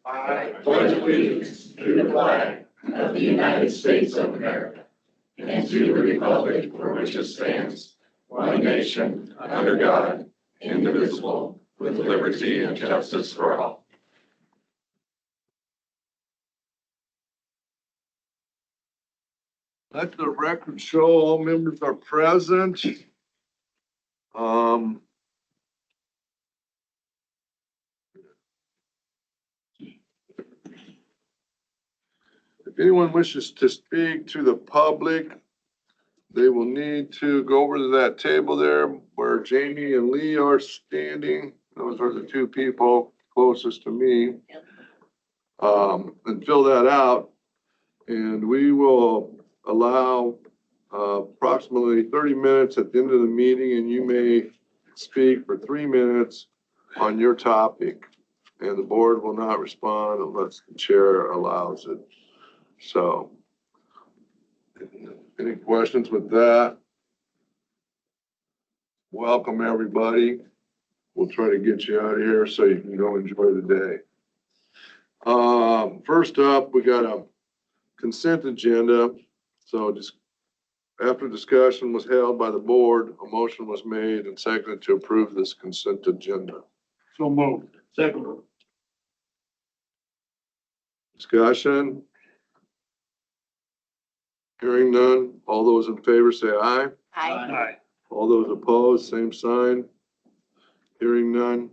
I pledge allegiance to the flag of the United States of America and to the republic for which it stands, one nation, under God, indivisible, with liberty and justice for all. Let the record show all members are present. If anyone wishes to speak to the public, they will need to go over to that table there where Jamie and Lee are standing. Those are the two people closest to me. And fill that out. And we will allow approximately 30 minutes at the end of the meeting, and you may speak for 3 minutes on your topic. And the board will not respond unless the chair allows it. So, any questions with that? Welcome, everybody. We'll try to get you out of here so you can go enjoy the day. First up, we got a consent agenda. So just after discussion was held by the board, a motion was made and seconded to approve this consent agenda. So moved. Second. Discussion? Hearing none. All those in favor say aye. Aye. All those opposed, same sign. Hearing none.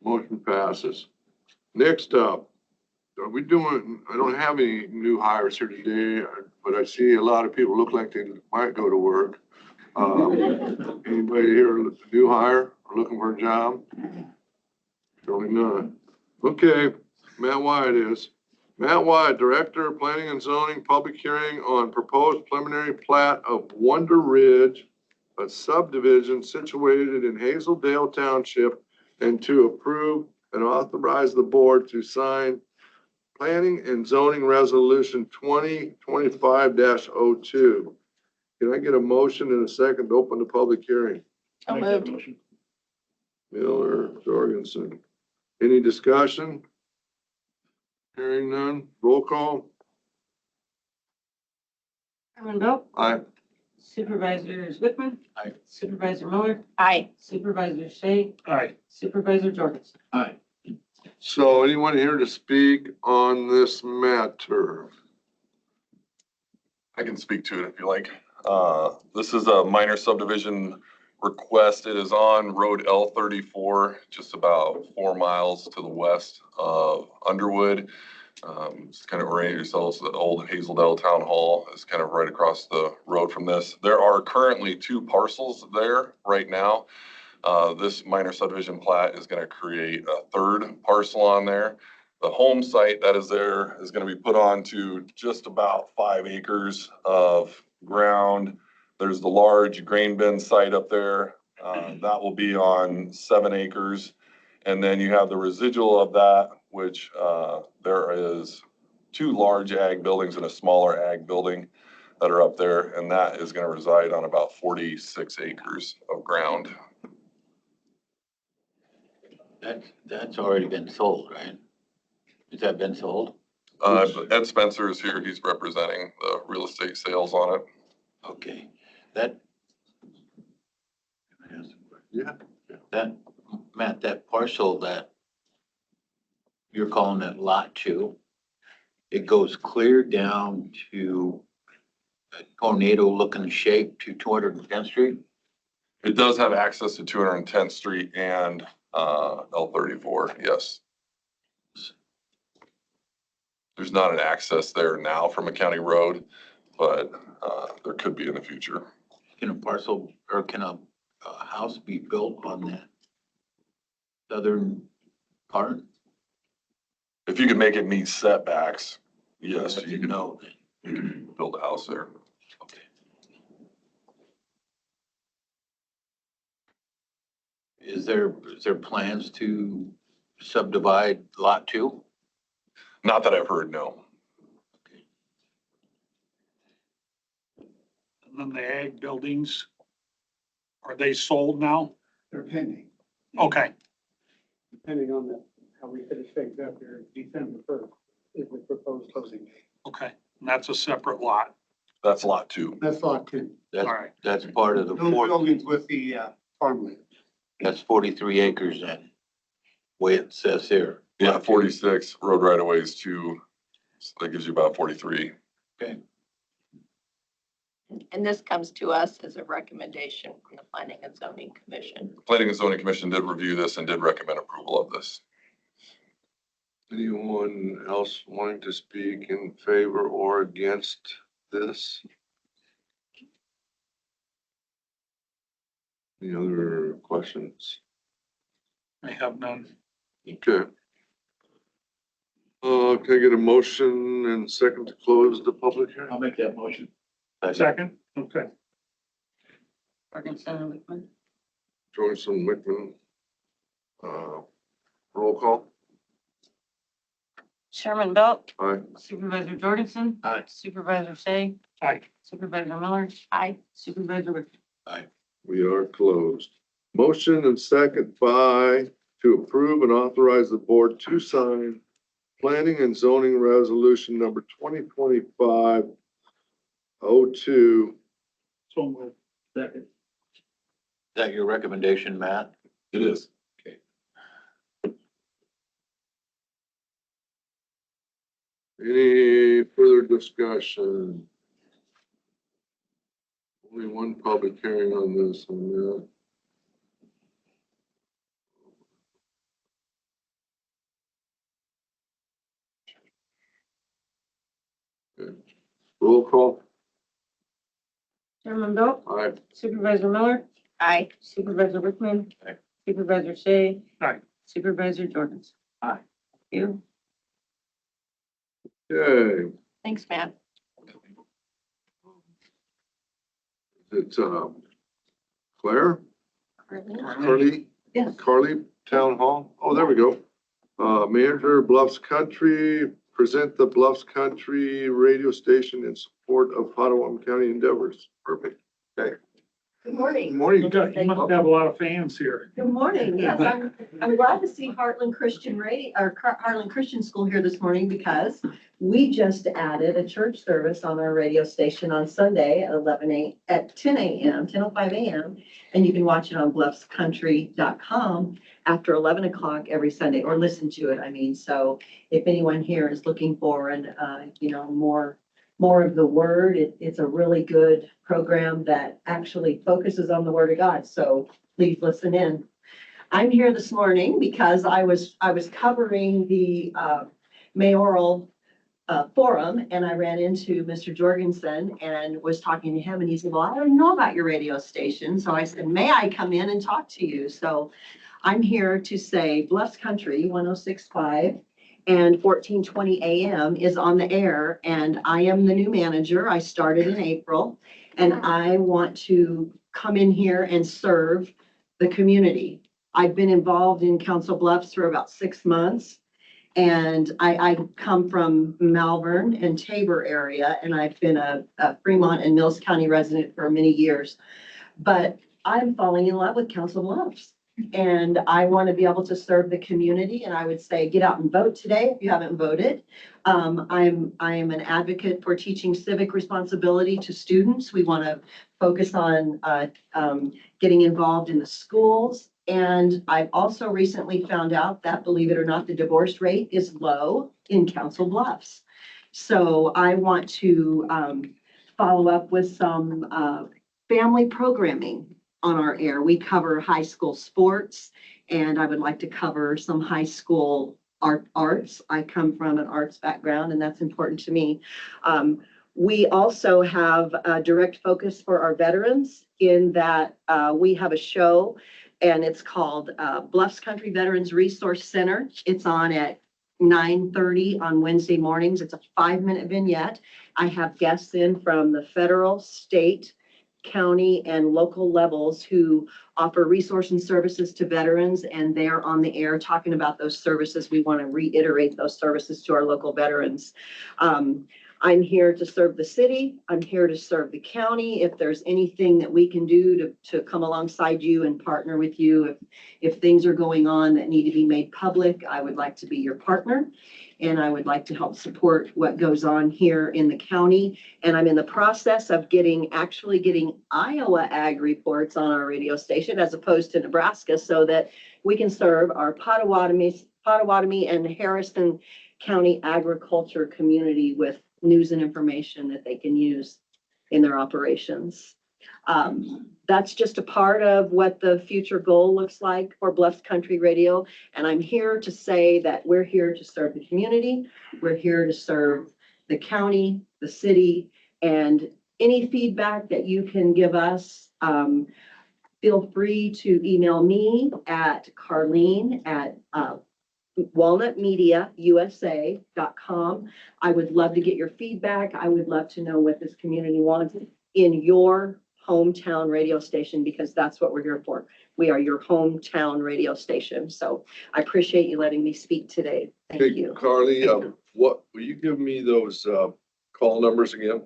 Motion passes. Next up, are we doing, I don't have any new hires here today, but I see a lot of people look like they might go to work. Anybody here, a new hire or looking for a job? Surely not. Okay, Matt Wyatt is. Matt Wyatt, Director of Planning and Zoning, public hearing on proposed preliminary plat of Wonder Ridge, a subdivision situated in Hazeldale Township, and to approve and authorize the board to sign Planning and Zoning Resolution 2025-02. Can I get a motion and a second to open the public hearing? So moved. Miller, Jorgensen. Any discussion? Hearing none. Roll call. Armando, Aye. Supervisor Wickman. Aye. Supervisor Miller, Aye. Supervisor Shea, Aye. Supervisor Jorgensen. Aye. So anyone here to speak on this matter? I can speak to it if you like. This is a minor subdivision request. It is on Road L34, just about 4 miles to the west of Underwood. Just kind of orient yourselves to the old Hazeldale Town Hall. It's kind of right across the road from this. There are currently 2 parcels there right now. This minor subdivision plat is going to create a 3rd parcel on there. The home site that is there is going to be put onto just about 5 acres of ground. There's the large grain bin site up there. That will be on 7 acres. And then you have the residual of that, which there is 2 large ag buildings and a smaller ag building that are up there. And that is going to reside on about 46 acres of ground. That's already been sold, right? Has that been sold? Ed Spencer is here. He's representing the real estate sales on it. Okay, that. Yeah. That, Matt, that parcel that you're calling it Lot 2, it goes clear down to a tornado-looking shape to 210th Street? It does have access to 210th Street and L34, yes. There's not an access there now from a county road, but there could be in the future. Can a parcel, or can a house be built on that southern part? If you could make it meet setbacks, yes, That's you a can no then. build a house there. Okay. Is there plans to subdivide Lot 2? Not that I've heard, no. And then the ag buildings, Are they sold now? They're pending, Okay, depending on how we finish things up here, December 1st is the proposed closing date. okay. And that's a separate lot. That's lot 2. That's lot 2. All right. That's part of the Those four, buildings with the farmland. that's 43 acres then, way it says here. Yeah, 46 road right of ways to, so that gives you about 43. And this comes to us as a recommendation from the Planning and Zoning Commission. Planning and Zoning Commission did review this and did recommend approval of this. Anyone else wanting to speak in favor or against this? Any other questions? I have none. Okay. Can I get a motion and second to close the public hearing? I'll make that motion. Second? Okay. Jorgensen and Wickman. Jorgensen, Wickman. Roll call. Chairman Belt. Aye. Supervisor Jorgensen. Aye. Supervisor Shea. Aye. Supervisor Miller. Aye. Supervisor Wickman. We are closed. Motion and second by to approve and authorize the board to sign Planning and Zoning Resolution number 2025-02. So moved. Second. Is that your recommendation, Matt? It is. Any further discussion? Only one public hearing on this one, yeah. Okay. Roll call. Chairman Belt. Aye. Supervisor Miller. Aye. Supervisor Wickman. Aye. Supervisor Shea. Aye. Supervisor Jorgensen. Aye. You. Okay. Thanks, Matt. It's, Claire? Carly? Carly? Yes. Carly, Town Hall? Oh, there we go. Manager Bluffs Country, present the Bluffs Country radio station in support of Potawatomi County endeavors. Perfect. Okay. Good Good morning. morning. You must have a lot of fans here. Good morning. Yes, I'm glad to see Heartland Christian Heartland Christian School here this morning because we just added a church service on our radio station on Sunday at 10 a.m., 10:05 a.m. And you can watch it on bluffscountry.com after 11 o'clock every Sunday, or listen to it, I mean. So if anyone here is looking for more of the word, it's a really good program that actually focuses on the word of God. So please listen in. I'm here this morning because I was covering the mayoral forum, and I ran into Mr. Jorgensen and was talking to him, and he said, well, I don't know about your radio station. So I said, may I come in and talk to you? So I'm here to say Bluffs Country 106.5 and 1420 AM is on the air, and I am the new manager. I started in April, and I want to come in here and serve the community. I've been involved in Council Bluffs for about 6 months, and I come from Malvern and Tabor area, and I've been a Fremont and Mills County resident for many years. But I'm falling in love with Council Bluffs. And I want to be able to serve the community. And I would say, get out and vote today if you haven't voted. I am an advocate for teaching civic responsibility to students. We want to focus on getting involved in the schools. And I've also recently found out that, believe it or not, the divorce rate is low in Council Bluffs. So I want to follow up with some family programming on our air. We cover high school sports, and I would like to cover some high school arts. I come from an arts background, and that's important to me. We also have a direct focus for our veterans in that we have a show, and it's called Bluffs Country Veterans Resource Center. It's on at 9:30 on Wednesday mornings. It's a 5-minute vignette. I have guests in from the federal, state, county, and local levels who offer resource and services to veterans, and they're on the air talking about those services. We want to reiterate those services to our local veterans. I'm here to serve the city. I'm here to serve the county. If there's anything that we can do to come alongside you and partner with you, if things are going on that need to be made public, I would like to be your partner. And I would like to help support what goes on here in the county. And I'm in the process of actually getting Iowa ag reports on our radio station as opposed to Nebraska, so that we can serve our Potawatomi and Harrison County agriculture community with news and information that they can use in their operations. That's just a part of what the future goal looks like for Bluffs Country Radio. And I'm here to say that we're here to serve the community. We're here to serve the county, the city, and any feedback that you can give us. Feel free to email me at Carlene@walnutmediausa.com. I would love to get your feedback. I would love to know what this community wants in your hometown radio station, because that's what we're here for. We are your hometown radio station. So I appreciate you letting me speak today. Thank Hey, you. Carly, what, will you give me those, call numbers again?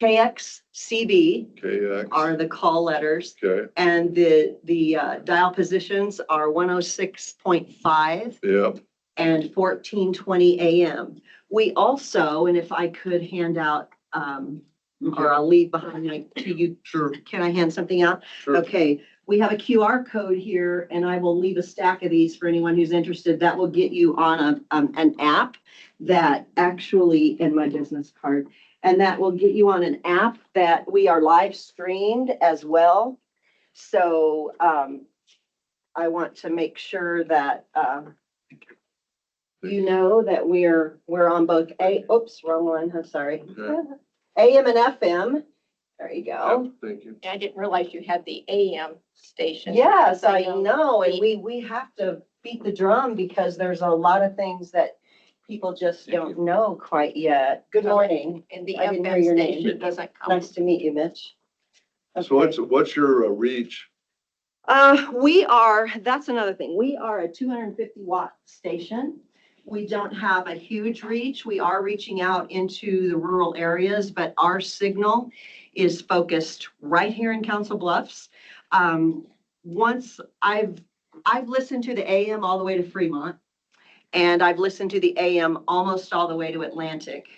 KXCB KX, are the call letters, okay, and the dial positions are 106.5 yeah, and 1420 AM. We also, and if I could hand out, or I'll leave behind to you. sure, Can I hand something out? sure. Okay, we have a QR code here, and I will leave a stack of these for anyone who's interested. That will get you on an app that actually, and my business card, and that will get you on an app that we are live streamed as well. So I want to make sure that you know that we're on both wrong one, I'm sorry. Okay. AM and FM. There you go. Yeah, thank you. I didn't realize you had the AM station. Yes, I know, and we have to beat the drum because there's a lot of things that people just don't know quite yet. Good morning. And the I didn't hear FM your name. station doesn't come. Nice to meet you, Mitch. So Okay. what's your reach? That's another thing. We are a 250 watt station. We don't have a huge reach. We are reaching out into the rural areas, but our signal is focused right here in Council Bluffs. Once I've listened to the AM all the way to Fremont, and I've listened to the AM almost all the way to Atlantic.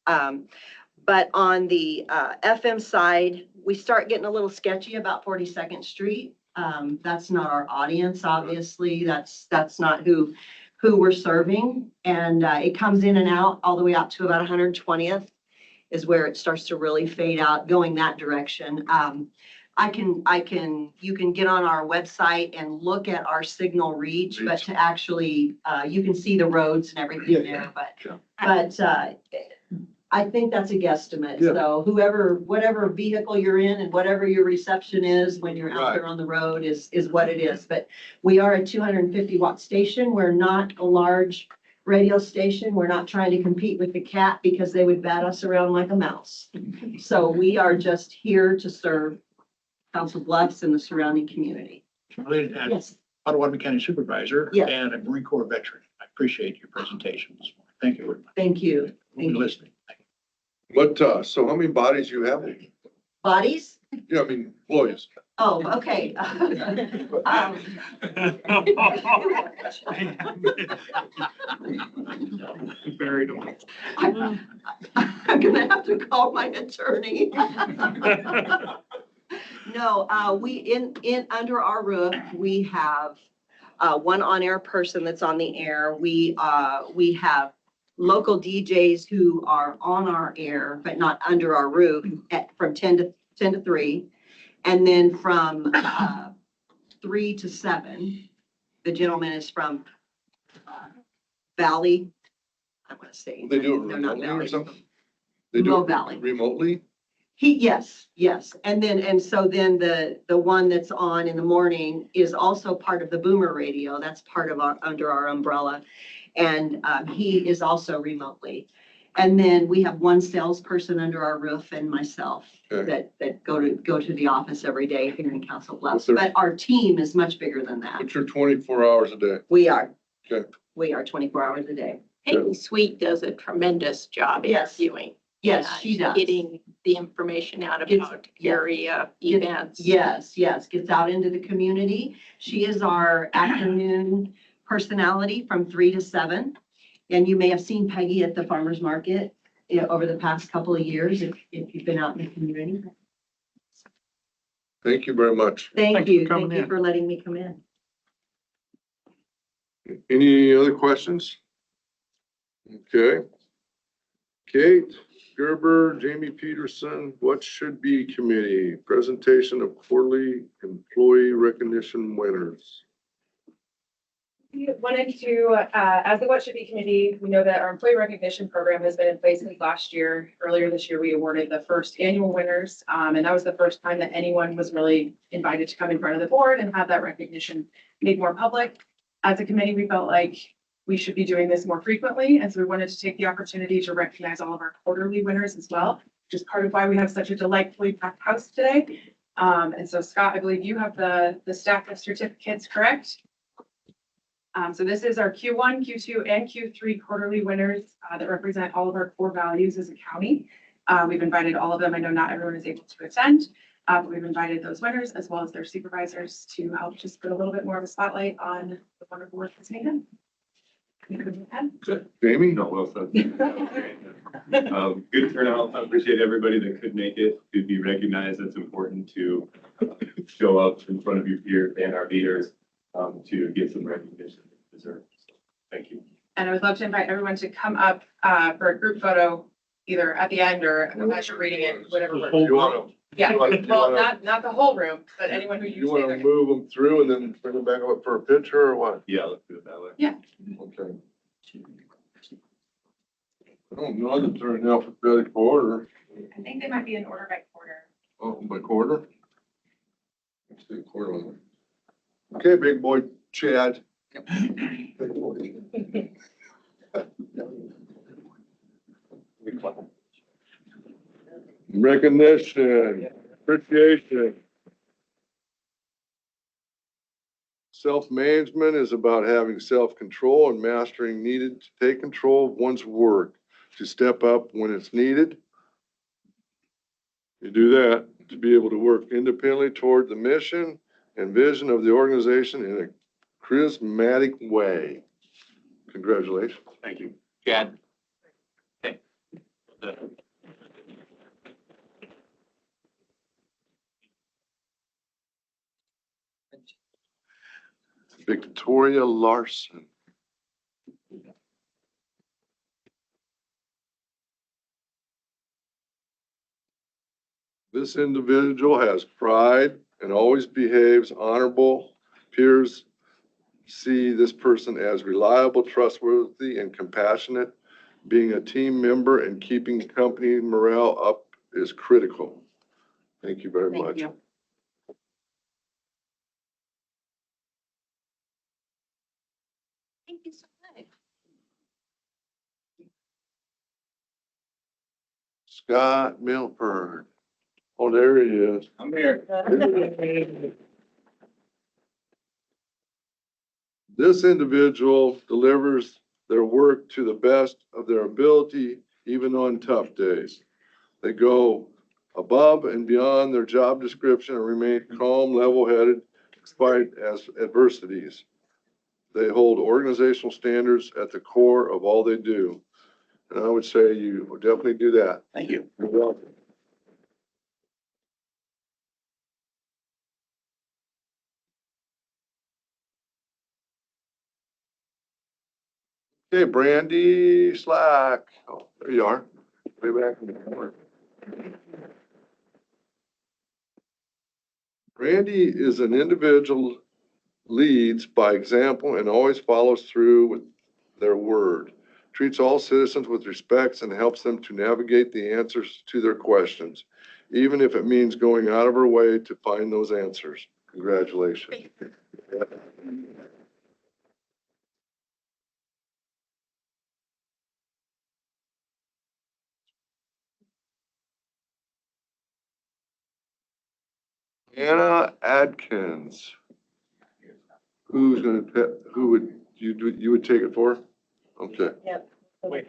But on the FM side, we start getting a little sketchy about 42nd Street. That's not our audience, obviously. That's not who we're serving. And it comes in and out all the way out to about 120th is where it starts to really fade out, going that direction. You can get on our website and look at our signal reach, but to actually, you can see the roads and everything there, but I think that's a guesstimate. Yeah. So whatever vehicle you're in and whatever your reception is when you're out there on the road is what it is. But we are a 250 watt station. We're not a large radio station. We're not trying to compete with the cat because they would bat us around like a mouse. So we are just here to serve Council Bluffs and the surrounding community. Charlie, and Yes, Potawatomi County Supervisor Yes. and a Marine Corps veteran. I appreciate your presentation this morning. Thank you very much. thank you. We'll be listening. What, so how many bodies you have? Bodies? Yeah, I mean, employees. Oh, okay. Buried them. I'm gonna have to call my attorney. No, under our roof, we have one on-air person that's on the air. We have local DJs who are on our air, but not under our roof from 10 to 3. And then from 3 to 7, the gentleman is from Valley. I want to say. They do it they're not remotely or Valley. something? They do Low it Valley. remotely? Yes. And so then the one that's on in the morning is also part of the Boomer Radio. That's part of under our umbrella. And he is also remotely. And then we have one salesperson under our roof and myself Okay. that go to the office every day here in Council Bluffs. What's their- But our team is much bigger than that. But you're 24 hours a day. We are. Okay. We are 24 hours a day. Peyton Sweet does a tremendous job Yes. interviewing. Yes, and she does. Getting the information out Gets- about yeah. area Get- events. Yes, gets out into the community. She is our afternoon personality from 3 to 7. And you may have seen Peggy at the farmer's market, over the past couple of years, if you've been out in the community. Thank you very much. Thank Thanks for you. coming Thank you in. for letting me come in. Any other questions? Okay. Kate Gerber, Jamie Peterson, what should be committee? Presentation of quarterly employee recognition winners. We wanted to, as the What Should Be Committee, we know that our employee recognition program has been in place since last year. Earlier this year, we awarded the first annual winners. And that was the first time that anyone was really invited to come in front of the board and have that recognition made more public. As a committee, we felt like we should be doing this more frequently. And so we wanted to take the opportunity to recognize all of our quarterly winners as well, which is part of why we have such a delightfully packed house today. And so Scott, I believe you have the stack of certificates, correct? So this is our Q1, Q2, and Q3 quarterly winners that represent all of our core values as a county. We've invited all of them. I know not everyone is able to attend, but we've invited those winners as well as their supervisors to help just put a little bit more of a spotlight on the wonderful work that's being done. Jamie? No, well said. Good turnout. I appreciate everybody that could make it to be recognized. It's important to show up in front of your peers and our leaders to get some recognition they deserve. So, thank you. And I would love to invite everyone to come up for a group photo, either at the end or as you're reading it, whatever works. You wanna, Yeah, you well, wanna- not the whole room, but anyone who you usually wanna there. move them through and then bring them back up for a picture or what? Yeah, let's do it that way. Okay. I don't know that they're in alphabetical order. I think they might be in order by quarter. Oh, by quarter? Let's do quarter. Okay, big boy Chad. Recognition, appreciation. Self-management is about having self-control and mastering needed to take control of one's work, to step up when it's needed. You do that to be able to work independently toward the mission and vision of the organization in a charismatic way. Congratulations. Thank you. Chad. Okay. Victoria Larson. This individual has pride and always behaves honorable. Peers see this person as reliable, trustworthy, and compassionate. Being a team member and keeping company morale up is critical. Thank you very much. you. Thank you so much. Scott Milford. Oh, there he is. I'm here. This individual delivers their work to the best of their ability, even on tough days. They go above and beyond their job description and remain calm, level-headed despite adversities. They hold organizational standards at the core of all they do. And I would say you would definitely do that. Thank you. You're welcome. Okay, Brandy Slack. Oh, there you are. Way back in the corner. Brandy is an individual, leads by example and always follows through with their word. Treats all citizens with respect and helps them to navigate the answers to their questions, even if it means going out of her way to find those answers. Congratulations. Anna Adkins. Who's gonna, who would, you would take it for? Okay. Yep. Wait.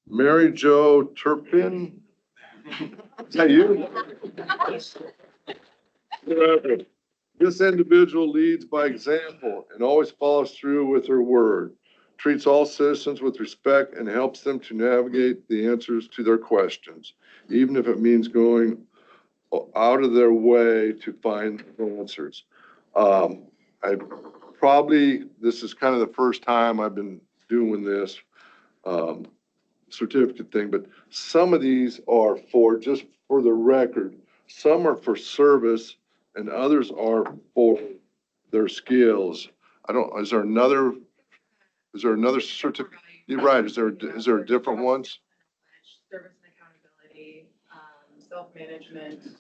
Mary Jo Turpin. Is that you? This individual leads by example and always follows through with her word, treats all citizens with respect, and helps them to navigate the answers to their questions, even if it means going out of their way to find answers. This is kind of the first time I've been doing this certificate thing, but some of these are for, just for the record, some are for service and others are for their skills. Is there another certificate? You're right, is there different ones? Service and accountability, self-management,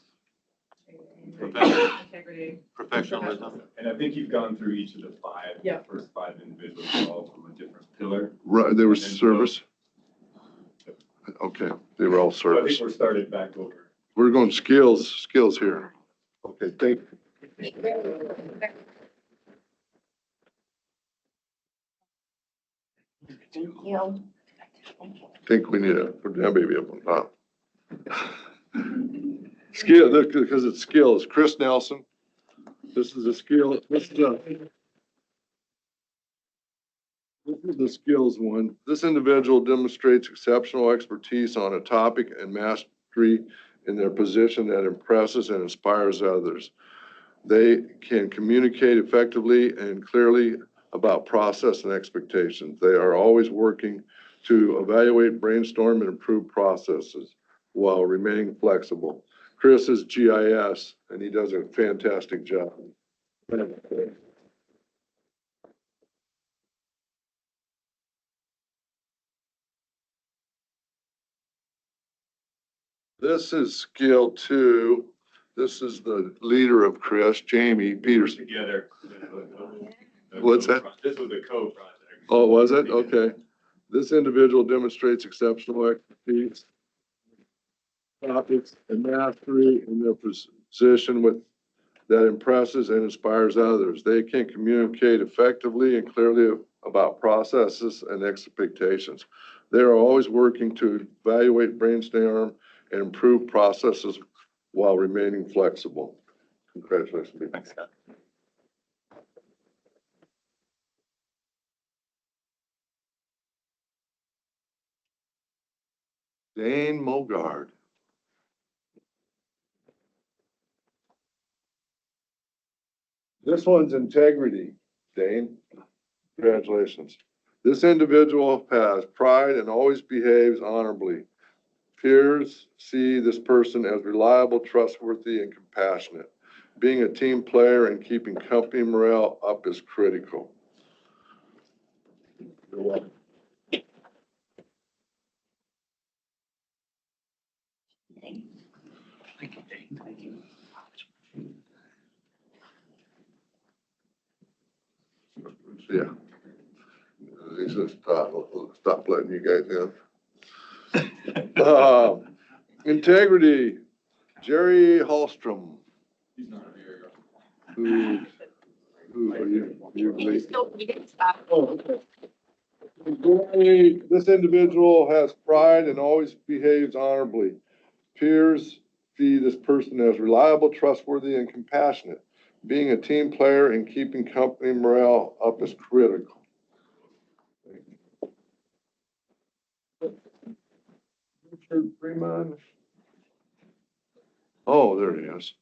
Professional. integrity. Professionalism. And I think you've gone through each of the five. Yeah. The first five individuals are all from a different pillar. Right, they were And then service? Okay, they were all So I think service. we're started back over. We're going skills here. Okay, thank think we need to put that baby up on top. Skill, because it's skills. Chris Nelson. This is a skill, this is the skills one. This individual demonstrates exceptional expertise on a topic and mastery in their position that impresses and inspires others. They can communicate effectively and clearly about process and expectations. They are always working to evaluate, brainstorm, and improve processes while remaining flexible. Chris is GIS, and he does a fantastic job. This is skill 2. This is the leader of Chris, Jamie Peterson. Together. What's that? This was a co-project. Oh, was it? Okay. This individual demonstrates exceptional expertise, topics, and mastery in their position that impresses and inspires others. They can communicate effectively and clearly about processes and expectations. They are always working to evaluate, brainstorm, and improve processes while remaining flexible. Congratulations. Thanks, Scott. Dane Mogard. This one's integrity, Dane. Congratulations. This individual has pride and always behaves honorably. Peers see this person as reliable, trustworthy, and compassionate. Being a team player and keeping company morale up is critical. You're welcome. Yeah. He said, stop letting you guys in. Integrity, Jerry Hallstrom. He's not here. Who are you? You still, you didn't stop. Oh, okay. This individual has pride and always behaves honorably. Peers see this person as reliable, trustworthy, and compassionate. Being a team player and keeping company morale up is critical. Richard Freeman. Oh, there he is.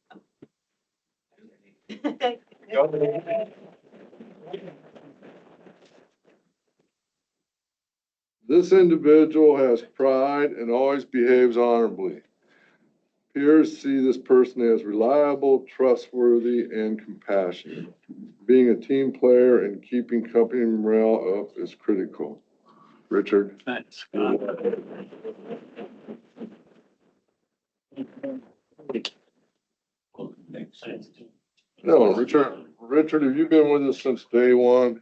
This individual has pride and always behaves honorably. Peers see this person as reliable, trustworthy, and compassionate. Being a team player and keeping company morale up is critical. Richard? Thanks. No, Richard, have you been with us since day one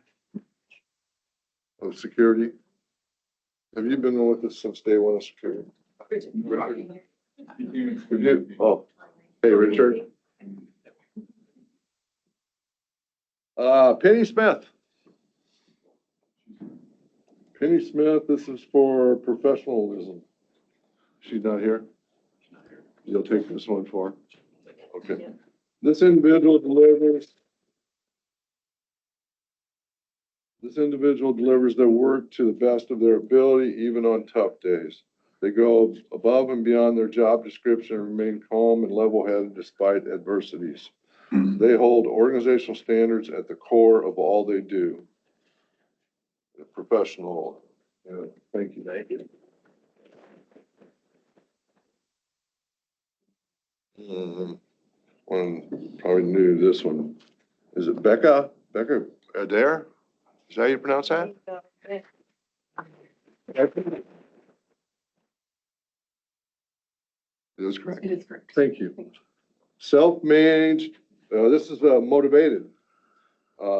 of security? Have you been with us since day one of security? Richard? Have you? Oh, hey, Richard. Penny Smith. Penny Smith, this is for professionalism. She's not here? You'll take this one for her? Okay. This individual delivers their work to the best of their ability, even on tough days. They go above and beyond their job description and remain calm and level-headed despite adversities. They hold organizational standards at the core of all they do. Professional. Yeah, thank you. Thank you. One probably knew this one. Is it Becca? Becca Adair? Is that how you pronounce that? It is correct. It is correct. Thank you. Self-managed, this is motivated.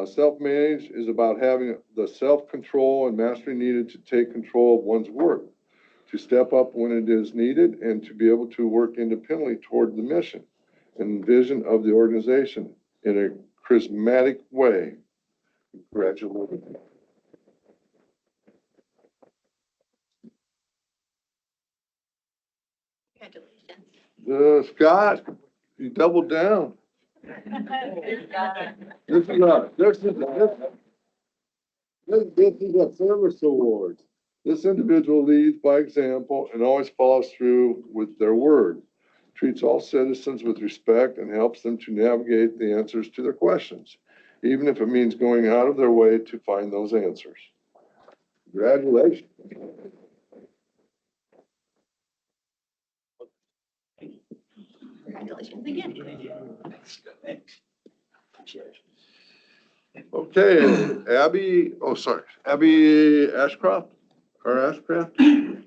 Self-managed is about having the self-control and mastery needed to take control of one's work, to step up when it is needed, and to be able to work independently toward the mission and vision of the organization in a charismatic way. Congratulations. Congratulations. Scott, you doubled down. This is a service award. This individual leads by example and always follows through with their word, treats all citizens with respect, and helps them to navigate the answers to their questions, even if it means going out of their way to find those answers. Congratulations. Congratulations again. Okay, Abby Ashcroft, or Ashcraft?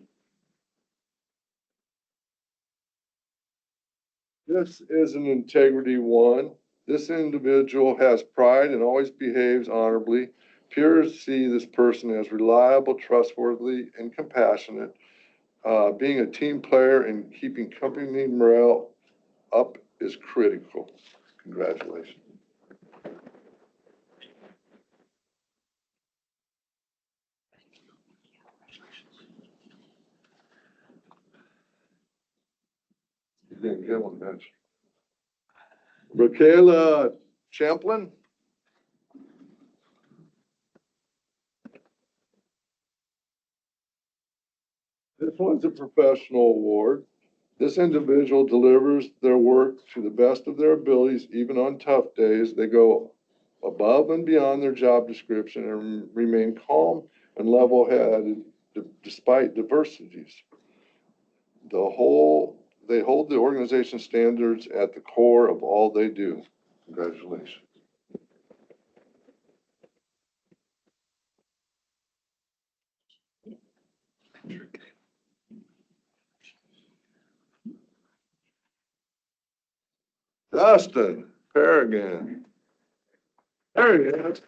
This is an integrity one. This individual has pride and always behaves honorably. Peers see this person as reliable, trustworthy, and compassionate. Being a team player and keeping company morale up is critical. Congratulations. You didn't get one, Mitch. Michaela Champlin. This one's a professional award. This individual delivers their work to the best of their abilities, even on tough days. They go above and beyond their job description and remain calm and level-headed despite diversities. They hold the organization standards at the core of all they do. Congratulations. Dustin Paragon. There he is.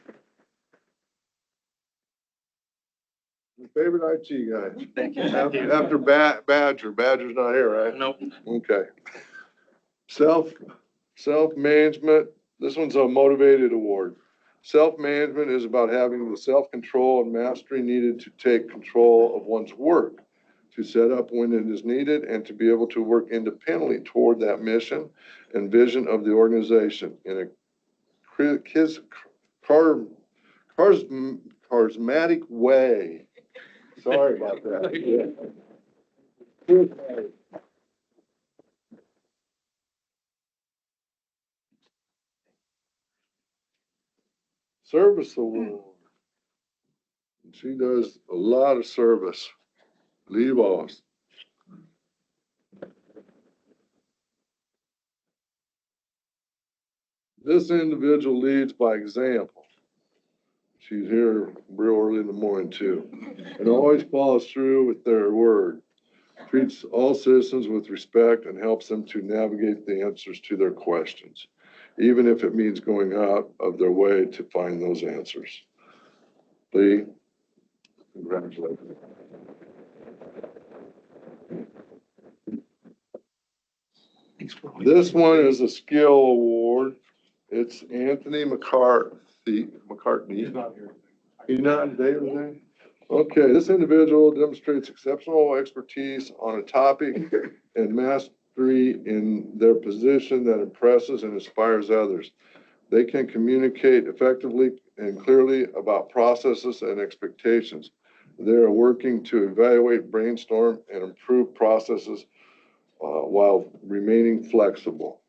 Your favorite IT guy. Thank you. After Badger. Badger's not here, right? Nope. Okay. Self-management. This one's a motivated award. Self-management is about having the self-control and mastery needed to take control of one's work, to set up when it is needed, and to be able to work independently toward that mission and vision of the organization in a charismatic way. Sorry about that. Service award. She does a lot of service. Lee Boss. This individual leads by example. She's here real early in the morning too, and always follows through with their word. Treats all citizens with respect and helps them to navigate the answers to their questions, even if it means going out of their way to find those answers. Lee, congratulations. This one is a skill award. It's Anthony McCartney. He's not here. He's not today, today? Okay, this individual demonstrates exceptional expertise on a topic and mastery in their position that impresses and inspires others. They can communicate effectively and clearly about processes and expectations. They are working to evaluate, brainstorm, and improve processes while remaining flexible.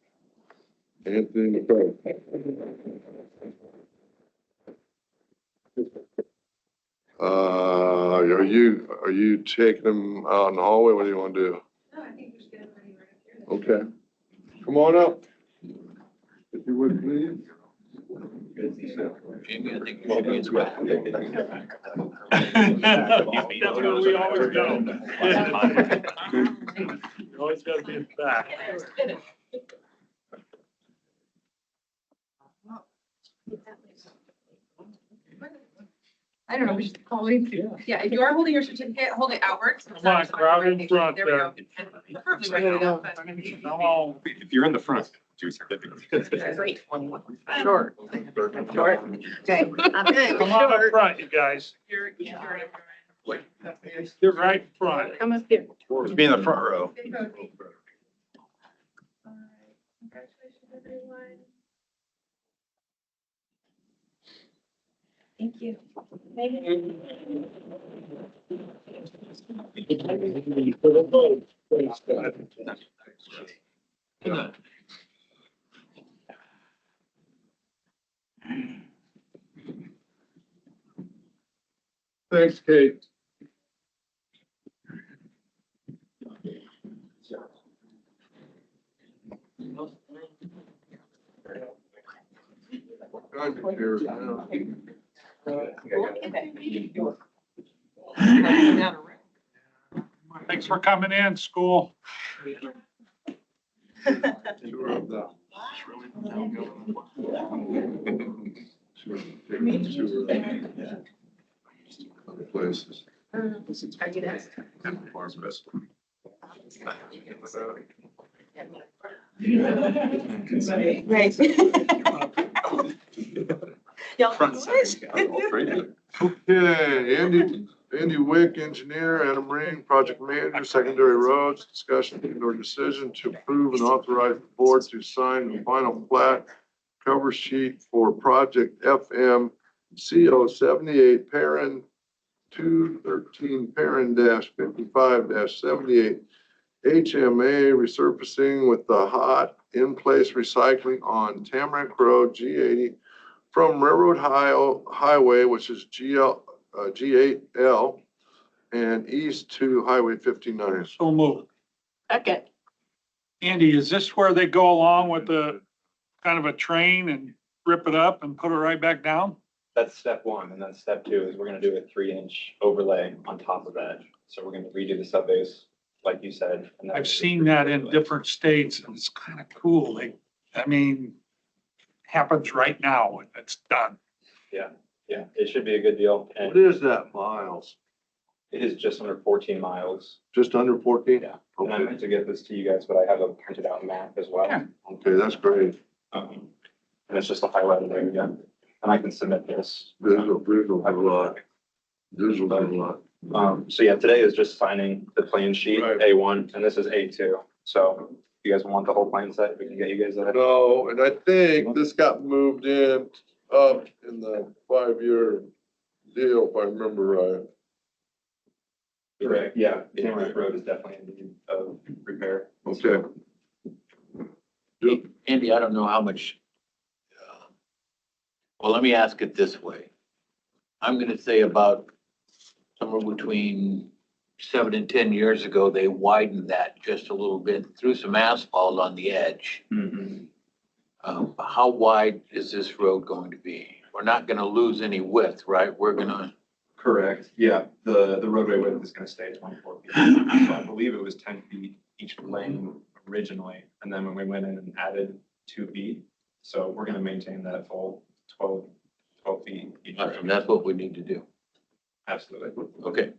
Anthony McCray. Are you taking them out in the hallway? What do you want to do? No, I think there's good money right here. Okay. Come on up. If you would, please. Jamie, I think you should be in back. That's what we always do. You always gotta be in the back. I don't know, we should probably, yeah, if you are holding your certificate, hold it outwards. Come on, crowd in front There we go. there. Preferably right now, but- Come on. If you're in the front, do your certificate. Great. Short. Short. Okay. Come on up front, you guys. You're You're right in front. Come up here. Just be in the front row. Congratulations, everyone. Thank you. Thanks, Kate. What kind of chairs now? Thanks for coming in, school. Tour of the- Other places. Are you next? Farm's best. Right. Y'all. Front side. All three. Okay, Andy Wick, engineer, Adam Ring, project manager, secondary roads, discussion and/or decision to approve and authorize the board to sign the final plat cover sheet for project FM CO 78, parent 213, parent -55-78, HMA resurfacing with the hot in-place recycling on Tamarack Road, G80, from Railroad Highway, which is G8L, and east to Highway 59. So move. Second. Andy, is this where they go along with the kind of a train and rip it up and put it right back down? That's step one, and then step two is we're gonna do a 3-inch overlay on top of that. So we're gonna redo the subbase, like you said. and then I've seen that in different states and it's kind of cool. Happens right now. It's done. Yeah, it should be a good deal, What and is that, miles? it is just under 14 miles. Just under 14? Yeah. And I Okay, meant to get this to you guys, but I have a printed out map as well. Yeah. okay, that's great. And it's just a highlighted area, and I can submit this. Visual a lot. Visual a lot. So yeah, today is just signing the plan sheet, Right. A1, and this is A2. So if you guys want the whole plan set, we can get you guys that. No, and I think this got moved up in the 5-year deal, if I remember right. Correct, yeah, the Tamarack Road is definitely in need of repair. Okay. Andy, I don't know how much. Well, let me ask it this way. I'm gonna say about somewhere between 7 and 10 years ago, they widened that just a little bit, threw some asphalt on the edge. How wide is this road going to be? We're not gonna lose any width, right? We're gonna, Correct, yeah, the roadway width is gonna stay 24 feet. So I believe it was 10 feet each lane originally, and then when we went in and added 2 feet, so we're gonna maintain that full 12 feet each. and that's what we need to do. Absolutely. Okay.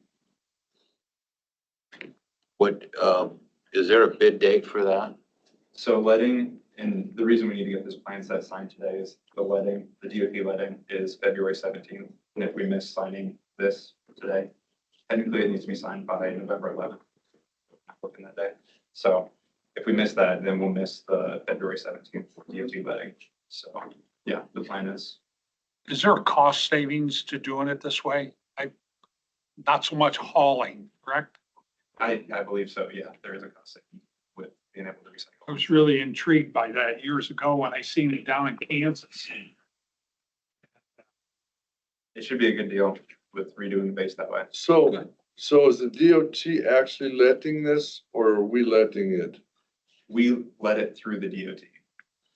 What, is there a bid date for that? So letting, and the reason we need to get this plan set signed today is the letting, the DOT letting is February 17th. And if we miss signing this today, technically it needs to be signed by November 11th. Not looking that day. So if we miss that, then we'll miss the February 17th DOT letting. So yeah, the plan is, Is there a cost savings to doing it this way? Not so much hauling, correct? I believe so. Yeah, there is a cost saving with being able to I recycle. was really intrigued by that years ago when I seen it down in Kansas. It should be a good deal with redoing the base that way. So is the DOT actually letting this or are we letting it? We let it through the DOT.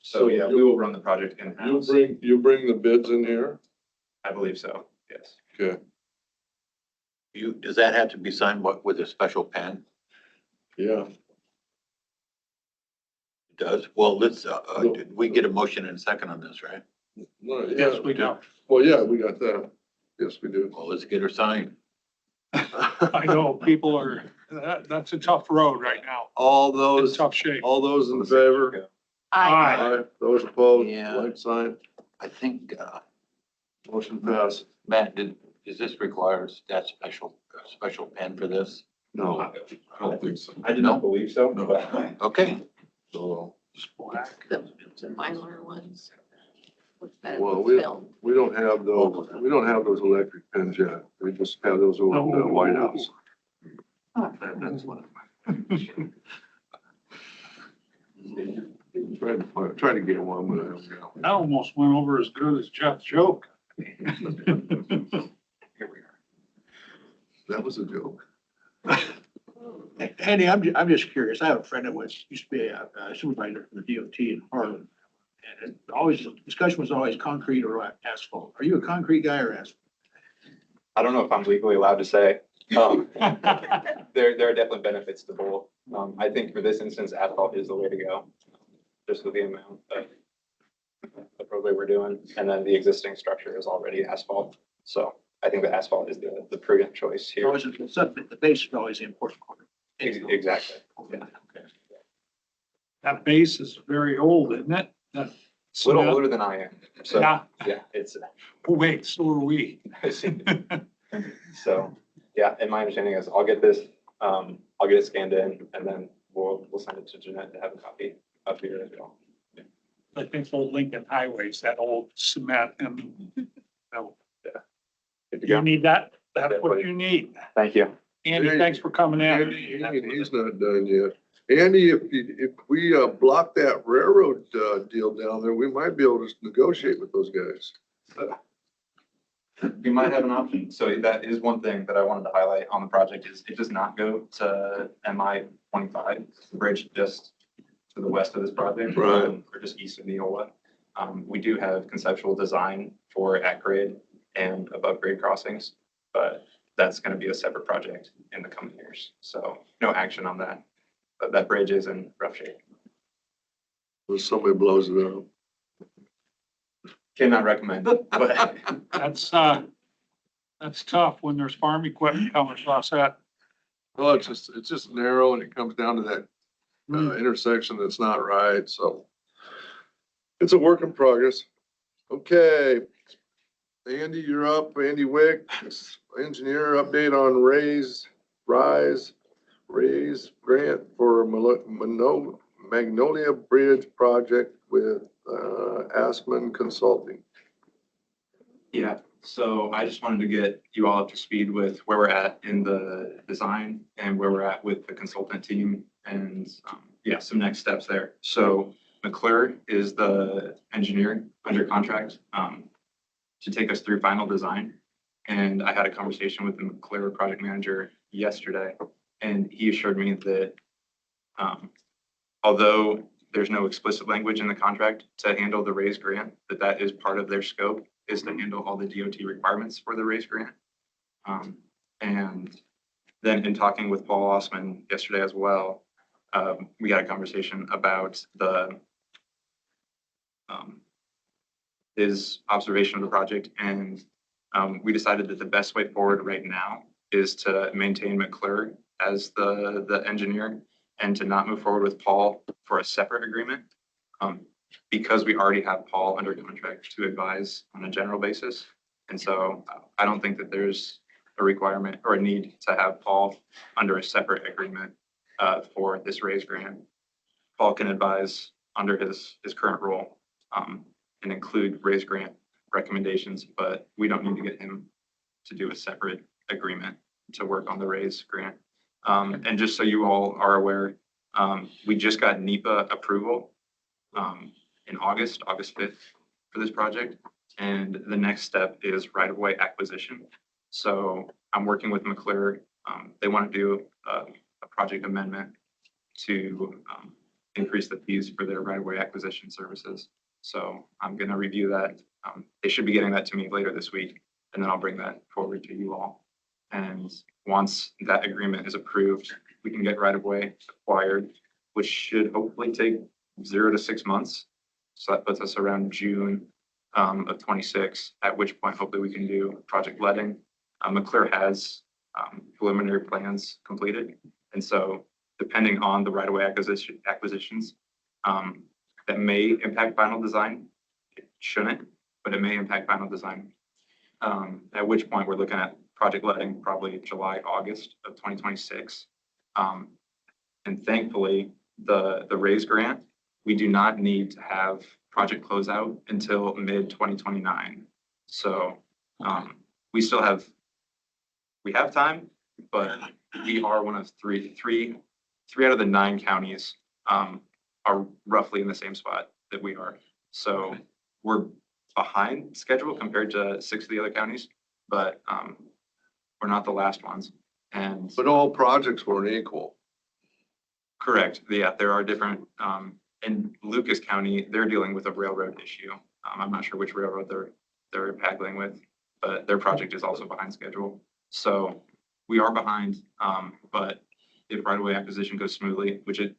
So yeah, we will run the project in-house. You bring the bids in here? I believe so, yes. Okay, Does that have to be signed with a special pen? yeah. It does? Well, did we get a motion and a second on this, right? No, yeah. Yes, we do. Well, yeah, we got that. Yes, we do. Well, let's get her signed. I know people are, that's a tough road right now. All It's those, tough shape. all those in favor? Aye. Aye. Those opposed? Yeah. Like sign. I think, Motion passed. Matt, does this require that special pen for this? No, I don't think so. I did not believe so, but Okay. So, Just black. The Mylar ones. Looks better well, with film. we don't have those electric pens yet. We just have those over at the White House. That's what I'm. Trying to get one, but I don't know. That almost went over as good as Jeff's joke. Here we are. That was a joke. Andy, I'm just curious. I have a friend that used to be a supervisor for the DOT in Harlan. And the discussion was always concrete or asphalt. Are you a concrete guy or asphalt? I don't know if I'm legally allowed to say. There are definitely benefits to both. I think for this instance, asphalt is the way to go, just with the amount of the roadway we're doing. And then the existing structure is already asphalt. So I think the asphalt is the prudent choice here. The base is always the important part. Exactly. Yeah. Okay. That base is very old, isn't it? That A little cement? older than I am. So Yeah. yeah, it's, Oh, wait, so are we. so, yeah, and my understanding is I'll get this, I'll get it scanned in and then we'll send it to Jeanette to have a copy up here as well. I think old Lincoln Highways, that old cement and, no, Good to you go. need that. That's what you need. Thank you. Andy, thanks for coming Andy, in. he's not done yet. Andy, if we block that railroad deal down there, we might be able to negotiate with those guys. You might have an option. So that is one thing that I wanted to highlight on the project is it does not go to MI 25, the bridge just to the west of this project. Right. Or just east of Neola. We do have conceptual design for at grade and above grade crossings, but that's going to be a separate project in the coming years. So no action on that, but that bridge is in rough shape. If somebody blows it up. Cannot recommend, but That's tough when there's farm equipment coming across that. Well, it's just narrow and it comes down to that intersection that's not right, so. It's a work in progress. Okay. Andy, you're up. Andy Wick, engineer, update on RISE grant for Magnolia Bridge project with Aspen Consulting. yeah, so I just wanted to get you all up to speed with where we're at in the design and where we're at with the consultant team and yeah, some next steps there. So McClure is the engineer under contract to take us through final design. And I had a conversation with the McClure project manager yesterday, and he assured me that although there's no explicit language in the contract to handle the RAISE grant, that is part of their scope, is to handle all the DOT requirements for the RAISE grant. And then in talking with Paul Osman yesterday as well, we had a conversation about his observation of the project, and we decided that the best way forward right now is to maintain McClure as the engineer and to not move forward with Paul for a separate agreement because we already have Paul under contract to advise on a general basis. And so I don't think that there's a requirement or a need to have Paul under a separate agreement for this raise grant. Paul can advise under his current role and include raise grant recommendations, but we don't need to get him to do a separate agreement to work on the raise grant. And just so you all are aware, we just got NEPA approval in August 5th for this project. And the next step is right-of-way acquisition. So I'm working with McClure. They want to do a project amendment to increase the fees for their right-of-way acquisition services. So I'm going to review that. They should be getting that to me later this week, and then I'll bring that forward to you all. And once that agreement is approved, we can get right-of-way acquired, which should hopefully take 0 to 6 months. So that puts us around June of 26, at which point hopefully we can do project letting. McClure has preliminary plans completed. And so depending on the right-of-way acquisitions, that may impact final design. It shouldn't, but it may impact final design. At which point we're looking at project letting probably July, August of 2026. And thankfully, the raise grant, we do not need to have project closeout until mid 2029. So we have time, but we are one of three out of the 9 counties are roughly in the same spot that we are. So we're behind schedule compared to 6 of the other counties, but we're not the last ones. And But all projects weren't equal. correct, yeah, there are different. In Lucas County, they're dealing with a railroad issue. I'm not sure which railroad they're tackling with, but their project is also behind schedule. So we are behind, but if right-of-way acquisition goes smoothly, which it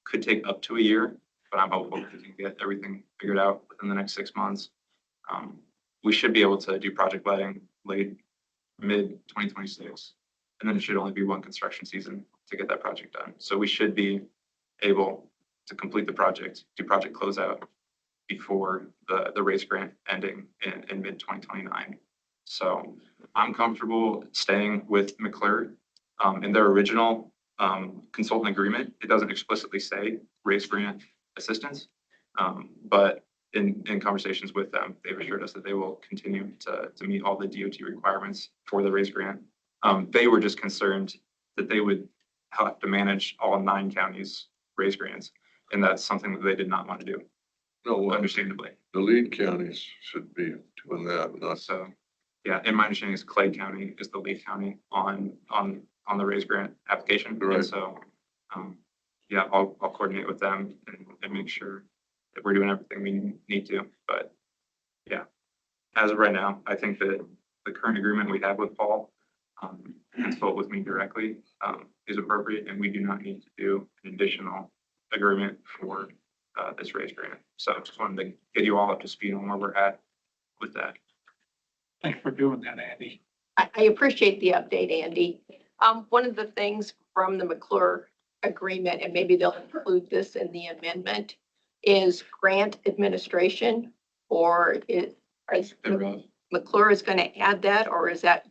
could take up to a year, but I'm hopeful we can get everything figured out within the next 6 months. We should be able to do project letting mid 2026, and then it should only be 1 construction season to get that project done. So we should be able to complete the project, do project closeout before the raise grant ending in mid 2029. So I'm comfortable staying with McClure. In their original consultant agreement, it doesn't explicitly say raise grant assistance, but in conversations with them, they've assured us that they will continue to meet all the DOT requirements for the raise grant. They were just concerned that they would have to manage all 9 counties' raise grants, and that's something that they did not want to do, No, understandably. the lead counties should be doing that, not. So, yeah, and my understanding is Clay County is the lead county on the raise grant application. Right. And so, yeah, I'll coordinate with them and make sure that we're doing everything we need to. But yeah, as of right now, I think that the current agreement we have with Paul, consult with me directly, is appropriate, and we do not need to do an additional agreement for this raise grant. So I just wanted to get you all up to speed on where we're at with that. Thanks for doing that, Andy. I appreciate the update, Andy. One of the things from the McClure agreement, and maybe they'll include this in the amendment, is grant administration, or McClure is going to add that, or is that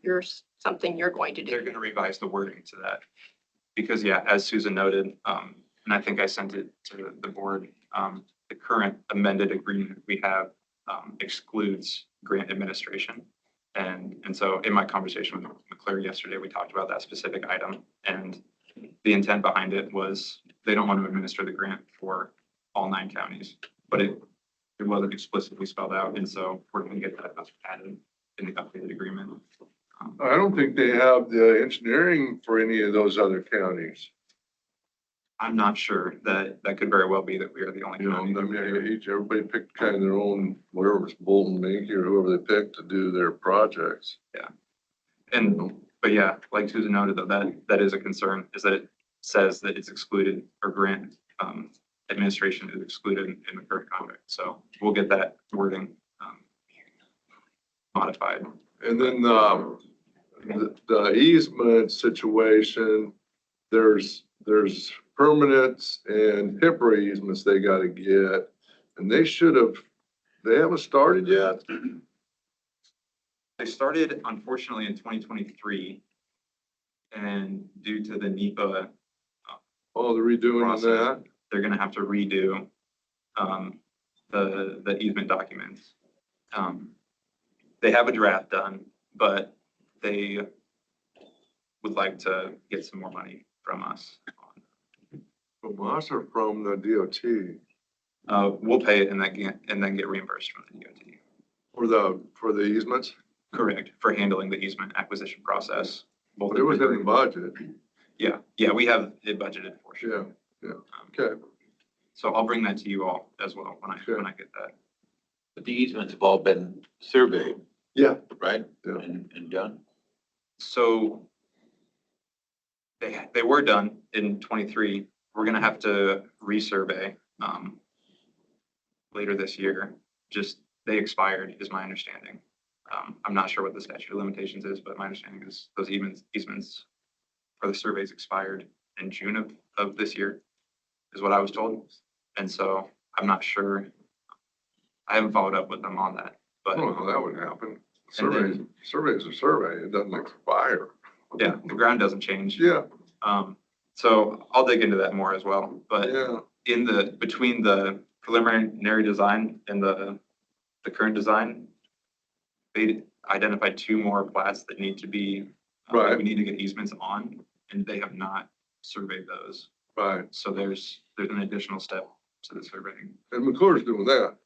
something you're going to They're do? going to revise the wording to that. Because yeah, as Susan noted, and I think I sent it to the board, the current amended agreement we have excludes grant administration. And so in my conversation with McClure yesterday, we talked about that specific item. And the intent behind it was they don't want to administer the grant for all 9 counties, but it wasn't explicitly spelled out. And so we're going to get that added in the updated agreement. I don't think they have the engineering for any of those other counties. I'm not sure that could very well be that we are the only You know, I county. that would do. mean, everybody picked kind of their own, whatever it's Bolton, Mankey, or whoever they picked to do their projects. But yeah, like Susan noted, though, that is a concern, is that it says that it's excluded, or grant administration is excluded in the current contract. So we'll get that wording modified. And then the easement situation, there's permanents and temporary easements they gotta get, and they haven't started yet. They started unfortunately in 2023. And due to the NEPA, Oh, the redoing of that? they're gonna have to redo the easement documents. They have a draft done, but they would like to get some more money from us. From us or from the DOT? We'll pay it and then get reimbursed from the DOT. For the easements? Correct, for handling the easement acquisition process. Both But it was in the budget. Yeah, we have it budgeted for sure. Yeah, okay. So I'll bring that to you all as well when I get that. But the easements have all been surveyed, Yeah. right? Yeah. And done? So they were done in 23. We're gonna have to resurvey later this year. Just, they expired is my understanding. I'm not sure what the statute of limitations is, but my understanding is those easements for the surveys expired in June of this year, is what I was told. And so I'm not sure. I haven't followed up with them on that, I but don't know how that would happen. And Survey's a survey. It doesn't expire. yeah, the ground doesn't change. Yeah, So I'll dig into that more as well, but yeah. between the preliminary design and the current design, they identified 2 more plats that need to be, Right. we need to get easements on, and they have not surveyed those. Right. So there's an additional step to the surveying. And McClure's doing that.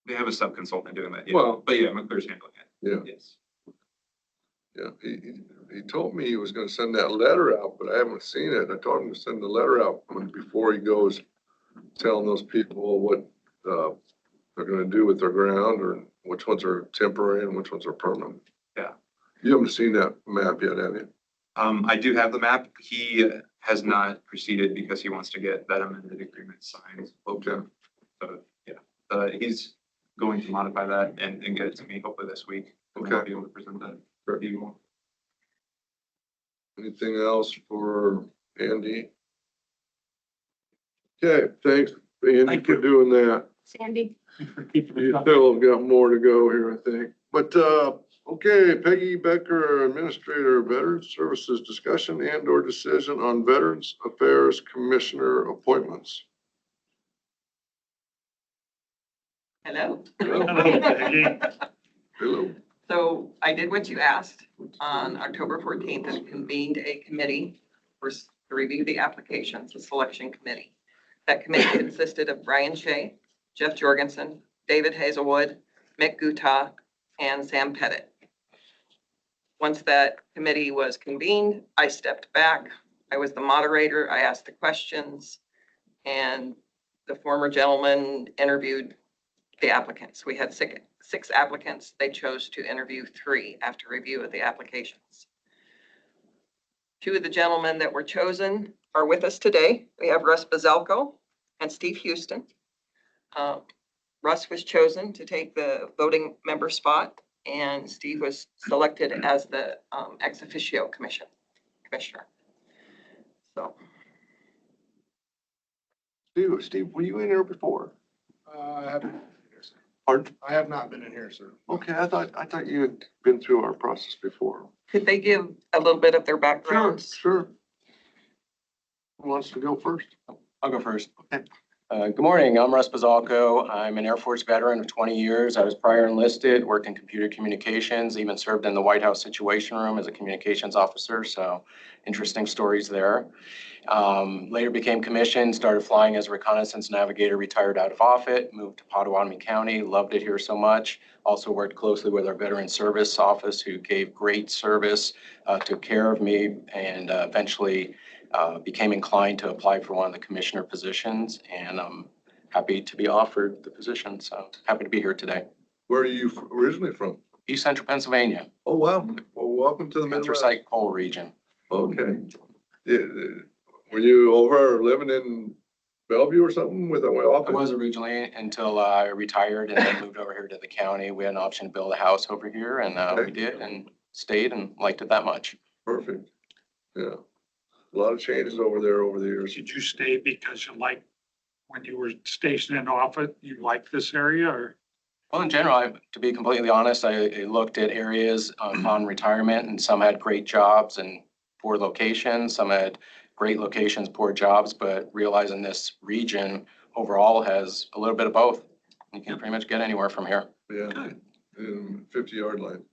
They have a sub-consultant doing that, yeah. Well- But yeah, McClure's handling it. Yeah. Yes. Yeah, he told me he was gonna send that letter out, but I haven't seen it. I told him to send the letter out before he goes telling those people what, they're gonna do with their ground, or which ones are temporary and which ones are permanent. Yeah. You haven't seen that map yet, have you? I do have the map. He has not proceeded because he wants to get that amended agreement signed. Okay. So, yeah, he's going to modify that and get it to me hopefully this week. And then I'll Okay. be able to present that to you all. Anything else for Andy? Okay, thanks, Andy, Thank for you. doing that. Sandy? For keeping You it up. still have got more to go here, I think. But, okay, Peggy Becker, Administrator, Veterans Services, discussion and or decision on Veterans Affairs Commissioner appointments. Hello. Hello. Hello, Peggy. Hello. So I did what you asked on October 14th and convened a committee to review the applications, a selection committee. That committee consisted of Brian Shea, Jeff Jorgensen, David Hazelwood, Mick Gutah, and Sam Pettit. Once that committee was convened, I stepped back. I was the moderator. I asked the questions, and the former gentleman interviewed the applicants. We had six applicants. They chose to interview 3 after review of the applications. 2 of the gentlemen that were chosen are with us today. We have Russ Bazalko and Steve Houston. Russ was chosen to take the voting member spot, and Steve was selected as the ex officio commissioner. So. Steve, were you in here before? I haven't been here, sir. Pardon? I have not been in here, sir. Okay, I thought you had been through our process before. Could they give a little bit of their backgrounds? Sure. Who wants to go first? I'll go first. Okay. Good morning. I'm Russ Bazalko. I'm an Air Force veteran of 20 years. I was prior enlisted, worked in computer communications, even served in the White House Situation Room as a communications officer. So interesting stories there. Later became commissioned, started flying as a reconnaissance navigator, retired out of Offutt, moved to Potawatomi County, loved it here so much. Also worked closely with our Veteran Service Office, who gave great service, took care of me, and eventually became inclined to apply for one of the commissioner positions, and I'm happy to be offered the position. So happy to be here today. Where are you originally from? East Central Pennsylvania, Oh, wow. Well, welcome to the Midwest. Anthracite Coal region. Okay. Yeah, were you over living in Bellevue or something with a way off? I was originally until I retired and then moved over here to the county. We had an option to build a house over here, and we did, and stayed and liked it that much. Perfect. Yeah. A lot of changes over there over the years. Did you stay because you liked, when you were stationed in Offutt, you liked this area, or? Well, in general, to be completely honest, I looked at areas on retirement and some had great jobs and poor locations. Some had great locations, poor jobs, but realizing this region overall has a little bit of both. You can pretty much get anywhere from here. Yeah, and 50-yard line.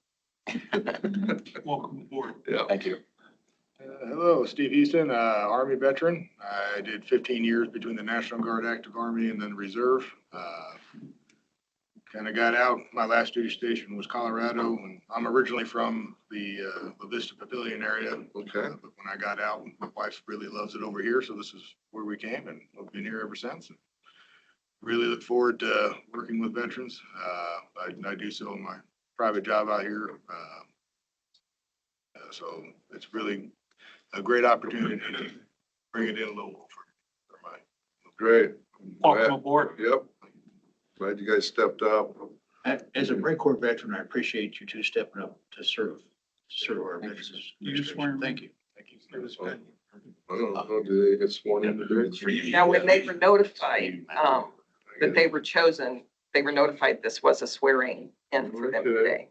Welcome aboard. Yeah. Thank you. Hello, Steve Easton, Army veteran. I did 15 years between the National Guard, Active Army, and then Reserve. Kind of got out. My last duty station was Colorado, and I'm originally from the La Vista Pavilion area. Okay. But when I got out, my wife really loves it over here, so this is where we came, and I've been here ever since. And really look forward to working with veterans. I do so in my private job out here. So it's really a great opportunity to bring it in local for my. Great. Welcome aboard. Yep. Glad you guys stepped up. As a Marine Corps veteran, I appreciate you two stepping up to serve our veterans. You just swear. Thank you. Thank you. It was good. I don't know, do they get sworn in today? Now, when they were notified, that they were chosen, they were notified this was a swearing in for them today.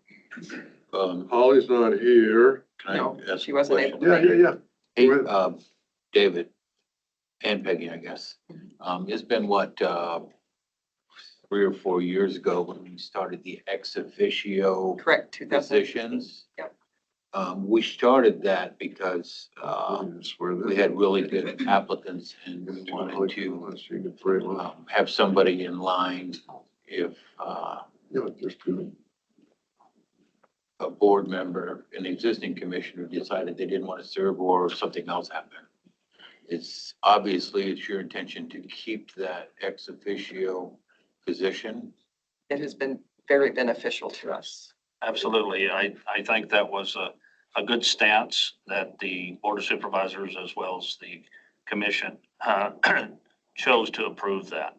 Holly's not here. Can I No, ask she a wasn't question? able to. Yeah. Hey, Go ahead. David and Peggy, I guess. It's been what, 3 or 4 years ago when we started the ex officio Correct, 2000. positions. Yep. We started that because, Swear this. we had really good applicants and we wanted to, Unless you can pray one. have somebody in line if, Yeah, there's two. a board member, an existing commissioner decided they didn't want to serve or something else happened. It's obviously it's your intention to keep that ex officio position. It has been very beneficial to us. Absolutely. I think that was a good stance that the Board of Supervisors as well as the commission chose to approve that.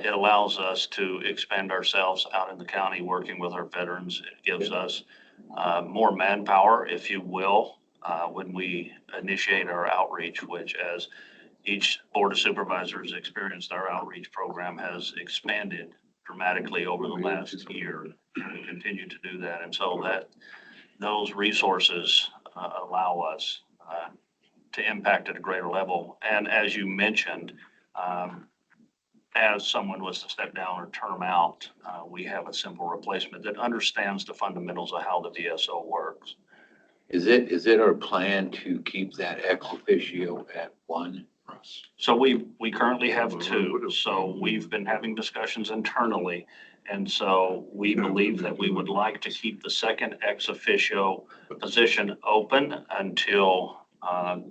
It allows us to expand ourselves out in the county, working with our veterans. It gives us more manpower, if you will, when we initiate our outreach, which as each Board of Supervisors experienced, our outreach program has expanded dramatically over the last year. We continue to do that. And so those resources allow us to impact at a greater level. And as you mentioned, as someone was to step down or term out, we have a simple replacement that understands the fundamentals of how the VSO works. Is it our plan to keep that ex officio at one? So we currently have 2. So we've been having discussions internally. And so we believe that we would like to keep the second ex officio position open until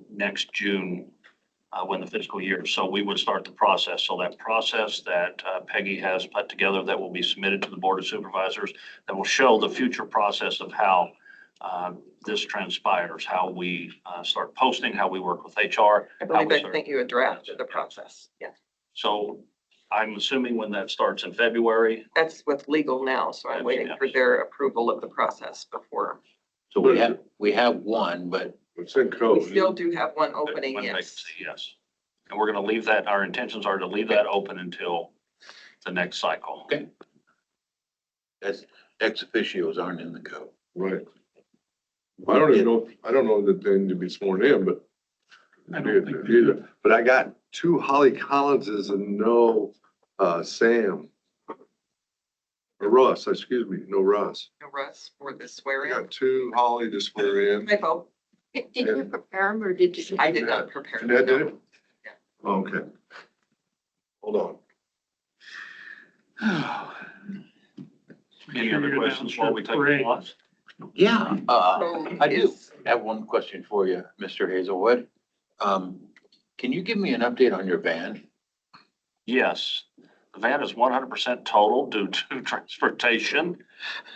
next June, when the fiscal year. So we would start the process. So that process that Peggy has put together that will be submitted to the Board of Supervisors that will show the future process of how this transpires, how we start posting, how we work with HR. I believe I think you had drafted the process. Yeah. So I'm assuming when that starts in February. That's with legal now, so I'm waiting for their approval of the process before. So we have one, but It's in We code. still do have one opening, One yes. vacancy, yes. And we're going to leave that, our intentions are to leave that open until the next cycle. okay. That's ex officios aren't in the code. Right. I don't know that they need to be sworn in, but. I don't think they either. But I got 2 Holly Collinses and no Sam. Or Russ, excuse me, no Russ. No, Russ, for the I swearing. got 2 Holly to swear in. Hi, Bo. Did you prepare them or did you? I did not prepare. Jeanette did it? Yeah. Okay. Hold on. Any other questions while we take Parade. a pause? Yeah, So I do is- have one question for you, Mr. Hazelwood. Can you give me an update on your van? Yes, the van is 100% total due to transportation.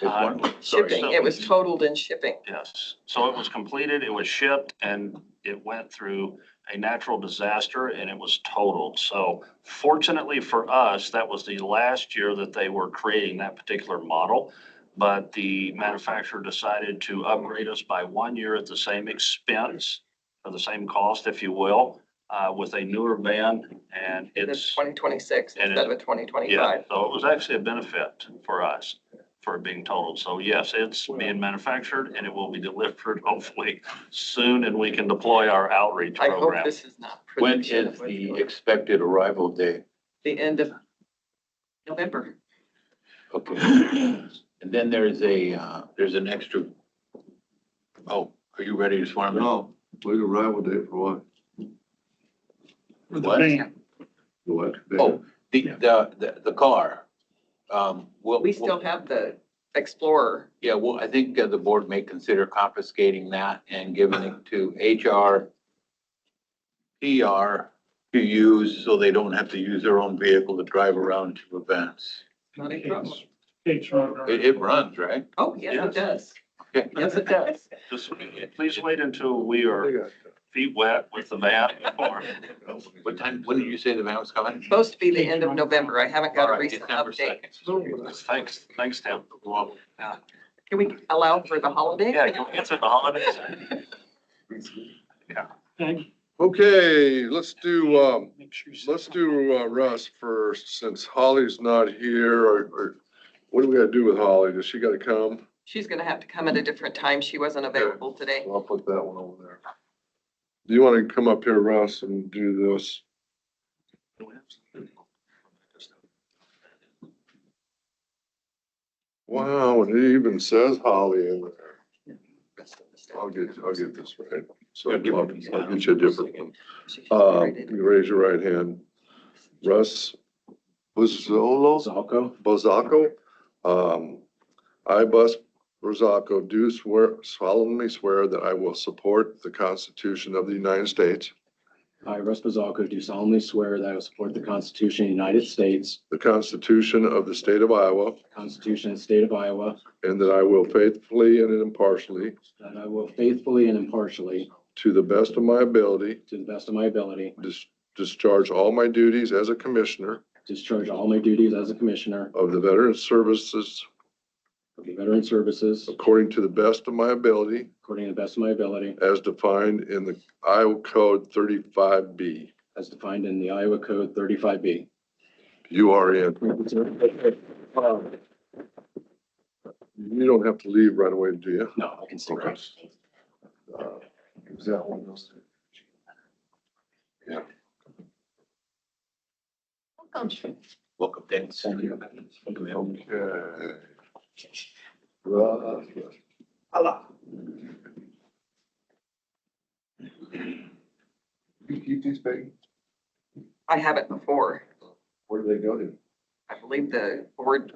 Sorry. Shipping, it was totaled in shipping. Yes, so it was completed, it was shipped, and it went through a natural disaster and it was totaled. So fortunately for us, that was the last year that they were creating that particular model. But the manufacturer decided to upgrade us by 1 year at the same expense, or the same cost, if you will. with a newer van, and It's it's. 2026 and instead of a Yeah, 2025. so it was actually a benefit for us for it being totaled. So yes, it's being manufactured and it will be delivered hopefully soon, and we can deploy our outreach I hope program. this is not. When prediction is of the what's expected arrival date? the end of November. Okay. And then there's an extra. Oh, are you ready to swear me? No, wait, arrival date for what? For the What? van. What? Oh, the car. We still have the Explorer. Yeah, well, I think the board may consider confiscating that and giving it to HR, PR to use, so they don't have to use their own vehicle to drive around to events. Not a problem. Gates run. It runs, right? Oh, yes, Yes. it does. Okay. Yes, it does. Just please wait until we They are got- feet wet with the van before. What time, when did you say the van was coming? Supposed to be the end of November. I haven't got All a right, recent December update. 2nd. Thanks, Tim. Can we allow for the holiday? Yeah, can we get through the holidays? Okay. Okay, let's do, Make sure you- let's do Russ first, since Holly's not here, or what do we gotta do with Holly? Does she gotta come? She's gonna have to come at a different time. She wasn't available today. I'll put that one over there. Do you wanna come up here, Russ, and do this? Wow, and it even says Holly in there. I'll get this right. So I'll get you a different one. You raise your right hand. Russ Bozzacco. I, Bus Bozzacco, do solemnly swear that I will support the Constitution of the United States, I, Russ Bozzacco, do solemnly swear that I will support the Constitution of the United States, the Constitution of the State of Iowa, the Constitution of the State of Iowa, and that I will faithfully and impartially, that I will faithfully and impartially, to the best of my ability, to the best of my ability, discharge all my duties as a commissioner discharge all my duties as a commissioner of the Veterans Services of the Veteran Services according to the best of my ability, according to the best of my ability, as defined in the Iowa Code 35B. as defined in the Iowa Code 35B. You are in. You don't have to leave right away, do you? No, I can stick around. Is that one of those? Yeah. Welcome, thanks. Okay. Russ. Allah. You keep these, Peggy? I haven't before. Where do they go to? I believe the board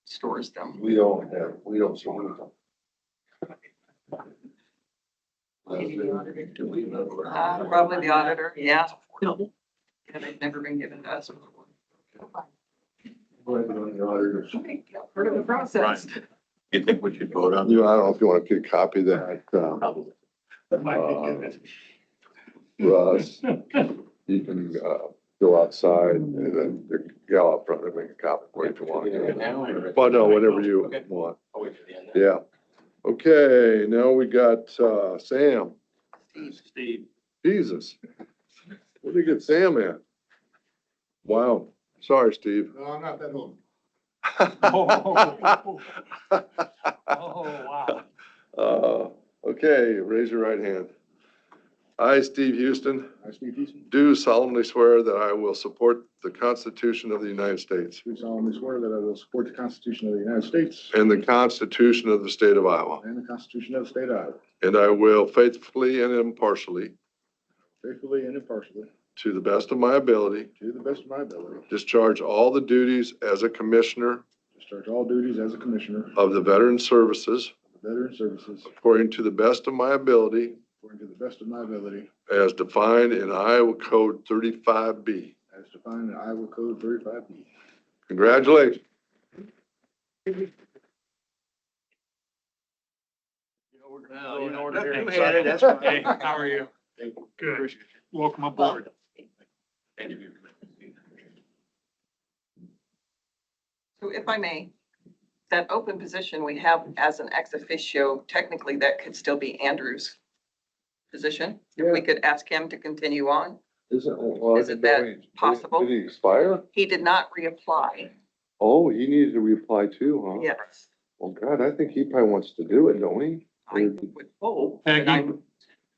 stores them. We don't store them. Probably the auditor, yeah. Yeah, they've never been given to us before. Part Part of the process. You think we should vote on? I don't know if you want to get a copy of that, Russ. You can, go outside and then the gal up front will make a copy for you if you want. But no, whatever you want. I'll wait for the end. Yeah. Okay, now we got, Sam. Steve. Jesus. Where did you get Sam at? Wow. Sorry, Steve. No, I'm not that old. Oh, wow. Okay, raise your right hand. I, Steve Houston, I, Steve Easton, do solemnly swear that I will support the Constitution of the United States do solemnly swear that I will support the Constitution of the United States and the Constitution of the State of Iowa, and the Constitution of the State of Iowa, and I will faithfully and impartially, faithfully and impartially, to the best of my ability, to the best of my ability, discharge all the duties as a commissioner discharge all duties as a commissioner of the Veterans Services of the Veteran Services according to the best of my ability, according to the best of my ability, as defined in Iowa Code 35B. as defined in Iowa Code 35B. Congratulations. Well, you know where to You hear had it, it. that's fine. Hey, how are you? Good. Welcome aboard. So if I may, that open position we have as an ex officio, technically that could still be Andrew's position. If we could ask him to continue on. Isn't that possible? Did he expire? He did not reapply. Oh, he needed to reapply too, huh? Yes, Well, God, I think he probably wants to do it, don't he? I would hope. but Peggy,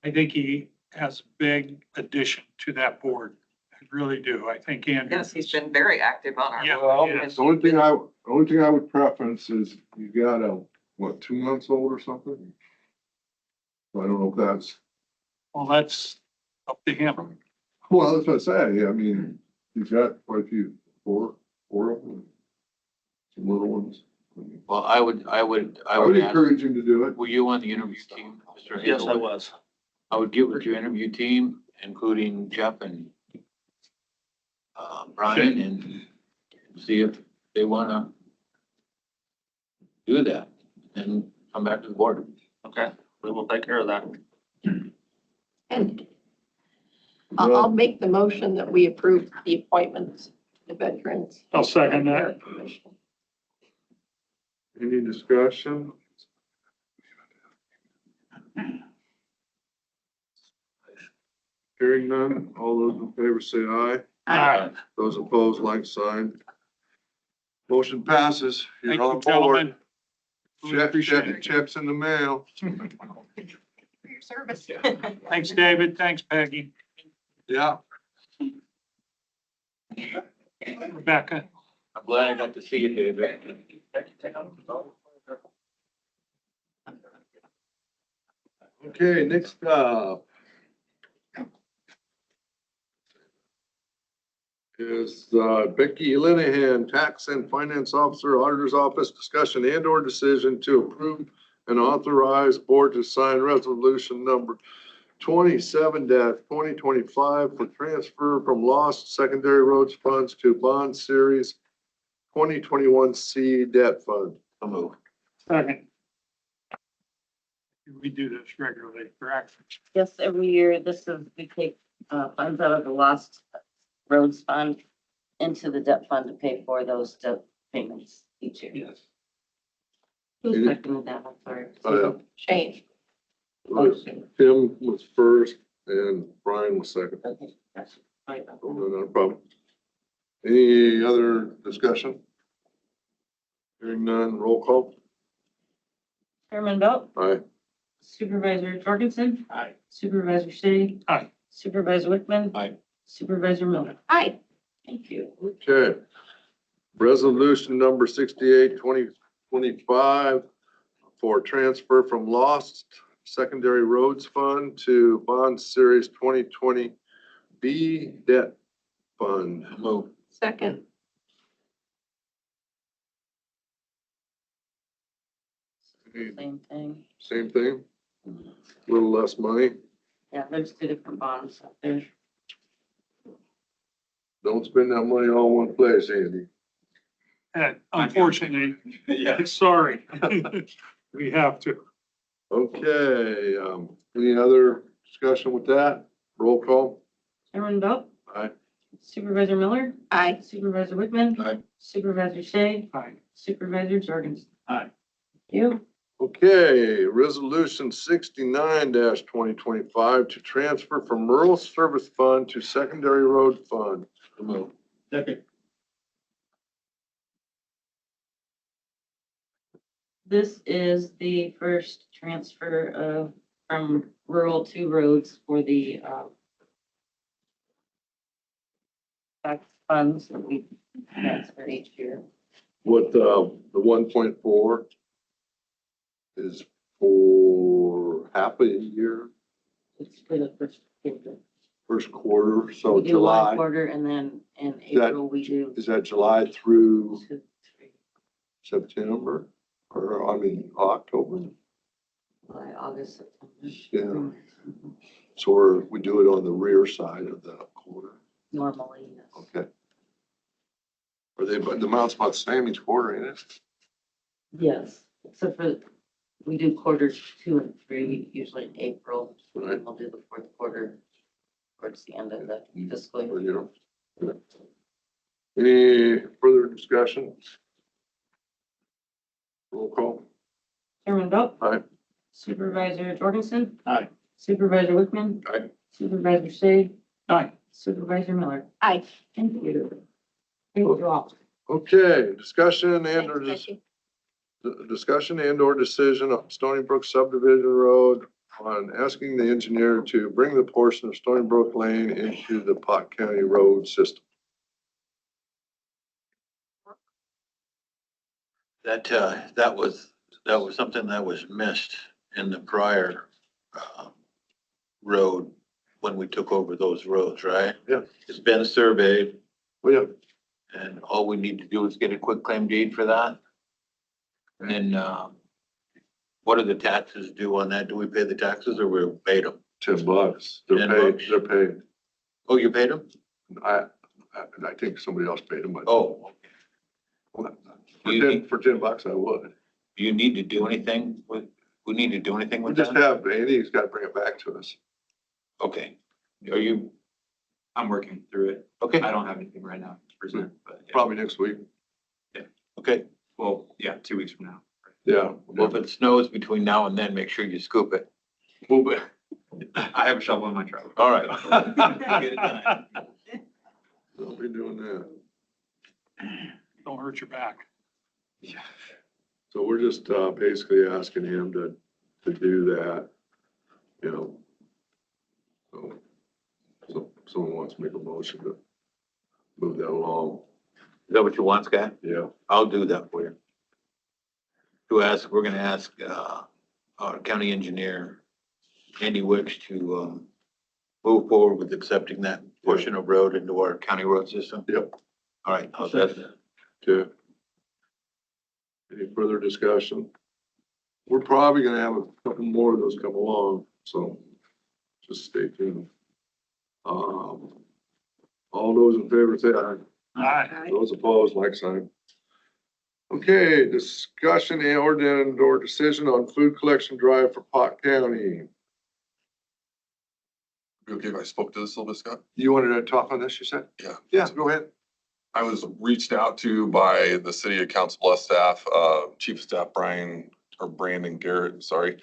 I think he has a big addition to that board. I really do. I think Andrew. Yes, he's been very active on our. Yeah. Well, yes. the only thing I would preference is you got a, what, 2 months old or something? I don't know if that's, Well, that's up to him. well, that's what I say. I mean, he's got quite a few, four of them. Some little ones. Well, I would I would ask, encourage him to do it. were you on the interview team, Mr. Yes, I Hazelwood? was. I would get with your interview team, including Jeff and Brian, and see if they wanna do that, and come back to the board. Okay, we will take care of that. And I'll make the motion that we approve the appointments to the Veterans. I'll second that. Commission. Any discussion? Hearing none, all those in favor say aye. Aye. Those opposed, like sign. Motion passes. Thank You're on you, the board. gentlemen. Really appreciate it. Checks in the mail. For your service. Thanks, David. Thanks, Peggy. Yeah. Rebecca. I'm glad I got to see you, David. Okay, next up is Becky Linehan, Tax and Finance Officer, Auditor's Office, discussion and/or decision to approve and authorize board to sign resolution number 27-2025 for transfer from lost secondary roads funds to bond series 2021C debt fund. I'll move. Second. We do this regularly, correct? Yes, every year, we take funds out of the lost roads fund into the debt fund to pay for those debt payments each year. Yes. Who's seconded that? I'm sorry. Shane. Tim was first and Brian was second. Okay, gotcha. Right. No problem. Any other discussion? Hearing none, roll call. Chairman Belt, Aye. Supervisor Jorgensen, Aye. Supervisor Shea. Aye. Supervisor Wickman. Aye. Supervisor Miller. Aye. Thank you. Okay. Resolution number 68-2025 for transfer from lost secondary roads fund to bond series 2020B debt fund. I'll move. Second. Same thing. Same thing, a little less money. Yeah, there's two different bonds up there. Don't spend that money all in one place, Andy. Unfortunately, Yeah. sorry. We have to. Okay, any other discussion with that? Roll call. Chairman Belt, Aye. Supervisor Miller, Aye. Supervisor Wickman. Aye. Supervisor Shea, Aye. Supervisor Jorgensen. Aye. Thank you. Okay, resolution 69-2025 to transfer from rural service fund to secondary road fund. I'll move. Second. This is the first transfer of, from rural to roads for the, tax funds that we transfer each year. What, the 1.4 is for half a year, It's for the first quarter. first quarter, so We do one July. quarter and then in that- April we do Is that July through 2, 3, September? Or, I mean, October? July, August, September. Yeah. So we do it on the rear side of the quarter. Normally, yes. Okay. Are they, but the amount's about the same each quarter, ain't it? Yes, except for, we do quarters 2 and 3, usually in April. Right. And we'll do the fourth quarter towards the end of the fiscal year. Or, you know? Any further discussion? Roll call. Chairman Belt. Aye. Supervisor Jorgensen. Aye. Supervisor Wickman. Aye. Supervisor Shea. Aye. Supervisor Miller. Aye. Thank you. Thank you all. Okay, discussion and Thanks, or Becky. discussion and or decision on Stony Brook subdivision road on asking the engineer to bring the portion of Stony Brook Lane into the Pot County road system. That was something that was missed in the prior, road when we took over those roads, right? Yeah. It's been surveyed Well, yeah, and all we need to do is get a quick claim deed for that. And then, what are the taxes due on that? Do we pay the taxes or we paid them? $10. They're $10. paid, they're paid. Oh, you paid them? I think somebody else paid them, but Oh, for $10, I would. do you need to do anything with, we need to do anything We with just that? have, Andy's got to bring it back to us. Okay. Are you, I'm working through it. okay, I don't have anything right now to present, but yeah. Probably next week. okay. Well, yeah, 2 weeks from now. Yeah. Well, if it snows between now and then, make sure you scoop it. I have a shovel in my truck. All right. Get it done. Don't be doing that. Don't hurt your back. Yeah. So we're just basically asking him to do that, you know. So someone wants to make a motion to move that along. Is that what you want, Scott? Yeah. I'll do that for you. We're gonna ask, our county engineer, Andy Wicks, to, move forward with accepting that portion of road into our county road system. Yep. All right, how's that? Okay. Any further discussion? We're probably gonna have a couple more of those come along, so just stay tuned. All those in favor say aye. Aye. Those opposed, like sign. Okay, discussion and or decision on food collection drive for Pot County. Okay, if I spoke to this a little bit, Scott? You wanted to talk on this, you said? Yeah. Yeah, go ahead. I was reached out to by the city of Council Bluffs staff, Chief of Staff Brandon Garrett, sorry,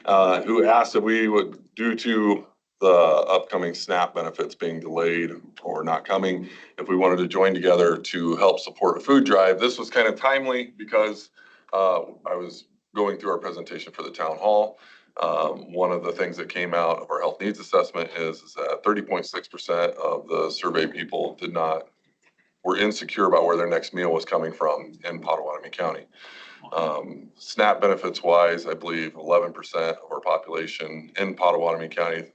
who asked if we would, due to the upcoming SNAP benefits being delayed or not coming, if we wanted to join together to help support a food drive. This was kind of timely because I was going through our presentation for the town hall. One of the things that came out of our health needs assessment is that 30.6% of the survey people were insecure about where their next meal was coming from in Potawatomi County. SNAP benefits wise, I believe 11% of our population in Potawatomi County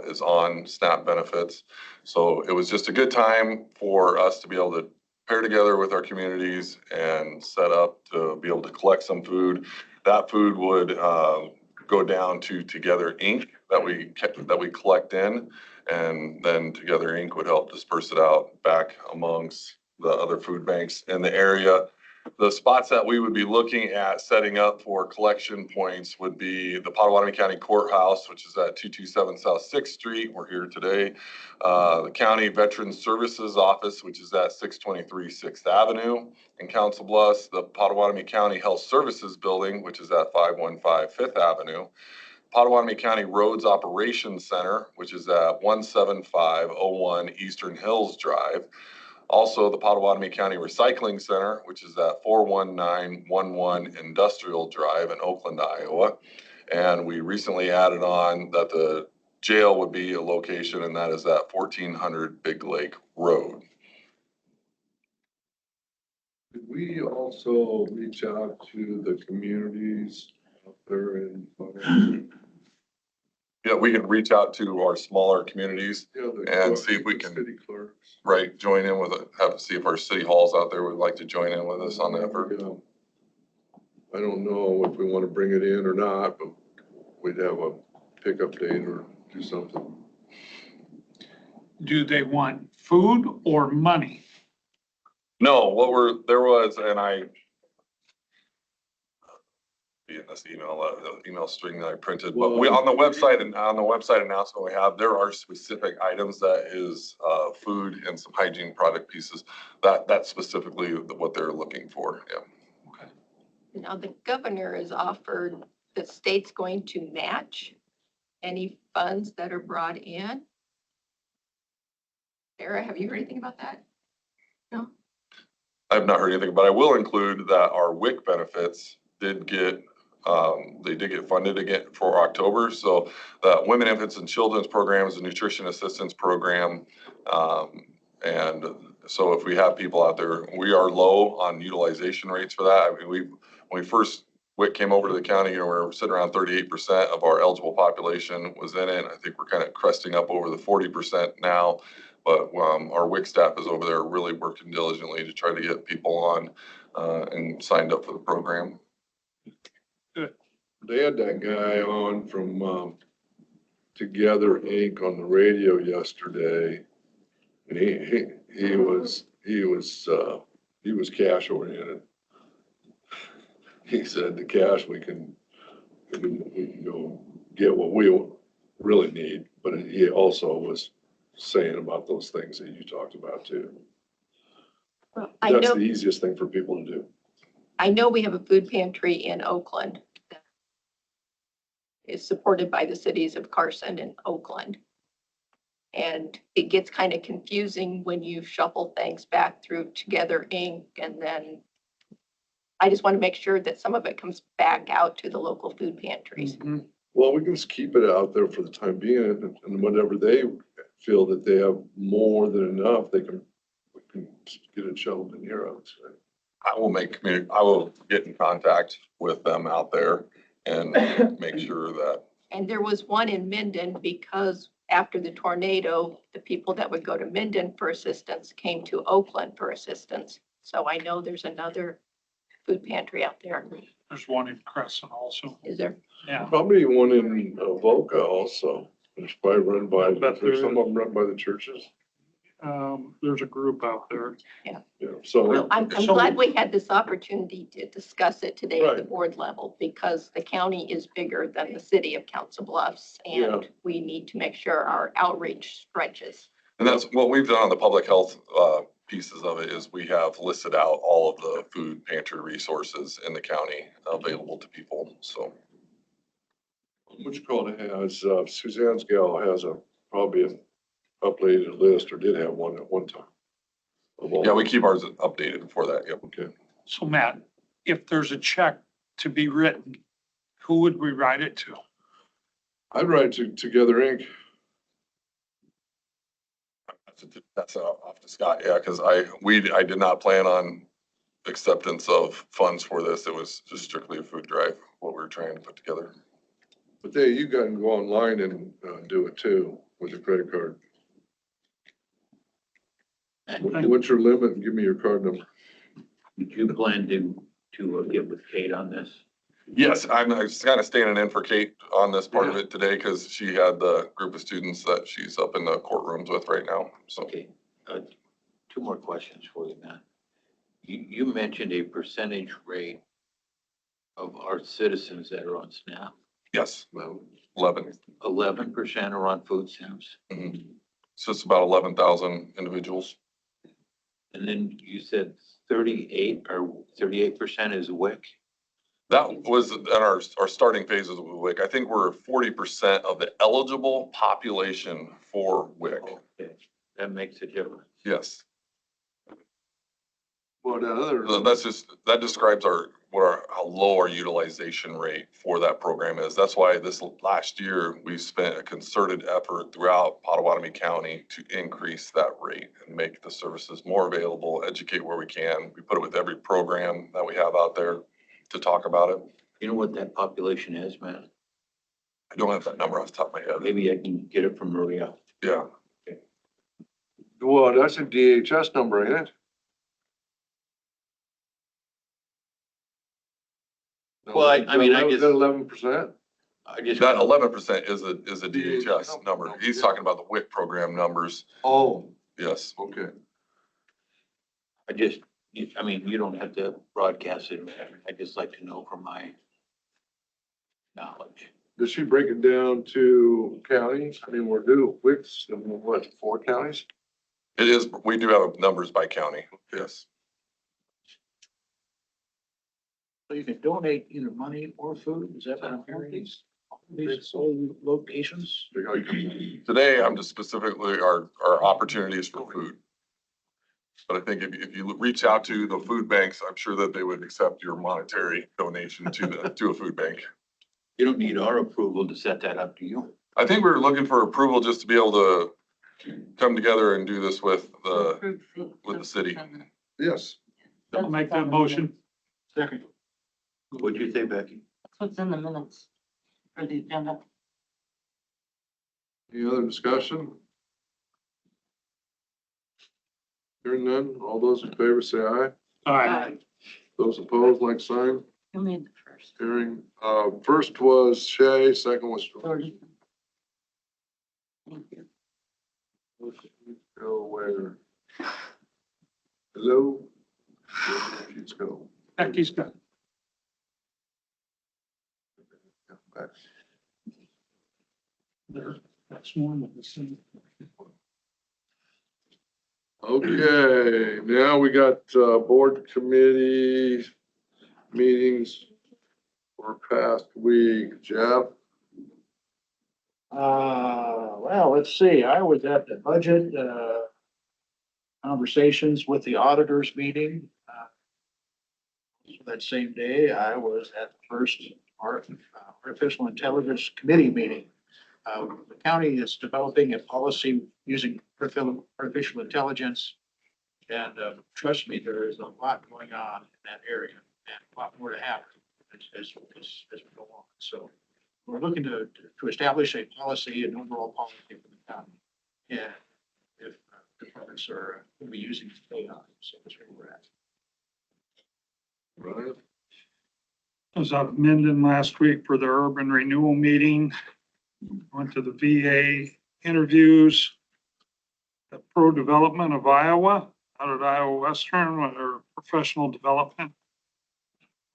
is on SNAP benefits. So it was just a good time for us to be able to pair together with our communities and set up to be able to collect some food. That food would go down to Together Inc. that we collect in, and then Together Inc. would help disperse it out back amongst the other food banks in the area. The spots that we would be looking at setting up for collection points would be the Potawatomi County Courthouse, which is at 227 South 6th Street. We're here today. The County Veterans Services Office, which is at 623 6th Avenue in Council Bluffs. The Potawatomi County Health Services Building, which is at 515 5th Avenue. Potawatomi County Roads Operations Center, which is at 17501 Eastern Hills Drive. Also, the Potawatomi County Recycling Center, which is at 41911 Industrial Drive in Oakland, Iowa. And we recently added on that the jail would be a location, and that is at 1400 Big Lake Road. Did we also reach out to the communities out there in? Yeah, we can reach out to our smaller communities and see if we can, City clerks. right, join in with it, see if our city halls out there would like to join in with us on the effort. I don't know if we want to bring it in or not, but we'd have a pickup date or do something. Do they want food or money? No, there was, and I, in this email string that I printed, but we, on the website announcement we have, there are specific items that is food and some hygiene product pieces. That's specifically what they're looking for, yeah. Okay. Now, the governor has offered the state's going to match any funds that are brought in. Sarah, have you heard anything about that? No? I've not heard anything, but I will include that our WIC benefits did get, they did get funded again for October. So the Women, Infants and Children's Program is a nutrition assistance program. And so if we have people out there, we are low on utilization rates for that. I mean, when we first WIC came over to the county, we were sitting around 38% of our eligible population was in it. I think we're kind of cresting up over the 40% now. But our WIC staff is over there really working diligently to try to get people on and signed up for the program. They had that guy on from Together Inc. on the radio yesterday. And he was cash oriented. He said the cash we can go get what we really need, but he also was saying about those things that you talked about too. Well, I That's know, the easiest thing for people to do. I know we have a food pantry in Oakland that is supported by the cities of Carson and Oakland. And it gets kind of confusing when you shuffle things back through Together Inc. And then I just want to make sure that some of it comes back out to the local food pantries. Well, we can just keep it out there for the time being, and whenever they feel that they have more than enough, we can get it shoveled in here, I would say. I will get in contact with them out there and make sure that. And there was one in Minden because after the tornado, the people that would go to Minden for assistance came to Oakland for assistance. So I know there's another food pantry out there. There's one in Crescent also. Is there? Yeah. Probably one in Avoca also. It's probably run by, Bet there's there some of them run by the churches. There's a group out there. Yeah, so. Well, I'm glad we had this opportunity to discuss it today at the Right. board level because the county is bigger than the city of Council Bluffs. And we need to make sure our outreach stretches. And that's what we've done on the public health pieces of it is we have listed out all of the food pantry resources in the county available to people, so. What you call it has, Suzanne's gal has probably an updated list or did have one at one time. of all- Yeah, we keep ours updated for that, yep. Okay. So Matt, if there's a check to be written, who would we write it to? I'd write to Together Inc. That's off to Scott, yeah, because I did not plan on acceptance of funds for this. It was just strictly a food drive, what we were trying to put together. But you can go online and do it too with your credit card. What's your limit? Give me your card number. Did you plan to get with Kate on this? Yes, I'm just kind of standing in for Kate on this part of it today because she had the group of students that she's up in the courtrooms with right now, so. Okay, two more questions for you, Matt. You mentioned a percentage rate of our citizens that are on SNAP. Yes, 11. 11% are on food stamps. Mhm. So it's about 11,000 individuals. And then you said 38% is WIC. That was in our starting phases of WIC. I think we're 40% of the eligible population for WIC. Okay, that makes a difference. Yes. Well, That describes how low our utilization rate for that program is. That's why this last year, we spent a concerted effort throughout Pottawatomie County to increase that rate and make the services more available, educate where we can. We put it with every program that we have out there to talk about it. You know what that population is, Matt? I don't have that number off the top of my head. Maybe I can get it from Maria. Yeah. Well, that's a DHS number, ain't it? Well, I mean, I just. 11%? That 11% is a DHS number. He's talking about the WIC program numbers. Oh, Yes. okay. I mean, you don't have to broadcast it. I just like to know from my knowledge. Does she break it down to counties? I mean, we're due WICs in what, 4 counties? It is, we do have numbers by county. Yes. So you can donate either money or food, is that what I'm hearing? These old locations. Today, I'm just specifically our opportunities for food. But I think if you reach out to the food banks, I'm sure that they would accept your monetary donation to a food bank. You don't need our approval to set that up, do you? I think we were looking for approval just to be able to come together and do this with the city. Yes. I'll make that motion. Second. What'd you say, Becky? That's what's in the minutes for the agenda. Any other discussion? Hearing none, all those in favor say aye. Aye. Those opposed, like sign. You made the first. Hearing, first was Shay, second was Jordan. Thank you. Go where? Hello? Let's go. Becky's got. Back. There, that's one of the same. Okay, now we got, board committee meetings for past week. Jeff? Well, let's see, I was at the budget, conversations with the auditors meeting. That same day, I was at the first artificial intelligence committee meeting. The county is developing a policy using artificial intelligence. And, trust me, there is a lot going on in that area and a lot more to happen as we go on. So we're looking to establish a policy and overall policy for the county. And if departments are going to be using AI, so that's where we're at. Right. I was out in Minden last week for the urban renewal meeting. Went to the VA interviews. The Pro Development of Iowa, out at Iowa Western, or professional development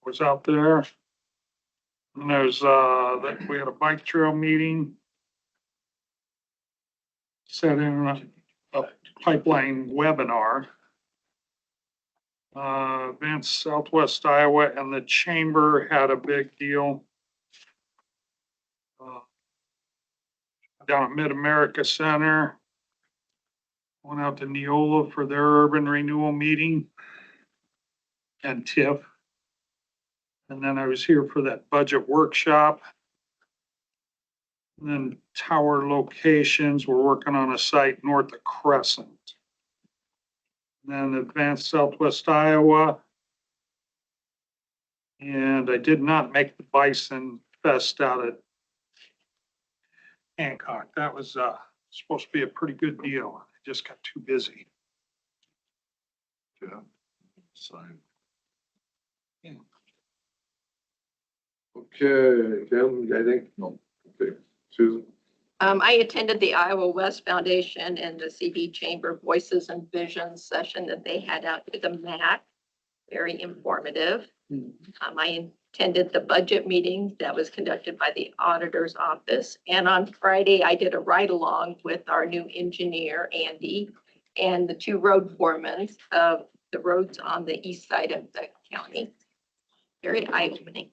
was out there. And there's, we had a bike trail meeting. Set in a pipeline webinar. Advanced Southwest Iowa and the Chamber had a big deal. Down at Mid-America Center. Went out to Neola for their urban renewal meeting. And TIF. And then I was here for that budget workshop. And then tower locations, we're working on a site north of Crescent. And then Advanced Southwest Iowa. And I did not make the Bison Fest out at Hancock. That was supposed to be a pretty good deal. I just got too busy. Yeah. Sign. Yeah. Okay, Kim, anything? No. Okay, Susan? I attended the Iowa West Foundation and the CB Chamber Voices and Visions session that they had out to the MAC. Very informative. I attended the budget meeting that was conducted by the auditor's office. And on Friday, I did a ride along with our new engineer, Andy, and the two road foremen of the roads on the east side of the county. Very eye-opening.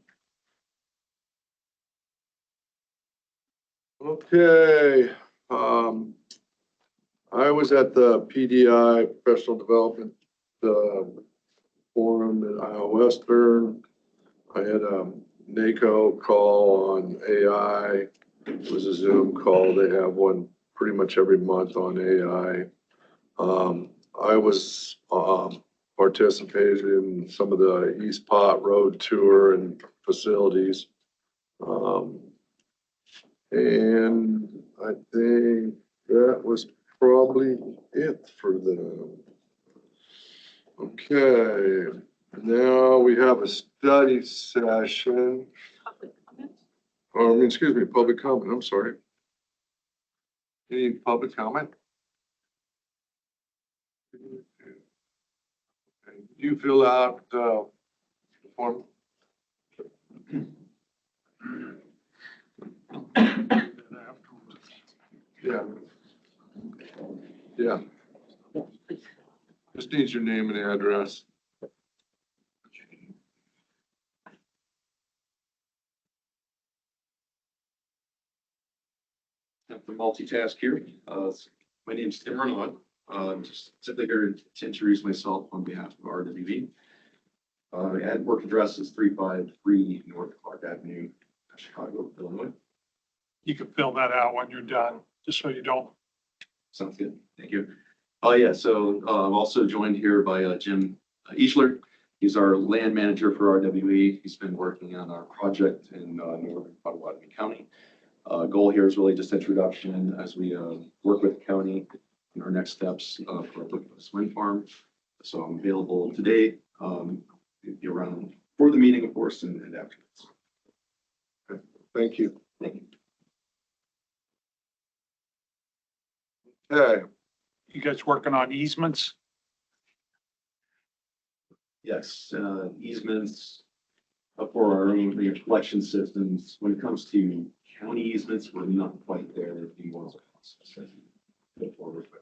Okay, I was at the PDI Professional Development, forum at Iowa Western. I had a NACO call on AI. It was a Zoom call. They have one pretty much every month on AI. I was, participated in some of the East Pot Road tour and facilities. And I think that was probably it for them. Okay, now we have a study session. Excuse me, public comment, I'm sorry. Any public comment? You fill out, the form? Yeah. Yeah. Just needs your name and address. have to multitask here. My name's Tim Arnaud. Just simply here to introduce myself on behalf of RWV. At work address is 353 North Clark Avenue, Chicago, Illinois. You can fill that out when you're done, just so you don't. Sounds good. Thank you. Oh, yeah. So I'm also joined here by Jim Eachler. He's our land manager for RWE. He's been working on our project in northern Potawatomi County. Goal here is really just introduction as we work with the county in our next steps for the wind farm. So I'm available today, be around for the meeting, of course, and afterwards. Thank you. Thank you. Okay, You guys working on easements? Yes, easements for our own collection systems. When it comes to county easements, we're not quite there. It'd be more of a process. Go forward with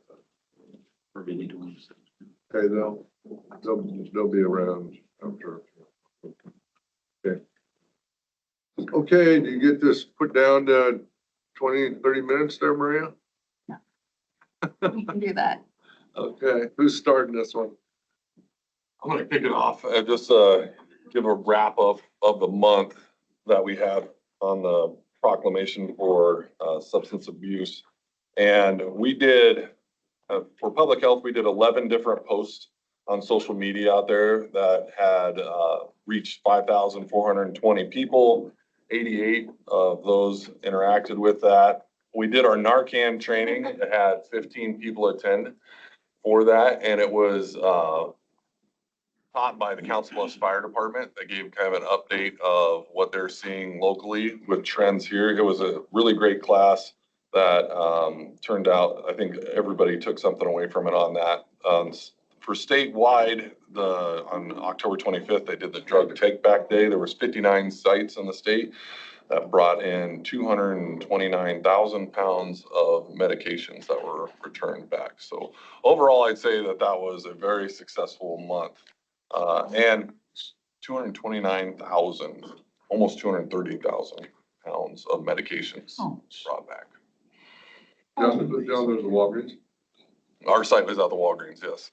permitting. okay, they'll be around, I'm sure. Okay. Okay, do you get this put down to 20, 30 minutes there, Maria? We can do that. Okay, who's starting this one? I'm gonna kick it off and just give a wrap up of the month that we had on the proclamation for substance abuse. And we did, for public health, we did 11 different posts on social media out there that had reached 5,420 people. 88 of those interacted with that. We did our Narcan training. It had 15 people attend for that, and it was taught by the Council Bluffs Fire Department. They gave kind of an update of what they're seeing locally with trends here. It was a really great class that turned out, I think everybody took something away from it on that. For statewide, on October 25th, they did the Drug Take Back Day. There was 59 sites in the state that brought in 229,000 pounds of medications that were returned back. So overall, I'd say that that was a very successful month. And 229,000, almost 230,000 pounds of medications brought back. Down to the Walgreens? Our site was at the Walgreens, yes.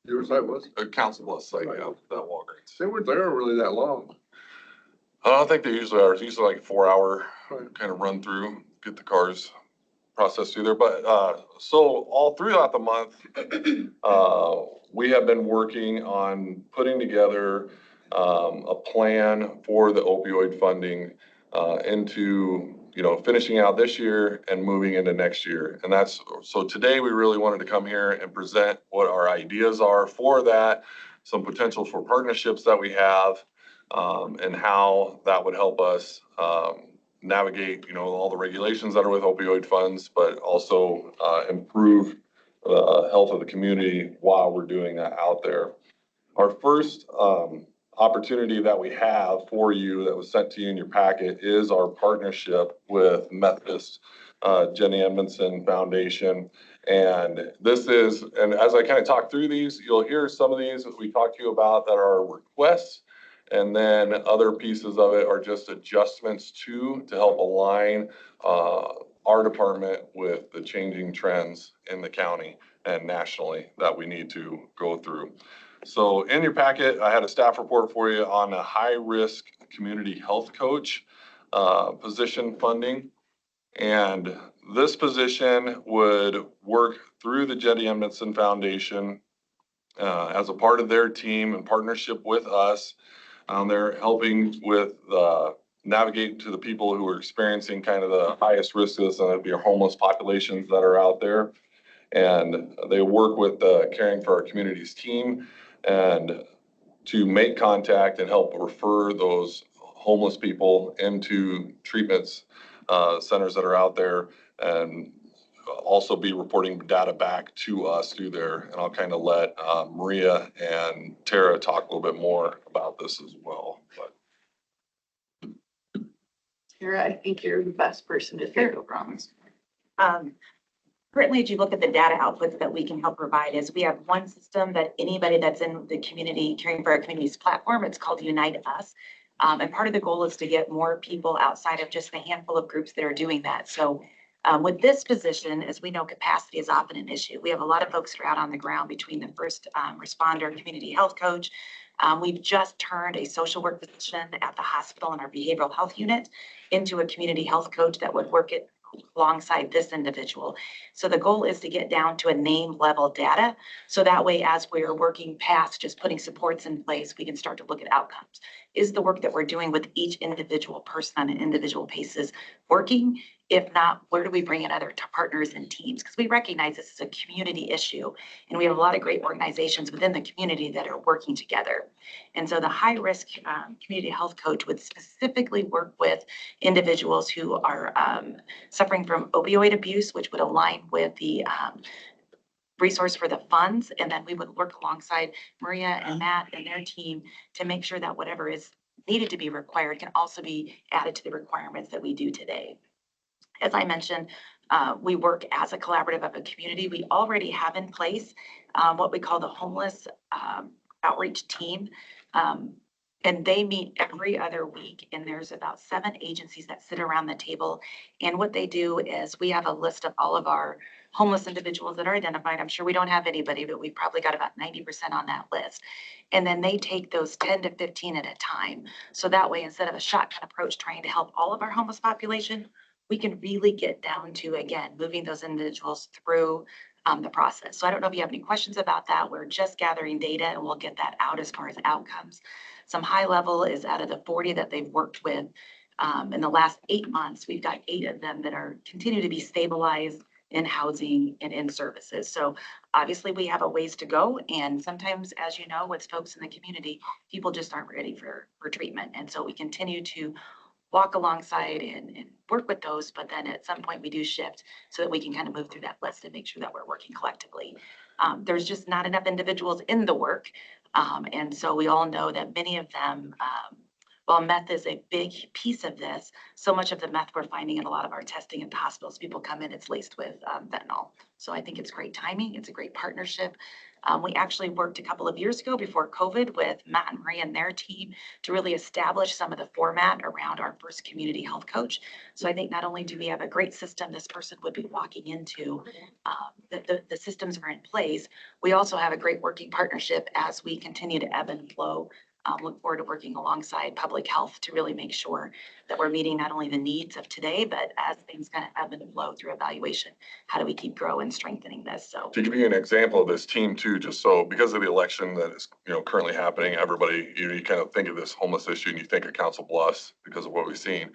Your site was? A Council Bluffs site, yeah, that Walgreens. They weren't there really that long. I don't think they usually are. It's usually like a 4-hour Right. kind of run through, get the cars processed through there. But so all throughout the month, we have been working on putting together a plan for the opioid funding into, finishing out this year and moving into next year. And so today we really wanted to come here and present what our ideas are for that, some potential for partnerships that we have, and how that would help us navigate, all the regulations that are with opioid funds, but also improve the health of the community while we're doing that out there. Our first opportunity that we have for you that was sent to you in your packet is our partnership with Methodist Jenny Edmondson Foundation. And this is, and as I kind of talk through these, you'll hear some of these that we talked to you about that are requests. And then other pieces of it are just adjustments to help align our department with the changing trends in the county and nationally that we need to go through. So in your packet, I had a staff report for you on a high-risk community health coach position funding. And this position would work through the Jenny Edmondson Foundation as a part of their team in partnership with us. They're helping with navigate to the people who are experiencing kind of the highest risk of this, and that'd be our homeless populations that are out there. And they work with the Caring for Our Communities team and to make contact and help refer those homeless people into treatments centers that are out there, and also be reporting data back to us through there. And I'll kind of let Maria and Tara talk a little bit more about this as well. But Tara, I think you're the best person to take over on this. Currently, as you look at the data outputs that we can help provide, is we have one system that anybody that's in the community, Caring for Our Communities platform, it's called Unite Us. And part of the goal is to get more people outside of just the handful of groups that are doing that. So With this position, as we know, capacity is often an issue. We have a lot of folks who are out on the ground between the first responder, community health coach. We've just turned a social work position at the hospital in our behavioral health unit into a community health coach that would work it alongside this individual. So the goal is to get down to a name level data. So that way, as we're working past just putting supports in place, we can start to look at outcomes. Is the work that we're doing with each individual person on an individual basis working? If not, where do we bring in other partners and teams? Because we recognize this is a community issue, and we have a lot of great organizations within the community that are working together. And so the high-risk community health coach would specifically work with individuals who are suffering from opioid abuse, which would align with the resource for the funds. And then we would work alongside Maria and Matt and their team to make sure that whatever is needed to be required can also be added to the requirements that we do today. As I mentioned, we work as a collaborative of a community. We already have in place what we call the homeless outreach team. And they meet every other week, and there's about 7 agencies that sit around the table. And what they do is we have a list of all of our homeless individuals that are identified. I'm sure we don't have anybody, but we've probably got about 90% on that list. And then they take those 10 to 15 at a time. So that way, instead of a shotgun approach trying to help all of our homeless population, we can really get down to, again, moving those individuals through the process. So I don't know if you have any questions about that. We're just gathering data, and we'll get that out as far as outcomes. Some high level is out of the 40 that they've worked with in the last 8 months, we've got 8 of them that are continue to be stabilized in housing and in services. So obviously we have a ways to go. And sometimes, as you know, with folks in the community, people just aren't ready for treatment. And so we continue to walk alongside and work with those, but then at some point we do shift so that we can kind of move through that list and make sure that we're working collectively. There's just not enough individuals in the work. And so we all know that many of them, while meth is a big piece of this, so much of the meth we're finding in a lot of our testing at the hospitals, people come in, it's laced with fentanyl. So I think it's great timing. It's a great partnership. We actually worked a couple of years ago before COVID with Matt and Maria and their team to really establish some of the format around our first community health coach. So I think not only do we have a great system this person would be walking into, the systems are in place, we also have a great working partnership as we continue to ebb and flow. Look forward to working alongside public health to really make sure that we're meeting not only the needs of today, but as things kind of ebb and flow through evaluation, how do we keep growing, strengthening this? So to give you an example of this team too, just so because of the election that is currently happening, everybody you kind of think of this homeless issue and you think of Council Bluffs because of what we've seen.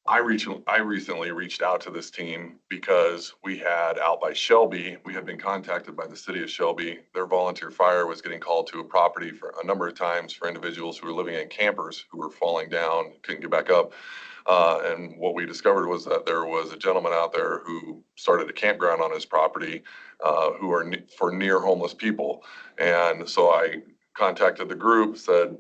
I recently reached out to this team because we had out by Shelby, we had been contacted by the city of Shelby. Their volunteer fire was getting called to a property for a number of times for individuals who were living in campers who were falling down, couldn't get back up. And what we discovered was that there was a gentleman out there who started a campground on his property who are for near homeless people. And so I contacted the group, said,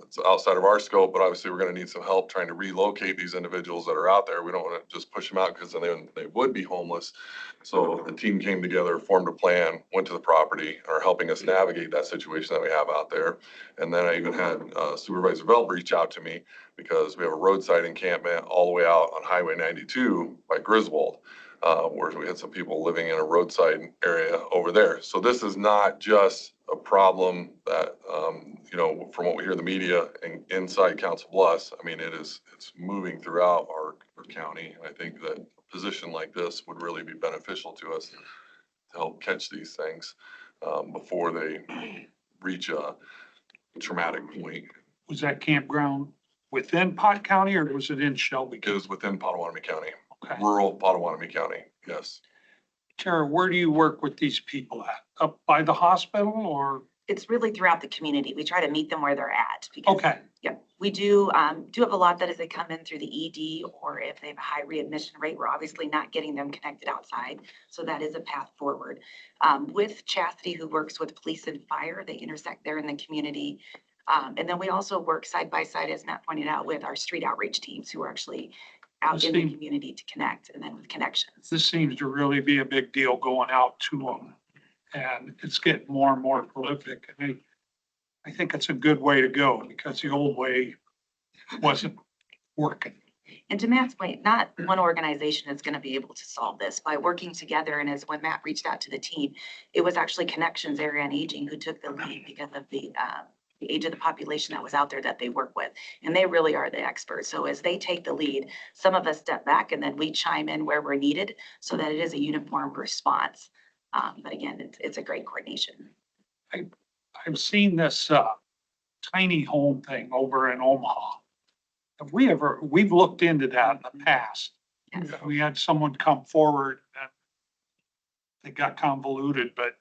it's outside of our scope, but obviously we're going to need some help trying to relocate these individuals that are out there. We don't want to just push them out because then they would be homeless. So the team came together, formed a plan, went to the property, are helping us navigate that situation that we have out there. And then I even had Supervisor Bell reach out to me because we have a roadside encampment all the way out on Highway 92 by Griswold. Where we had some people living in a roadside area over there. So this is not just a problem that, from what we hear in the media and inside Council Bluffs, I mean, it's moving throughout our county. And I think that a position like this would really be beneficial to us to help catch these things before they reach a traumatic point. Was that campground within Pot County or was it in Shelby? It was within Potawatomi County. Okay. Rural Potawatomi County, yes. Tara, where do you work with these people at? Up by the hospital or? it's really throughout the community. We try to meet them where they're at. Because, Okay. yeah, we do have a lot that as they come in through the ED or if they have a high readmission rate, we're obviously not getting them connected outside. So that is a path forward. With Chastity, who works with police and fire, they intersect there in the community. And then we also work side by side, as Matt pointed out, with our street outreach teams who are actually out in the community to connect, and then with connections. This seems to really be a big deal going out to them. And it's getting more and more prolific. I think it's a good way to go because the old way wasn't working. And to Matt's point, not one organization is going to be able to solve this by working together. And as when Matt reached out to the team, it was actually Connections Area on Aging who took the lead because of the age of the population that was out there that they work with. And they really are the experts. So as they take the lead, some of us step back and then we chime in where we're needed so that it is a uniform response. But again, it's a great coordination. I've seen this, tiny home thing over in Omaha. We've looked into that in the past. Yes. We had someone come forward and they got convoluted, but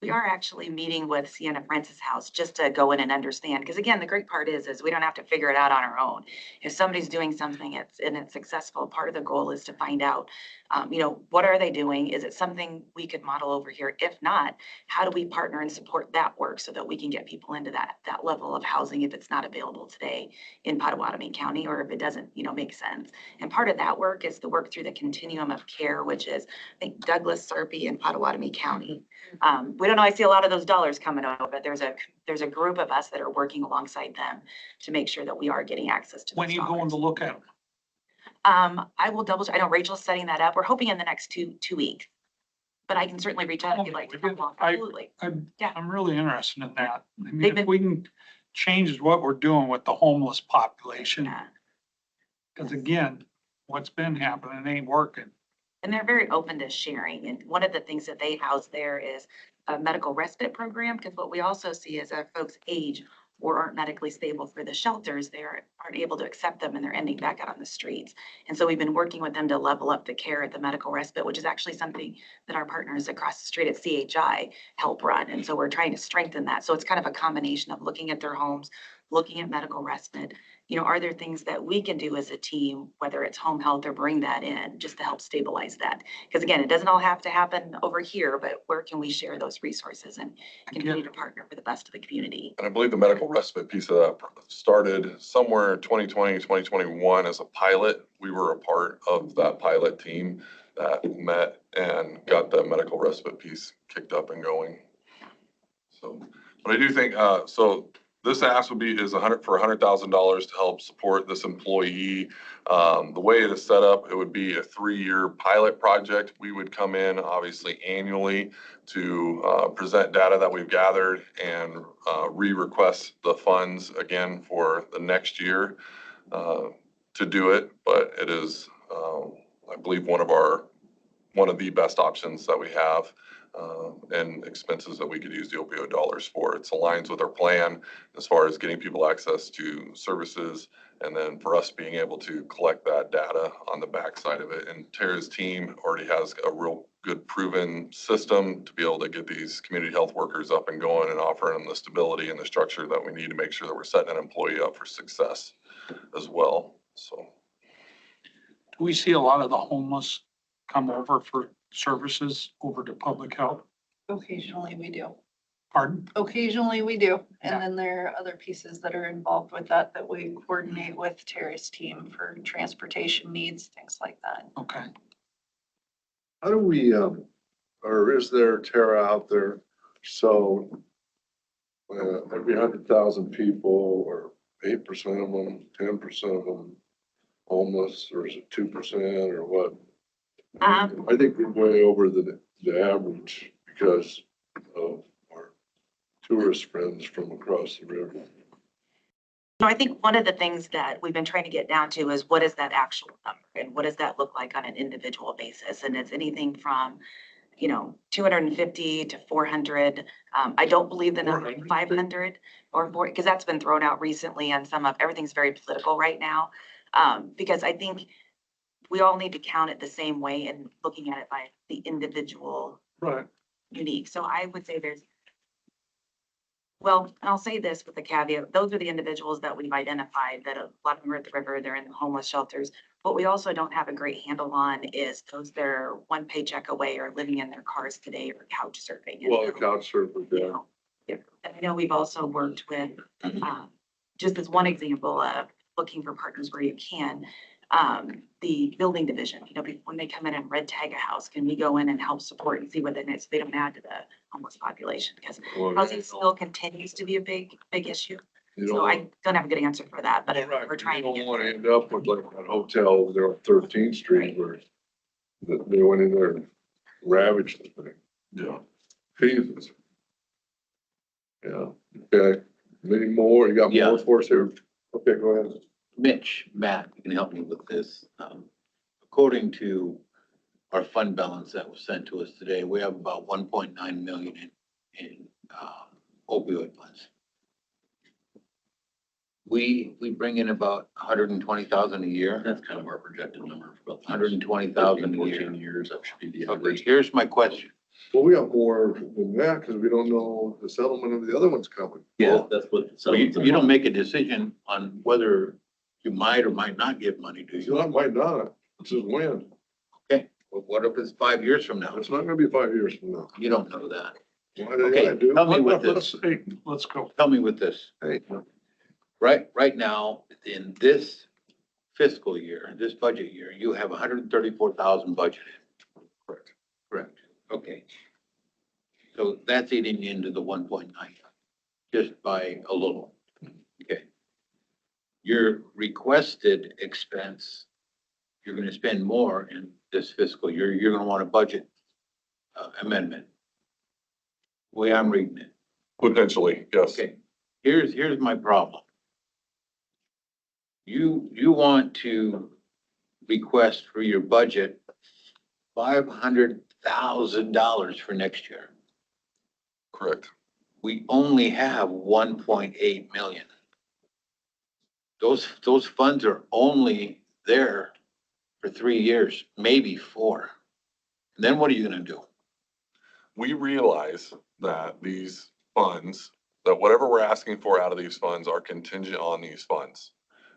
We are actually meeting with Sienna Francis House just to go in and understand, because again, the great part is we don't have to figure it out on our own. If somebody's doing something and it's successful, part of the goal is to find out, what are they doing? Is it something we could model over here? If not, how do we partner and support that work so that we can get people into that level of housing if it's not available today in Potawatomi County, or if it doesn't, make sense. And part of that work is the work through the continuum of care, which is, I think, Douglas, Sarpy, and Potawatomi County. We don't know, I see a lot of those dollars coming over, but there's a group of us that are working alongside them to make sure that we are getting access to when those are you going dollars. to look at them? I will double check. I know Rachel's setting that up. We're hoping in the next two weeks. But I can certainly reach out if you'd like to come along. Absolutely. Yeah. I'm really interested in that. I They've mean, been- if we can change what we're doing with the homeless population, Yeah. because again, what's been happening ain't working. And they're very open to sharing. And one of the things that they house there is a medical respite program, because what we also see is that folks age or aren't medically stable for the shelters, they aren't able to accept them and they're ending back out on the streets. And so we've been working with them to level up the care at the medical respite, which is actually something that our partners across the street at CHI help run. And so we're trying to strengthen that. So it's kind of a combination of looking at their homes, looking at medical respite. Are there things that we can do as a team, whether it's home health or bring that in just to help stabilize that? Because again, it doesn't all have to happen over here, but where can we share those resources and continue to partner for the best of the community? And I believe the medical respite piece of that started somewhere in 2020, 2021 as a pilot. We were a part of that pilot team that met and got the medical respite piece kicked up and going. So, but I do think, so this ask is for $100,000 to help support this employee. The way it is set up, it would be a 3-year pilot project. We would come in obviously annually to present data that we've gathered and re-request the funds again for the next year to do it. But it is, I believe, one of the best options that we have. And expenses that we could use the opioid dollars for. It aligns with our plan as far as getting people access to services, and then for us being able to collect that data on the backside of it. And Tara's team already has a real good proven system to be able to get these community health workers up and going and offering them the stability and the structure that we need to make sure that we're setting an employee up for success as well. So. Do we see a lot of the homeless come over for services over to public health? Occasionally we do. Pardon? Occasionally we do. Yeah. And then there are other pieces that are involved with that we coordinate with Terry's team for transportation needs, things like that. Okay. How do we, or is there Tara out there? So every 100,000 people, or 8% of them, 10% of them homeless, or is it 2% or what? I think we're way over the average because of our tourist friends from across the river. I think one of the things that we've been trying to get down to is what is that actual number and what does that look like on an individual basis? And it's anything from, 250 to 400. I don't believe the number 500 or 4, because that's been thrown out recently and everything's very political right now. Because I think we all need to count it the same way and looking at it by the individual unique. So I would say and I'll say this with the caveat, those are the individuals that we've identified that a lot of them are at the river, they're in the homeless shelters. What we also don't have a great handle on is those that are one paycheck away or living in their cars today or couch surfing. Well, couch surfing, yeah. And I know we've also worked with, just as one example of looking for partners where you can, the building division, when they come in and red tag a house, can we go in and help support and see what it is so they don't add to the homeless population? Because housing still continues to be a big issue. You So don't, I don't have a good answer for that, but right, we're trying to you get don't want to there. end up with like that hotel over there on 13th Street where they went in there and ravaged the thing. Yeah. Jesus. Yeah, okay. Any more? You got Yeah. more for us here? Okay, go ahead. Mitch, Matt, you can help me with this. According to our fund balance that was sent to us today, we have about 1.9 million in opioid funds. We bring in about 120,000 a year. That's kind of our projected number for about 120,000 a year. 14 years, that should be the Okay, average. here's my question. Well, we have more than that because we don't know the settlement of the other one's coming. Yeah, that's what. So you don't make a decision on whether you might or might not give money, do It's you? not, might not. It's just when. Okay, well, what if it's 5 years from now? It's not gonna be 5 years from now. You don't know that. Why do Okay, I do? help me with this. Hey, let's go. Tell me with this. Hey, Right now, in this fiscal year, this budget year, you have 134,000 budgeted. correct. Correct. Okay. So that's eating into the 1.9, just by a little. Okay. Your requested expense, you're gonna spend more in this fiscal year. You're gonna want a budget amendment. Way I'm reading it. Potentially, yes. Okay, here's my problem. You want to request for your budget $500,000 for next year. Correct. We only have 1.8 million. Those funds are only there for 3 years, maybe 4. And then what are you gonna do? We realize that these funds, that whatever we're asking for out of these funds are contingent on these funds,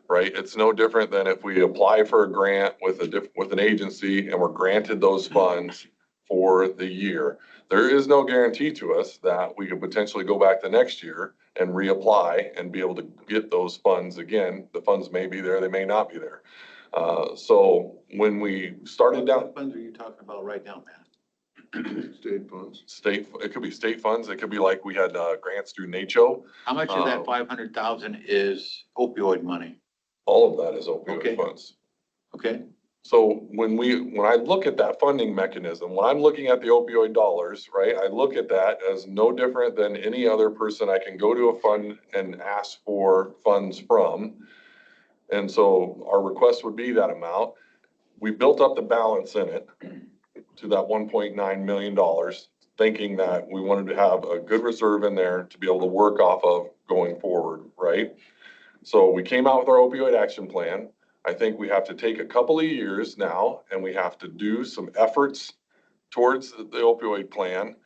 right? It's no different than if we apply for a grant with with an agency and we're granted those funds for the year. There is no guarantee to us that we could potentially go back the next year and reapply and be able to get those funds again. The funds may be there, they may not be there. So when we started down. What funds are you talking about right now, Matt? State funds. It could be state funds, it could be like we had grants through NACHO. How much of that 500,000 is opioid money? All of that is opioid Okay. funds. Okay, So when I look at that funding mechanism, when I'm looking at the opioid dollars, right, I look at that as no different than any other person I can go to a fund and ask for funds from. And so our request would be that amount. We built up the balance in it to that $1.9 million, thinking that we wanted to have a good reserve in there to be able to work off of going forward, right? So we came out with our opioid action plan. I think we have to take a couple of years now and we have to do some efforts towards the opioid plan.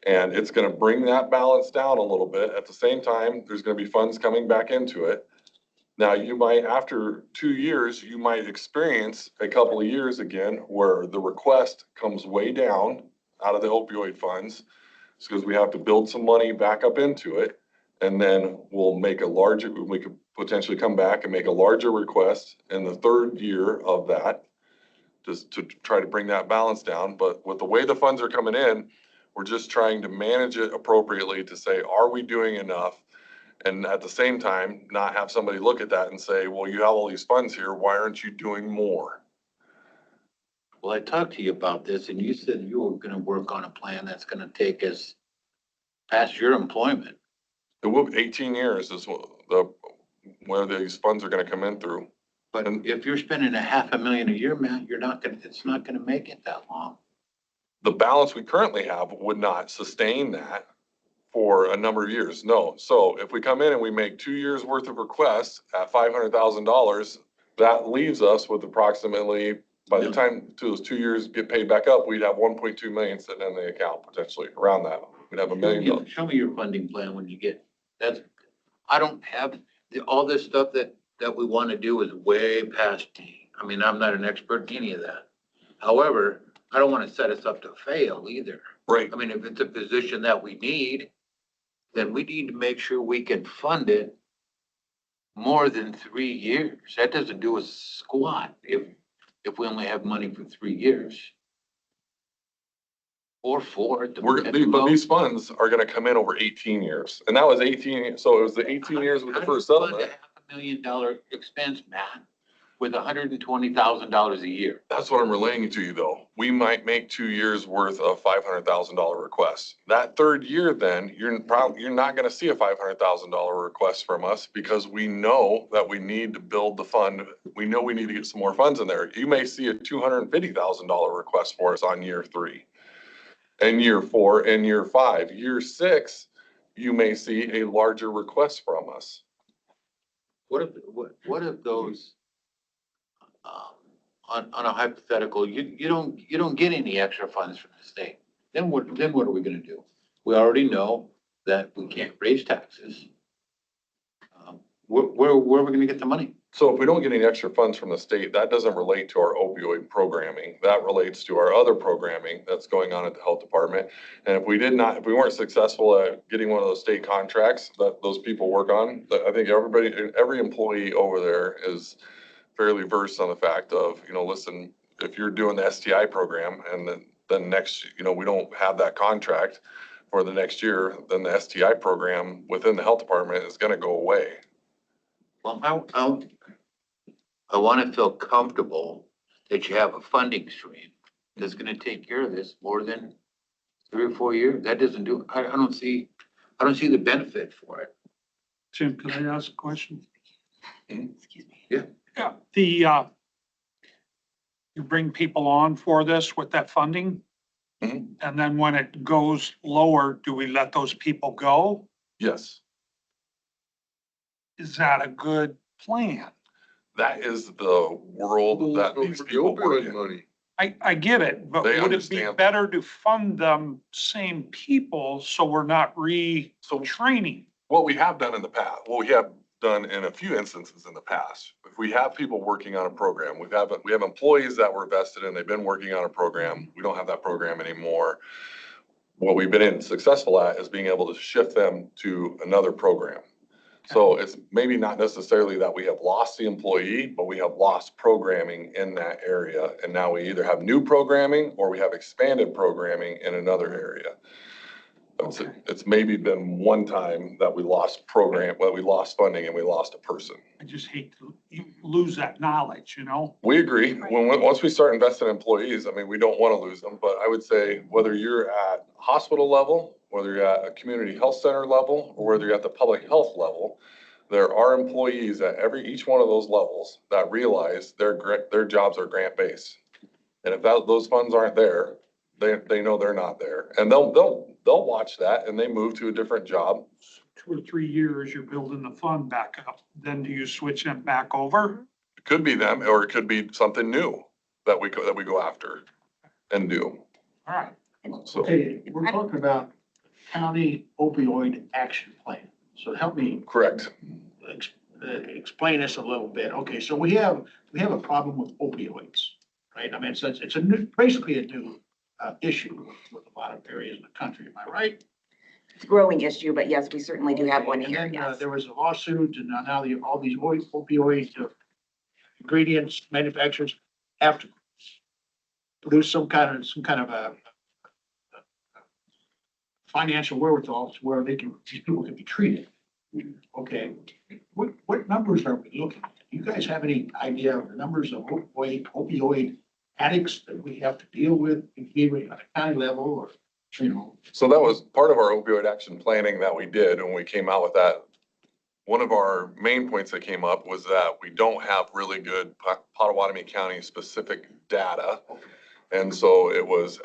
And it's gonna bring that balance down a little bit. At the same time, there's gonna be funds coming back into it. Now, you might, after 2 years, you might experience a couple of years again where the request comes way down out of the opioid funds. It's because we have to build some money back up into it. And then we could potentially come back and make a larger request in the third year of that, just to try to bring that balance down. But with the way the funds are coming in, we're just trying to manage it appropriately to say, are we doing enough? And at the same time, not have somebody look at that and say, well, you have all these funds here, why aren't you doing more? well, I talked to you about this and you said you were gonna work on a plan that's gonna take us past your employment. It will be 18 years is where these funds are gonna come in through. But if you're spending $500,000 a year, Matt, it's not gonna make it that long. The balance we currently have would not sustain that for a number of years, no. So if we come in and we make 2 years worth of requests at $500,000, that leaves us with approximately, by the time those 2 years get paid back up, we'd have 1.2 million sitting in the account potentially, around that. We'd have $1 million. Show me your funding plan when you get, I don't have, all this stuff that we want to do is way past me. I mean, I'm not an expert in any of that. However, I don't want to set us up to fail either. Right. I mean, if it's a position that we need, then we need to make sure we can fund it more than 3 years. That doesn't do a squat if we only have money for 3 years. Or four. But these funds are gonna come in over 18 years. And that was 18, so it was the 18 years with the first How do you settlement. fund a $500,000 expense, Matt, with $120,000 a year? That's what I'm relaying to you though. We might make 2 years worth of $500,000 requests. That third year, then you're not gonna see a $500,000 request from us because we know that we need to build the fund. We know we need to get some more funds in there. You may see a $250,000 request for us on year 3. And year 4 and year 5. Year 6, you may see a larger request from us. What if those, on a hypothetical, you don't get any extra funds from the state? Then what are we gonna do? We already know that we can't raise taxes. Where are we gonna get the money? So if we don't get any extra funds from the state, that doesn't relate to our opioid programming. That relates to our other programming that's going on at the health department. And if we weren't successful at getting one of those state contracts that those people work on, I think every employee over there is fairly versed on the fact of, listen, if you're doing the STI program and then next, we don't have that contract for the next year, then the STI program within the health department is gonna go away. Well, I want to feel comfortable that you have a funding stream that's gonna take care of this more than 3 or 4 years. That doesn't do, I don't see the benefit for it. Jim, could I ask a question? Excuse me. Yeah, you bring people on for this with that funding? Mhm. And then when it goes lower, do we let those people go? Yes. Is that a good plan? That is the world that these people work in. Money. I get it, but They would it be understand. better to fund them same people so we're not retraining? What we have done in the past, what we have done in a few instances in the past, if we have people working on a program, we have employees that were vested in, they've been working on a program, we don't have that program anymore. What we've been successful at is being able to shift them to another program. So it's maybe not necessarily that we have lost the employee, but we have lost programming in that area. And now we either have new programming or we have expanded programming in another area. It's maybe been one time that we lost we lost funding and we lost a person. I just hate to lose that knowledge, We agree. Once we start investing in employees, we don't want to lose them, but I would say whether you're at hospital level, whether you're at a community health center level, or whether you're at the public health level, there are employees at each one of those levels that realize their jobs are grant-based. And if those funds aren't there, they know they're not there. And they'll watch that and they move to a different job. 2 or 3 years, you're building the fund back up. Then do you switch them back over? It could be them, or it could be something new that we go after and do. All right. So, Okay, we're talking about county opioid action plan. So help me correct. explain this a little bit. Okay, so we have a problem with opioids, right? It's basically a new issue with a lot of areas in the country. Am I right? It's a growing issue, but yes, we certainly do have one And here, then, yes. there was a lawsuit, and now all these opioid ingredients manufacturers have to produce some kind of a financial wherewithal to where these people can be treated. Okay, what numbers are we looking at? Do you guys have any idea of the numbers of opioid addicts that we have to deal with, either at a county level or, So that was part of our opioid action planning that we did when we came out with that. One of our main points that came up was that we don't have really good Potawatomi County specific data. And so it was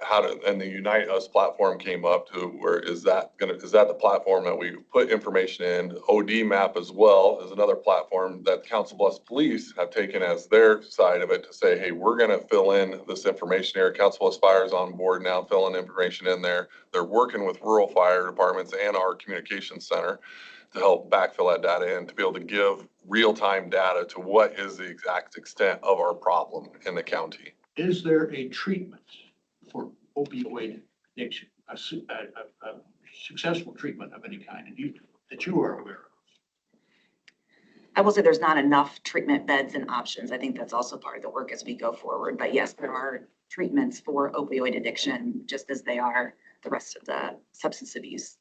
and the Unite Us platform came up to where is that the platform that we put information in? OD Map as well is another platform that Council Bluffs Police have taken as their side of it to say, hey, we're gonna fill in this information here. Council Bluffs Fire is on board now, filling information in there. They're working with rural fire departments and our communications center to help backfill that data and to be able to give real-time data to what is the exact extent of our problem in the county. is there a treatment for opioid addiction, a successful treatment of any kind that you are aware of? I will say there's not enough treatment beds and options. I think that's also part of the work as we go forward. But yes, there are treatments for opioid addiction, just as they are the rest of the substance abuse.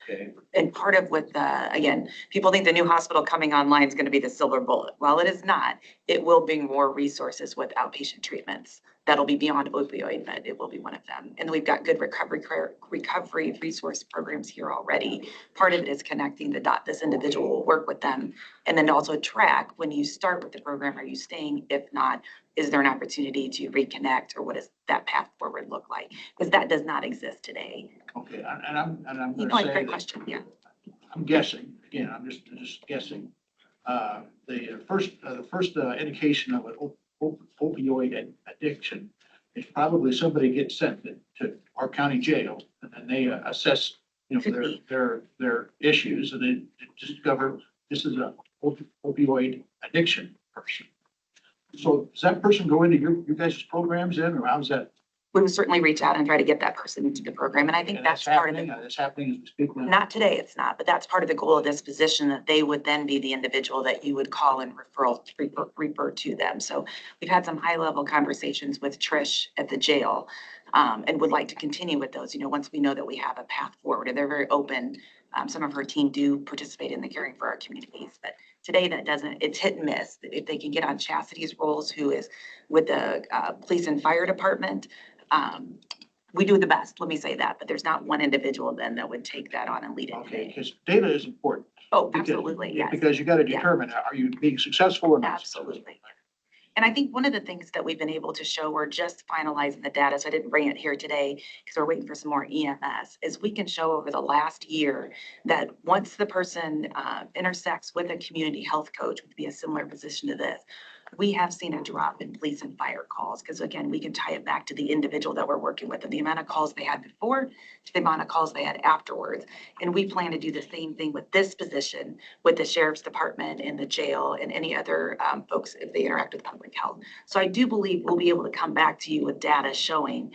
Okay. And part of what again, people think the new hospital coming online is going to be the silver bullet. While it is not, it will bring more resources with outpatient treatments. That'll be beyond opioid, but it will be one of them. And we've got good recovery resource programs here already. Part of it is connecting the dot. This individual will work with them. And then also track when you start with the program, are you staying? If not, is there an opportunity to reconnect, or what does that path forward look like? Because that does not exist today. Okay, and I'm You gonna know, like, say great that, question, yeah. I'm guessing, again, I'm just guessing. The first indication of an opioid addiction is probably somebody gets sent to our county jail, and then they assess, you know, their issues, and they discover this is a opioid addiction person. So does that person go into your guys' programs then, or how's that? We would certainly reach out and try to get that person into the program. And I think And that's part of happening, the, that's happening as we speak now? not today, it's not, but that's part of the goal of this position, that they would then be the individual that you would call and refer to them. So we've had some high level conversations with Trish at the jail, and would like to continue with those, you know, once we know that we have a path forward, and they're very open. Some of her team do participate in the Caring for Our Communities, but today that doesn't, it's hit and miss. If they can get on Chastity's roles, who is with the police and fire department, we do the best, let me say that, but there's not one individual then that would take that on and lead it Okay, today. because data is important. Oh, Because- absolutely, yes. Because you got to determine, are you being successful or not? Absolutely. And I think one of the things that we've been able to show, we're just finalizing the data, so I didn't bring it here today because we're waiting for some more EMS, is we can show over the last year that once the person intersects with a community health coach, would be a similar position to this, we have seen a drop in police and fire calls, because again, we can tie it back to the individual that we're working with and the amount of calls they had before to the amount of calls they had afterwards. And we plan to do the same thing with this position, with the sheriff's department and the jail and any other folks if they interact with public health. So I do believe we'll be able to come back to you with data showing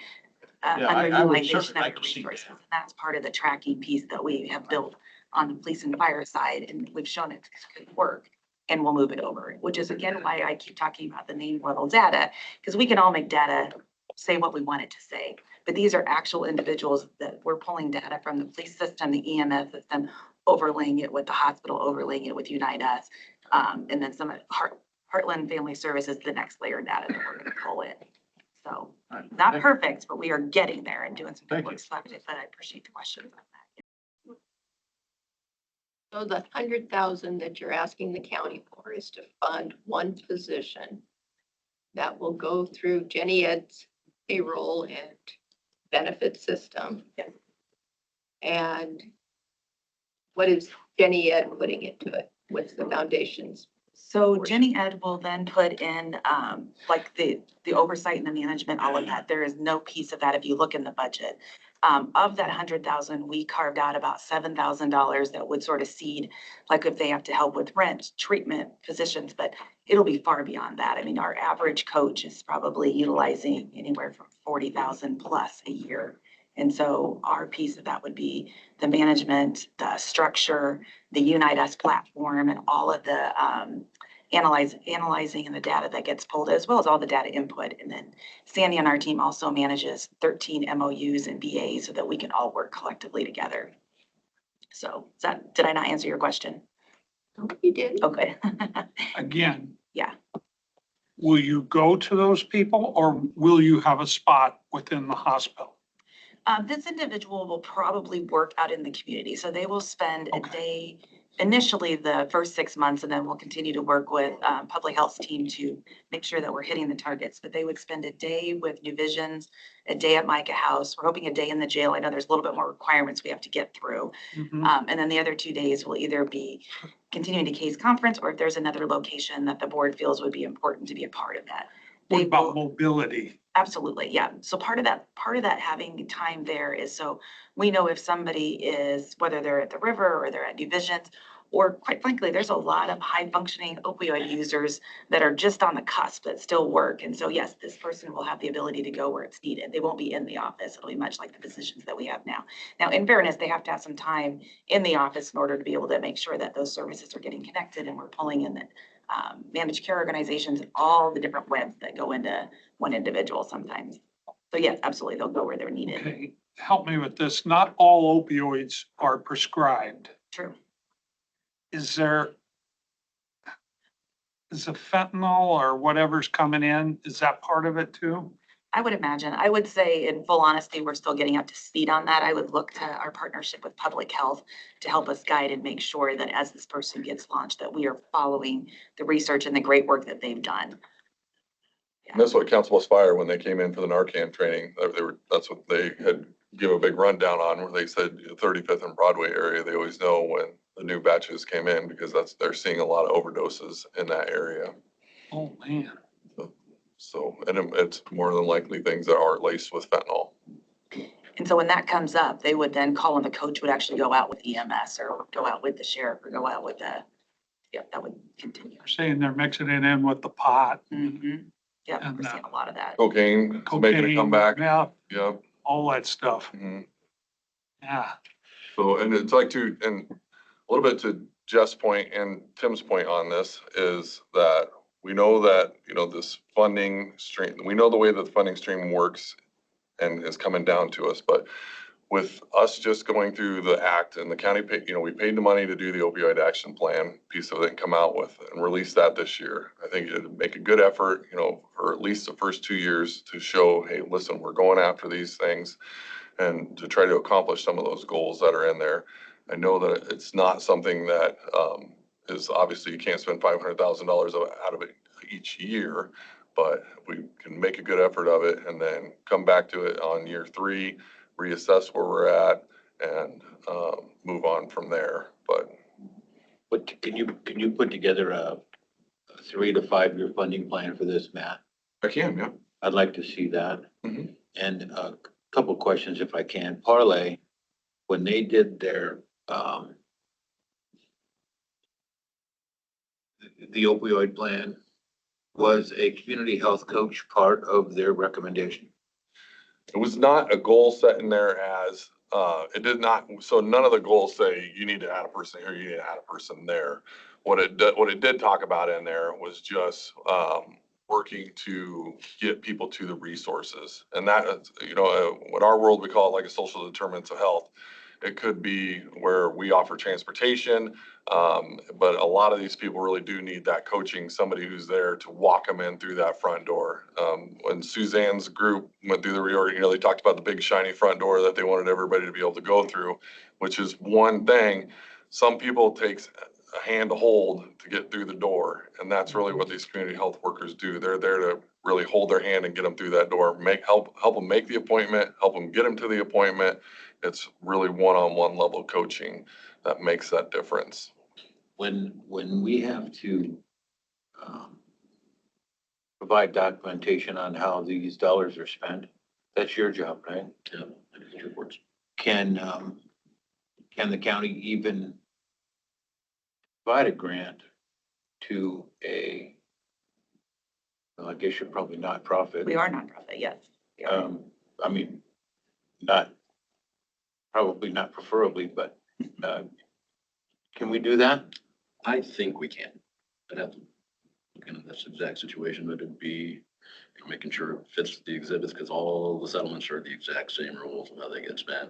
Yeah, I would underutilization certainly of like the to see resources. that. And that's part of the tracking piece that we have built on the police and fire side, and we've shown it could work. And we'll move it over, which is again why I keep talking about the name level data, because we can all make data say what we want it to say. But these are actual individuals that we're pulling data from the police system, the EMS system, overlaying it with the hospital, overlaying it with Unite Us. And then some of Heartland Family Services, the next layer of data that we're gonna pull in. So not perfect, but we are getting there and doing some good work. But I appreciate the questions on that. So the 100,000 that you're asking the county for is to fund one position that will go through Jenny Ed's payroll and benefit system. Yes. And what is Jenny Ed putting into it? What's the foundations? So Jenny Ed will then put in, like the oversight and the management, all of that. There is no piece of that if you look in the budget. Of that 100,000, we carved out about $7,000 that would sort of seed, like if they have to help with rent, treatment, physicians, but it'll be far beyond that. I mean, our average coach is probably utilizing anywhere from 40,000 plus a year. And so our piece of that would be the management, the structure, the Unite Us platform, and all of the analyzing and the data that gets pulled, as well as all the data input. And then Sandy on our team also manages 13 MOUs and BAs so that we can all work collectively together. So did I not answer your question? You did. Okay. Again. Yeah. Will you go to those people, or will you have a spot within the hospital? This individual will probably work out in the community. So they will spend a day, initially the first 6 months, and then we'll continue to work with public health team to make sure that we're hitting the targets. But they would spend a day with New Visions, a day at Micah House. We're hoping a day in the jail. I know there's a little bit more requirements we have to get through. And then the other 2 days will either be continuing to case conference, or if there's another location that the board feels would be important to be a part of that. What about mobility? Absolutely, yeah. So part of that having time there is so we know if somebody is, whether they're at the river or they're at New Visions, or quite frankly, there's a lot of high functioning opioid users that are just on the cusp that still work. And so yes, this person will have the ability to go where it's needed. They won't be in the office. It'll be much like the positions that we have now. Now, in fairness, they have to have some time in the office in order to be able to make sure that those services are getting connected, and we're pulling in the managed care organizations, all the different webs that go into one individual sometimes. So yes, absolutely, they'll go where they're needed. Okay, help me with this. Not all opioids are prescribed. True. Is the fentanyl or whatever's coming in, is that part of it too? I would imagine. I would say in full honesty, we're still getting up to speed on that. I would look to our partnership with public health to help us guide and make sure that as this person gets launched, that we are following the research and the great work that they've done. And that's what Council Aspire, when they came in for the Narcan training, that's what they had give a big rundown on, where they said 35th and Broadway area, they always know when the new batches came in because they're seeing a lot of overdoses in that area. Oh, man. So, and it's more than likely things that are laced with fentanyl. And so when that comes up, they would then call and the coach would actually go out with EMS or go out with the sheriff or go out with that would continue. They're saying they're mixing it in with the pot. Mm-hmm. Yeah, And, we're seeing a lot of that. Cocaine, it's making a Cocaine, comeback. yeah, Yep. all that stuff. Mhm. Yeah. So, and it's like and a little bit to Jeff's point and Tim's point on this is that we know that, this funding stream, we know the way that the funding stream works and is coming down to us, but with us just going through the act and the county paid, we paid the money to do the opioid action plan piece of it and come out with and release that this year. I think it'd make a good effort, for at least the first 2 years to show, hey, listen, we're going after these things and to try to accomplish some of those goals that are in there. I know that it's not something that is obviously you can't spend $500,000 out of it each year, but we can make a good effort of it and then come back to it on year 3, reassess where we're at and move on from there. But can you put together a 3 to 5 year funding plan for this, Matt? I can, yeah. I'd like to see that. Mhm. And a couple of questions if I can. Parlay, when they did their, the opioid plan, was a community health coach part of their recommendation? It was not a goal set in there as, it did not, so none of the goals say you need to add a person here, you need to add a person there. What it did talk about in there was just, working to get people to the resources. And that, in our world, we call it like a social determinants of health. It could be where we offer transportation, but a lot of these people really do need that coaching, somebody who's there to walk them in through that front door. When Suzanne's group went through the reorg, they talked about the big shiny front door that they wanted everybody to be able to go through, which is one thing. Some people takes a hand to hold to get through the door. And that's really what these community health workers do. They're there to really hold their hand and get them through that door, help them make the appointment, help them get them to the appointment. It's really one-on-one level coaching that makes that difference. When we have to provide documentation on how these dollars are spent, that's your job, right? Yeah, I do the reports. Can the county even provide a grant to well, I guess you're probably not profit. We are nonprofit, yes. We are. I mean, probably not preferably, but can we do that? I think we can. I'd have to look into this exact situation, but it'd be making sure it fits the exhibits because all the settlements are the exact same rules of how they get spent.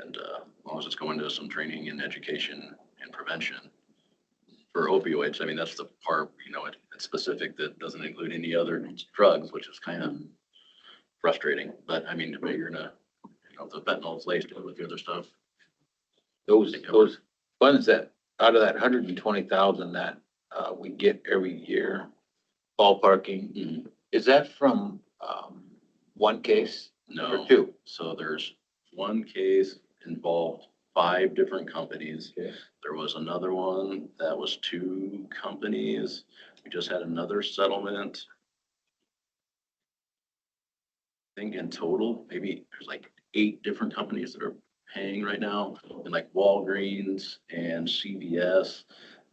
And as long as it's going to some training and education and prevention for opioids, I mean, that's the part, it's specific that doesn't include any other drugs, which is kind of frustrating. But I mean, you're gonna, the fentanyl is laced with the other stuff. Those funds that, out of that 120,000 that we get every year, ballparking, is that from one case? No. Or 2? So there's one case involved 5 different companies. Okay. There was another one that was 2 companies. We just had another settlement. I think in total, maybe there's like 8 different companies that are paying right now, and like Walgreens and CVS.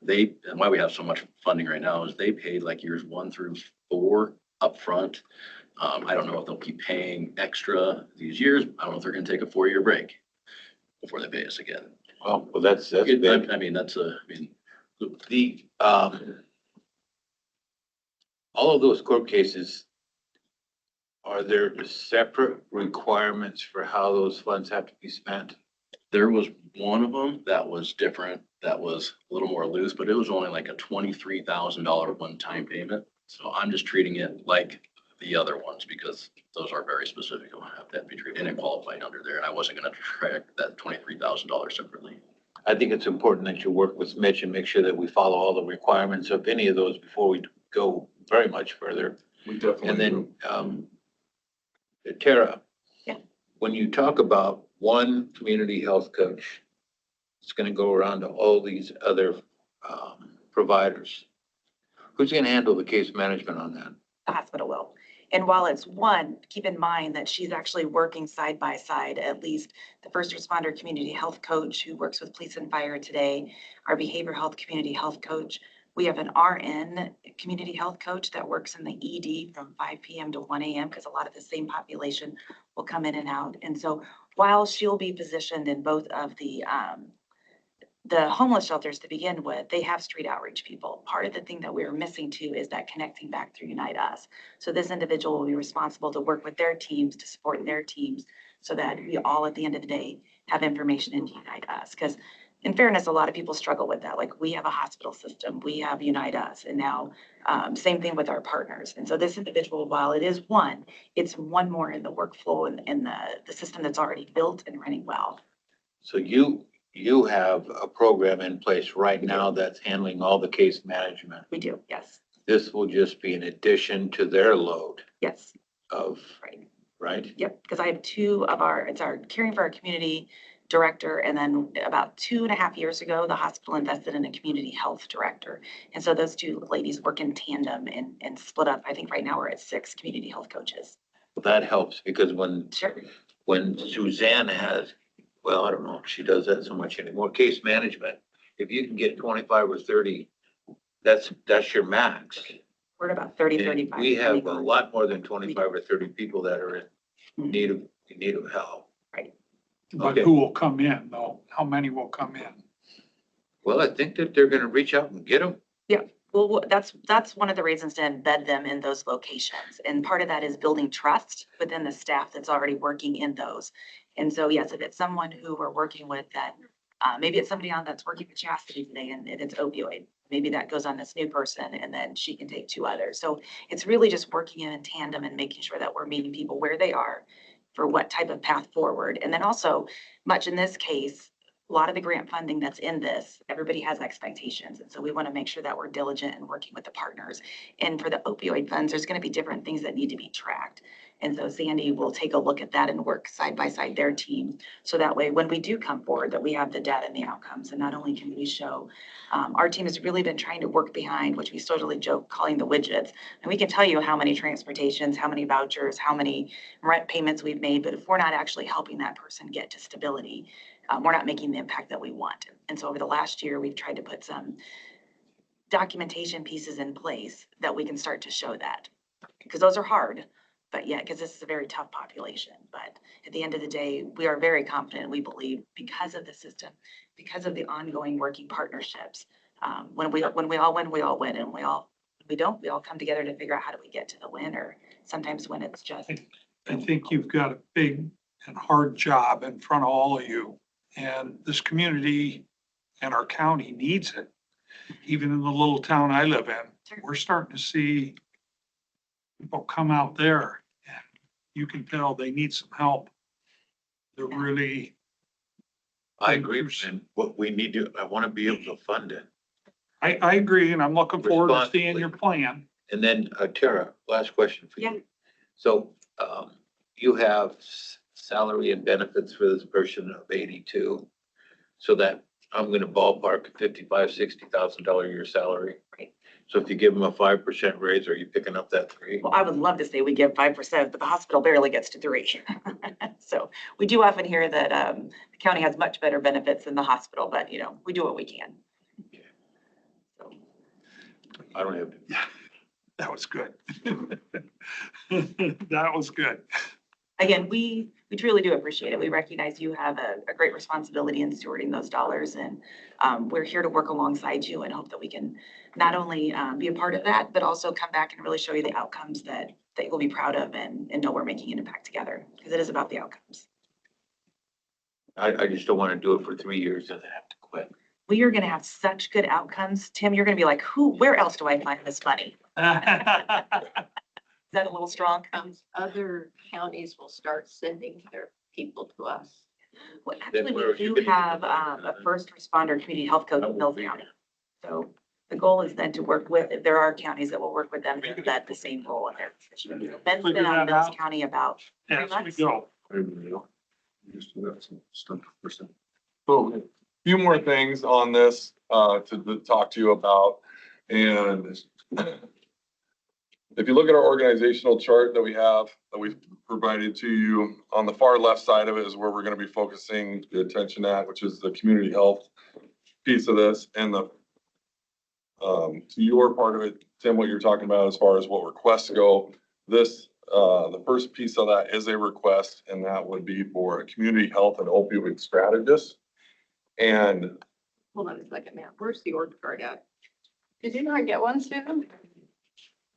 And why we have so much funding right now is they paid like years 1 through 4 upfront. I don't know if they'll keep paying extra these years. I don't know if they're gonna take a 4-year break before they pay us again. Well, that's It- big. I mean, The all of those court cases Are there separate requirements for how those funds have to be spent? There was one of them that was different, that was a little more loose, but it was only like a $23,000 one-time payment. So I'm just treating it like the other ones because those are very specific on how that be treated, and it qualified under there, and I wasn't gonna track that $23,000 separately. I think it's important that you work with Mitch and make sure that we follow all the requirements of any of those before we go very much further. We definitely And do. then, Tara. Yeah. When you talk about one community health coach, it's gonna go around to all these other, providers. Who's gonna handle the case management on that? The hospital will. And while it's one, keep in mind that she's actually working side by side, at least the first responder community health coach who works with police and fire today, our behavioral health community health coach. We have an RN community health coach that works in the ED from 5 PM to 1 AM because a lot of the same population will come in and out. And so while she'll be positioned in both of the homeless shelters to begin with, they have street outreach people. Part of the thing that we're missing too is that connecting back through Unite Us. So this individual will be responsible to work with their teams, to support their teams, so that we all at the end of the day have information in Unite Us. Because in fairness, a lot of people struggle with that. Like we have a hospital system, we have Unite Us, and now same thing with our partners. And so this individual, while it is one, it's one more in the workflow and the system that's already built and running well. So you have a program in place right now that's handling all the case management. We do, yes. This will just be an addition to their load Yes. of, Right. right? Yep, because I have two of it's our caring for our community director, and then about 2.5 years ago, the hospital invested in a community health director. And so those two ladies work in tandem and split up. I think right now we're at 6 community health coaches. That helps because when Sure. when Suzanne has, well, I don't know if she does that so much anymore, case management, if you can get 25 or 30, that's your max. We're at about 30, And 35. we have a depending on- lot more than 25 or 30 people that are in need of help. Right. But Okay. who will come in though? How many will come in? Well, I think that they're gonna reach out and get them. Yeah, well, that's one of the reasons to embed them in those locations. And part of that is building trust within the staff that's already working in those. And so, yes, if it's someone who we're working with that, maybe it's somebody that's working with chastity today and it's opioid. Maybe that goes on this new person and then she can take 2 others. So it's really just working in tandem and making sure that we're meeting people where they are for what type of path forward. And then also, much in this case, a lot of the grant funding that's in this, everybody has expectations. And so we want to make sure that we're diligent in working with the partners. And for the opioid funds, there's going to be different things that need to be tracked. And so Sandy will take a look at that and work side by side their team. So that way, when we do come forward, that we have the data and the outcomes. And not only can we show, our team has really been trying to work behind, which we totally joke calling the widgets. And we can tell you how many transportations, how many vouchers, how many rent payments we've made. But if we're not actually helping that person get to stability, we're not making the impact that we want. And so over the last year, we've tried to put some documentation pieces in place that we can start to show that. Because those are hard, but yeah, because this is a very tough population. But at the end of the day, we are very confident, we believe, because of the system, because of the ongoing working partnerships. When we all win, we all win. And we all come together to figure out how do we get to the win, or sometimes when it's just. I think you've got a big and hard job in front of all of you. And this community and our county needs it. Even in the little town I live in, we're starting to see people come out there and you can tell they need some help. They're really, I agree, and what we need to, I want to be able to fund it. I agree, and I'm looking forward to seeing your plan. And then, Tara, last question for you. Yeah. So, you have salary and benefits for this person of 82. So that I'm gonna ballpark $55,000-$60,000 a year salary. Right. So if you give them a 5% raise, are you picking up that 3? Well, I would love to say we give 5%, but the hospital barely gets to 3. So we do often hear that the county has much better benefits than the hospital, but we do what we can. So. I don't have to. That was good. That was good. Again, we truly do appreciate it. We recognize you have a great responsibility in stewarding those dollars, and we're here to work alongside you and hope that we can not only be a part of that, but also come back and really show you the outcomes that that you'll be proud of and know we're making an impact together, because it is about the outcomes. I just don't want to do it for 3 years and then have to quit. We are gonna have such good outcomes. Tim, you're gonna be like, where else do I find this money? Is that a little strong? Other counties will start sending their people to us. Well, actually, we do have a first responder community health coach in Mills County. So the goal is then to work with, if there are counties that will work with them, that the same role in their position. Ben's been on Mills County about 3 As we months. go. So a few more things on this to talk to you about. And if you look at our organizational chart that we have, that we've provided to you, on the far left side of it is where we're going to be focusing the attention at, which is the community health piece of this. And the to your part of it, Tim, what you're talking about as far as what requests go, this the first piece of that is a request, and that would be for a community health and opioid strategist. And Hold on a second, man. Where's the org chart at? Did you not get one, Susan?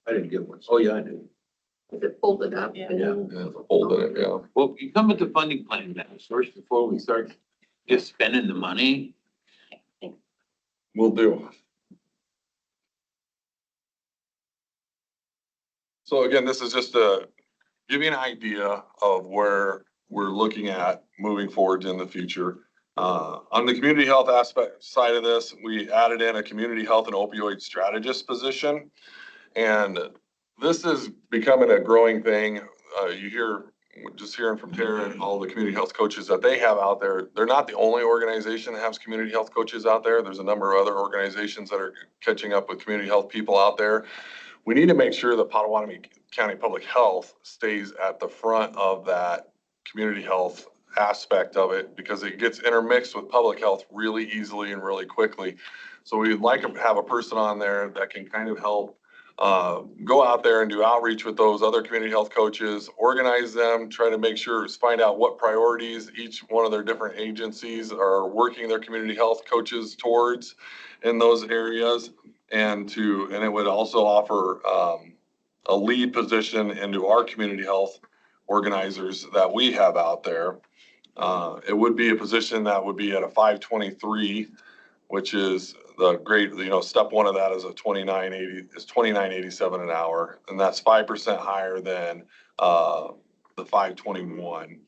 I didn't get one. Oh, yeah, I did. Is it folded up? Yeah. holding it, yeah. Well, you come with the funding plan now, first before we start just spending the money. Will do. So again, this is just to give you an idea of where we're looking at moving forward in the future. On the community health aspect side of this, we added in a community health and opioid strategist position. And this is becoming a growing thing. You hear, just hearing from Tara and all the community health coaches that they have out there. They're not the only organization that has community health coaches out there. There's a number of other organizations that are catching up with community health people out there. We need to make sure that Potawatomi County Public Health stays at the front of that community health aspect of it, because it gets intermixed with public health really easily and really quickly. So we'd like to have a person on there that can kind of help go out there and do outreach with those other community health coaches, organize them, try to make sure, find out what priorities each one of their different agencies are working their community health coaches towards in those areas. And it would also offer a lead position into our community health organizers that we have out there. It would be a position that would be at a 523, which is the grade, step one of that is a 29.87 an hour. And that's 5% higher than the 521.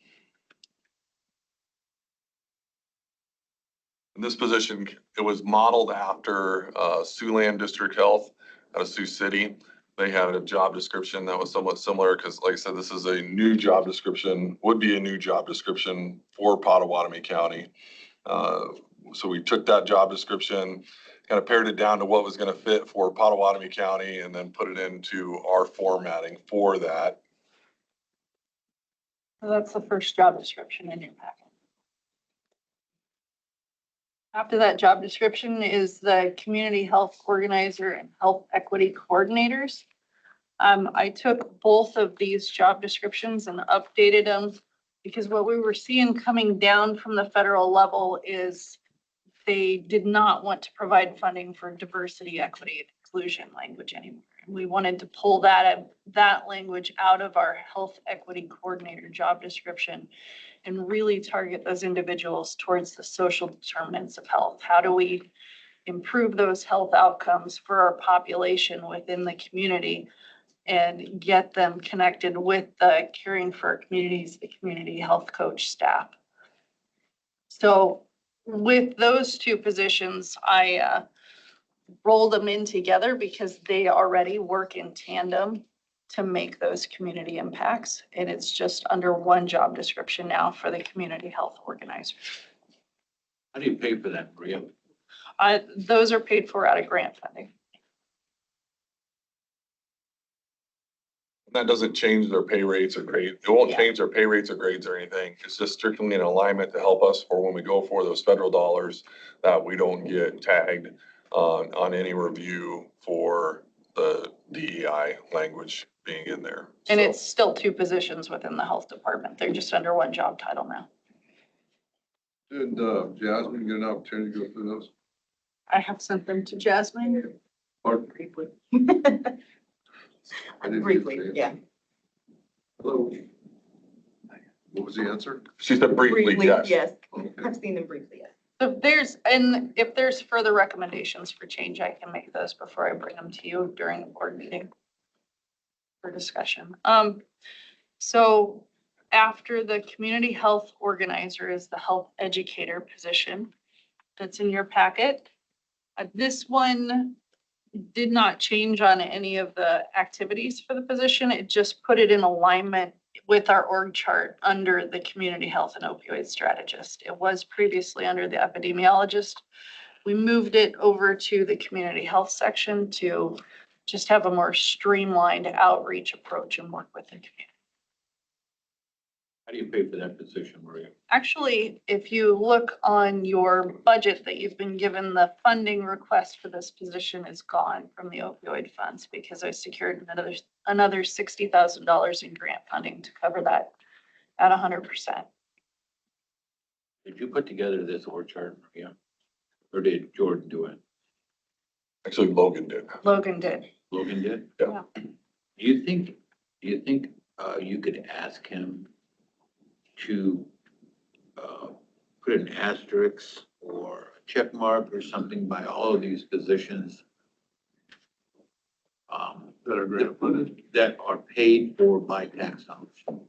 In this position, it was modeled after Siouxland District Health out of Sioux City. They had a job description that was somewhat similar, because like I said, this is a new job description, would be a new job description for Potawatomi County. So we took that job description, kind of pared it down to what was going to fit for Potawatomi County, and then put it into our formatting for that. So that's the first job description in your packet. After that job description is the community health organizer and health equity coordinators. I took both of these job descriptions and updated them, because what we were seeing coming down from the federal level is they did not want to provide funding for diversity, equity, and inclusion language anymore. And we wanted to pull that language out of our health equity coordinator job description and really target those individuals towards the social determinants of health. How do we improve those health outcomes for our population within the community and get them connected with the Caring for Our Communities, the community health coach staff? So with those two positions, I rolled them in together because they already work in tandem to make those community impacts. And it's just under one job description now for the community health organizer. How do you pay for that, Maria? Those are paid for out of grant funding. That doesn't change their pay rates or grade. It won't change their pay rates or grades or anything. It's just strictly an alignment to help us for when we go for those federal dollars, that we don't get tagged on any review for the DEI language being in there. And it's still two positions within the health department. They're just under one job title now. Did Jasmine get an opportunity to go through those? I have sent them to Jasmine. Pardon? Briefly. Briefly, yeah. Hello. What was the answer? She said briefly, yes. Okay. I've seen them briefly, yes. So if there's further recommendations for change, I can make those before I bring them to you during the board meeting for discussion. So after the community health organizer is the health educator position that's in your packet. This one did not change on any of the activities for the position. It just put it in alignment with our org chart under the community health and opioid strategist. It was previously under the epidemiologist. We moved it over to the community health section to just have a more streamlined outreach approach and work with the community. How do you pay for that position, Maria? Actually, if you look on your budget that you've been given, the funding request for this position is gone from the opioid funds because I secured another $60,000 in grant funding to cover that at 100%. Did you put together this org chart, Maria? Or did Jordan do it? Actually, Logan did. Logan did. Logan did? Yeah. Do you think you could ask him to put an asterisk or a check mark or something by all of these positions That are grant funded? that are paid for by tax dollars?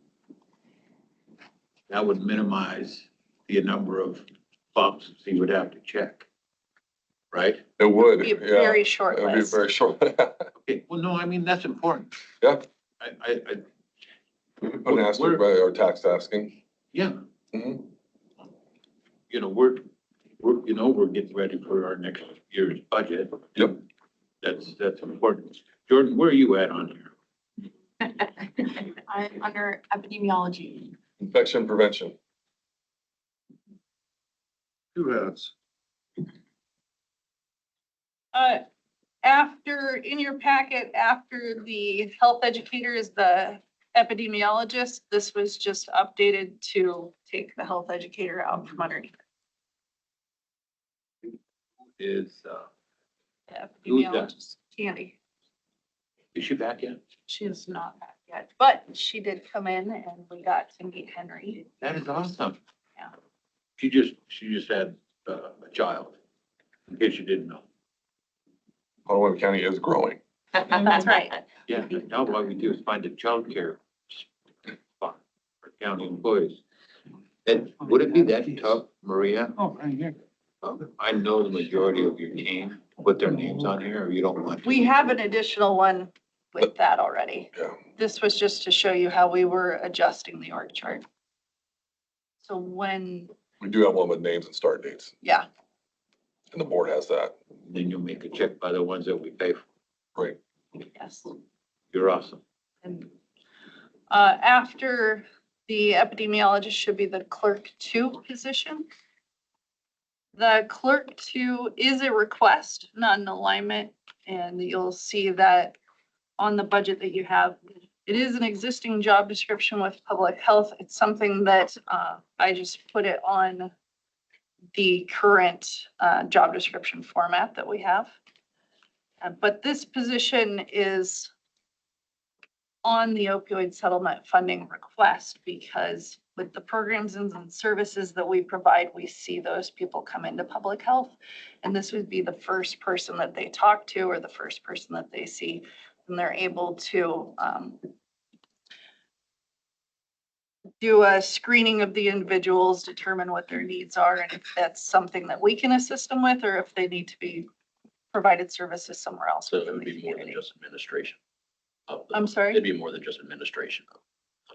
That would minimize the number of boxes he would have to check, right? It would, Be a yeah. very short It would be list. very short. Okay, well, no, I mean, that's important. Yeah. I, We could put an asterisk by our tax asking. yeah. Mhm. You know, we're getting ready for our next year's budget. Yep. That's important. Jordan, where are you at on here? I'm under epidemiology. Infection prevention. Two hats. After, in your packet, after the health educator is the epidemiologist, this was just updated to take the health educator out from underneath. Is, The Who's that? epidemiologist, Candy. is she back yet? She is not back yet, but she did come in and we got to meet Henry. That is awesome. Yeah. She just had a child, in case you didn't know. Ottawa County is growing. That's right. Yeah, now what we do is find a childcare spot for county employees. And would it be that tough, Maria? Oh, right here. I know the majority of your team, put their names on here, or you don't want to? We have an additional one with that already. Yeah. This was just to show you how we were adjusting the org chart. So when, We do have one with names and start dates, yeah, and the board has that. Then you'll make a check by the ones that we pay for. Right. yes. You're awesome. And after the epidemiologist should be the clerk 2 position. The clerk 2 is a request, not an alignment, and you'll see that on the budget that you have. It is an existing job description with public health. It's something that I just put it on the current job description format that we have. But this position is on the opioid settlement funding request because with the programs and services that we provide, we see those people come into public health. And this would be the first person that they talk to or the first person that they see, and they're able to do a screening of the individuals, determine what their needs are, and if that's something that we can assist them with, or if they need to be provided services somewhere else So it within would the be more than community. just administration. of the- I'm sorry? It'd be more than just administration of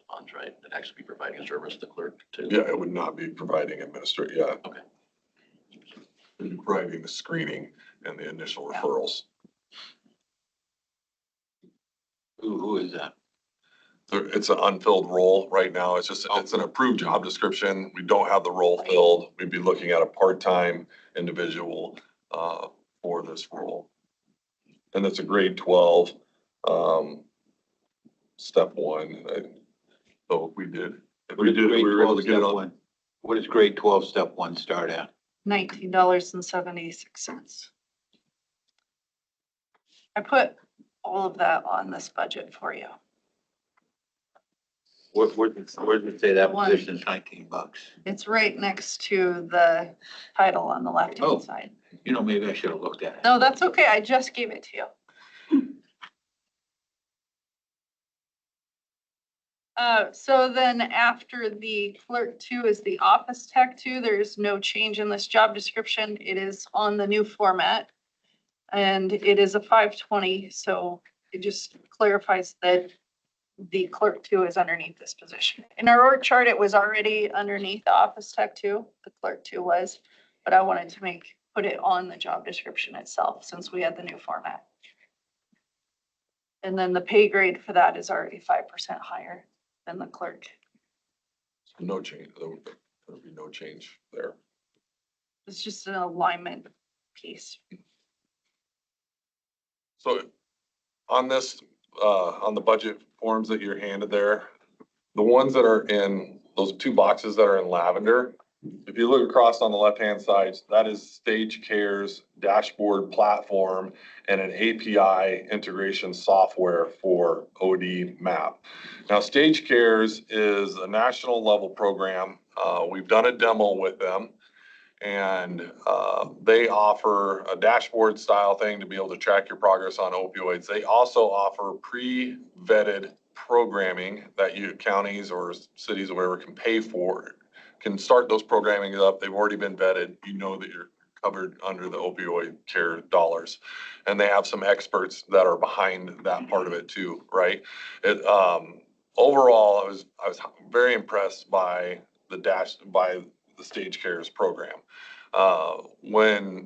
funds, right? It'd actually be providing a service to the clerk too. Yeah, it would not be providing yeah. Okay. It'd be providing the screening and the initial Yeah. referrals. Who is that? It's an unfilled role right now. It's an approved job description. We don't have the role filled. We'd be looking at a part-time individual for this role. And it's a grade 12, step 1. So we did. If we did, we were able to get it on. What does grade 12, step 1 start at? $19.76. I put all of that on this budget for you. where did it say that position is $19? It's right next to the title on the Oh. left-hand side. You know, maybe I should have looked at it. No, that's okay. I just gave it to you. So then after the clerk 2 is the office tech 2. There's no change in this job description. It is on the new format. And it is a 520, so it just clarifies that the clerk 2 is underneath this position. In our org chart, it was already underneath the office tech 2. The clerk 2 was, but I wanted to put it on the job description itself since we had the new format. And then the pay grade for that is already 5% higher than the clerk. So no change, there'll be no change there. It's just an alignment piece. So on this, on the budget forms that you're handed there, the ones that are in those two boxes that are in lavender, if you look across on the left-hand side, that is Stage Care's dashboard platform and an API integration software for OD map. Now, Stage Care's is a national level program. We've done a demo with them. And they offer a dashboard style thing to be able to track your progress on opioids. They also offer pre-vetted programming that you counties or cities or whatever can pay for, can start those programming up. They've already been vetted. You know that you're covered under the opioid care dollars. And they have some experts that are behind that part of it too, right? Overall, I was very impressed by the Stage Cares program.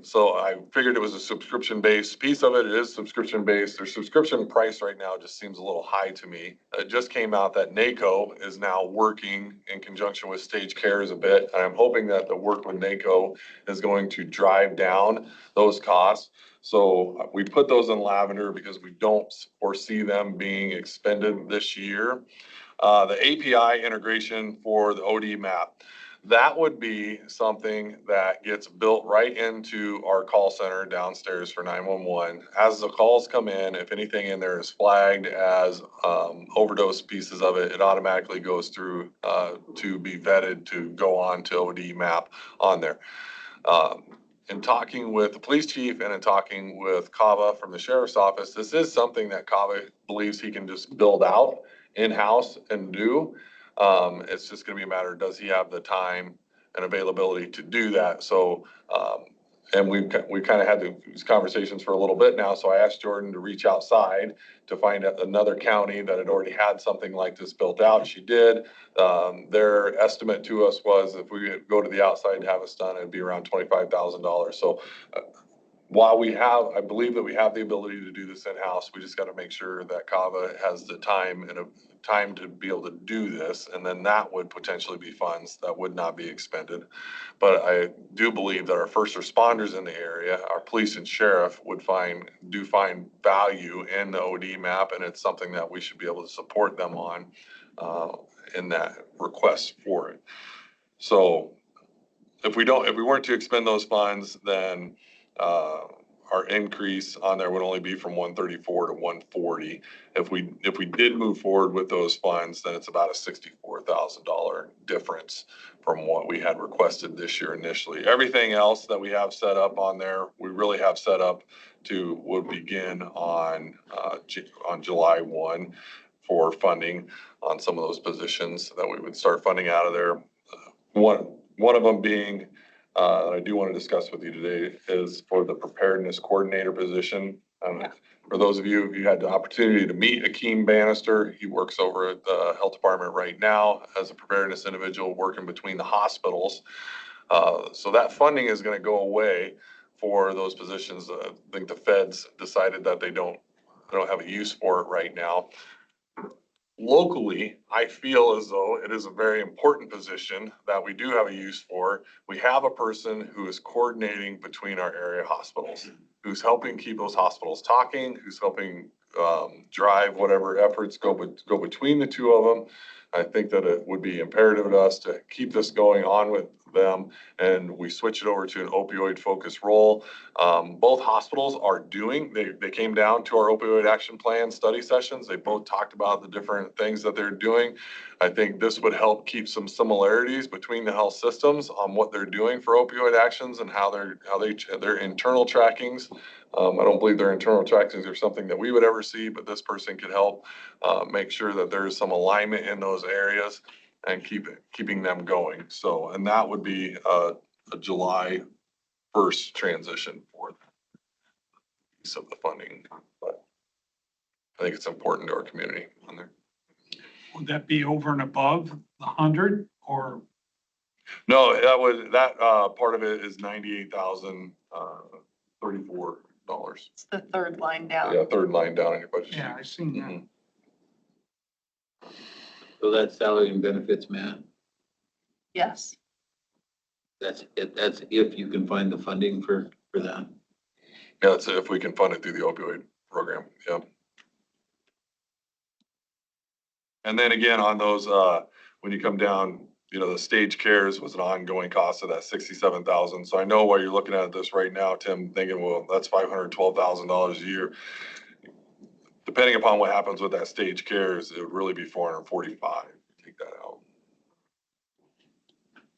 So I figured it was a subscription-based piece of it. It is subscription-based. Their subscription price right now just seems a little high to me. It just came out that NACO is now working in conjunction with Stage Cares a bit. And I'm hoping that the work with NACO is going to drive down those costs. So we put those in lavender because we don't foresee them being expended this year. The API integration for the OD map. That would be something that gets built right into our call center downstairs for 911. As the calls come in, if anything in there is flagged as overdose pieces of it, it automatically goes through to be vetted to go on to OD map on there. In talking with the police chief and in talking with Kava from the sheriff's office, this is something that Kava believes he can just build out in-house and do. It's just gonna be a matter, does he have the time and availability to do that? So, and we kind of had these conversations for a little bit now, so I asked Jordan to reach outside to find another county that had already had something like this built out. She did. Their estimate to us was if we go to the outside and have us done, it'd be around $25,000. So while I believe that we have the ability to do this in-house, we just got to make sure that Kava has the time and time to be able to do this. And then that would potentially be funds that would not be expended. But I do believe that our first responders in the area, our police and sheriff do find value in the OD map. And it's something that we should be able to support them on in that request for it. So if we weren't to expend those funds, then our increase on there would only be from 134 to 140. If we did move forward with those funds, then it's about a $64,000 difference from what we had requested this year initially. Everything else that we have set up on there, we really have set up would begin on July 1 for funding on some of those positions that we would start funding out of there. One of them being, that I do want to discuss with you today is for the preparedness coordinator position. For those of you who had the opportunity to meet Akeem Bannister, he works over at the health department right now as a preparedness individual working between the hospitals. So that funding is going to go away for those positions. I think the feds decided that they don't have a use for it right now. Locally, I feel as though it is a very important position that we do have a use for. We have a person who is coordinating between our area hospitals, who's helping keep those hospitals talking, who's helping drive whatever efforts go between the two of them. I think that it would be imperative to us to keep this going on with them, and we switch it over to an opioid focused role. Both hospitals are they came down to our opioid action plan study sessions. They both talked about the different things that they're doing. I think this would help keep some similarities between the health systems on what they're doing for opioid actions and how their internal trackings. I don't believe their internal trackings are something that we would ever see, but this person could help make sure that there is some alignment in those areas and keeping them going. So, and that would be a July 1st transition for piece of the funding. But I think it's important to our community on there. Would that be over and above the 100 or? No, that part of it is $98,034. It's the third line down. Yeah, third line down in your budget. Yeah, I seen that. So that's salary and benefits, Matt. Yes. That's if you can find the funding for that. Yeah, that's if we can fund it through the opioid program. Yep. And then again, on those, when you come down, the stage cares was an ongoing cost of that 67,000. So I know while you're looking at this right now, Tim, thinking, well, that's $512,000 a year. Depending upon what happens with that stage cares, it would really be 445. Take that out.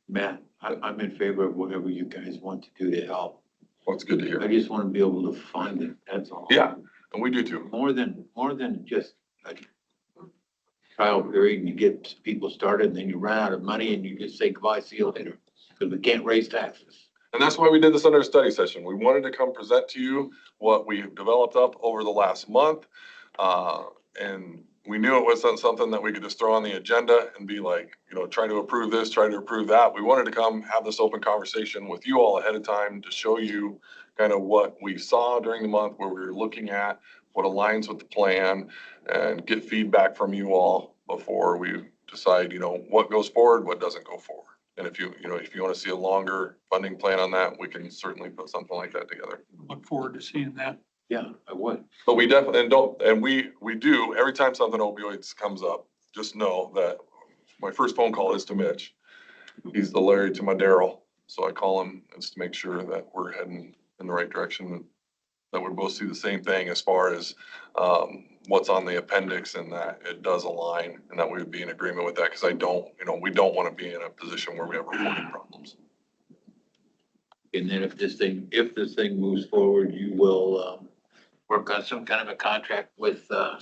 Matt, I'm in favor of whatever you guys want to do to help. Well, it's good to hear. I just want to be able to fund it, that's all. Yeah, and we do too. More than just a trial period and you get people started and then you run out of money and you just say goodbye, see you later, because we can't raise taxes. And that's why we did this under a study session. We wanted to come present to you what we've developed up over the last month. And we knew it wasn't something that we could just throw on the agenda and be like, try to approve this, try to approve that. We wanted to come have this open conversation with you all ahead of time to show you kind of what we saw during the month, where we were looking at, what aligns with the plan, and get feedback from you all before we decide, what goes forward, what doesn't go forward. And if you want to see a longer funding plan on that, we can certainly put something like that together. Look forward to seeing that. Yeah, I would. But we definitely, we do, every time something opioids comes up, just know that my first phone call is to Mitch. He's the Larry to my Daryl. So I call him just to make sure that we're heading in the right direction, that we both see the same thing as far as what's on the appendix, and that it does align, and that we would be in agreement with that, because we don't want to be in a position where we have reporting problems. And then if this thing moves forward, you will work on some kind of a contract with the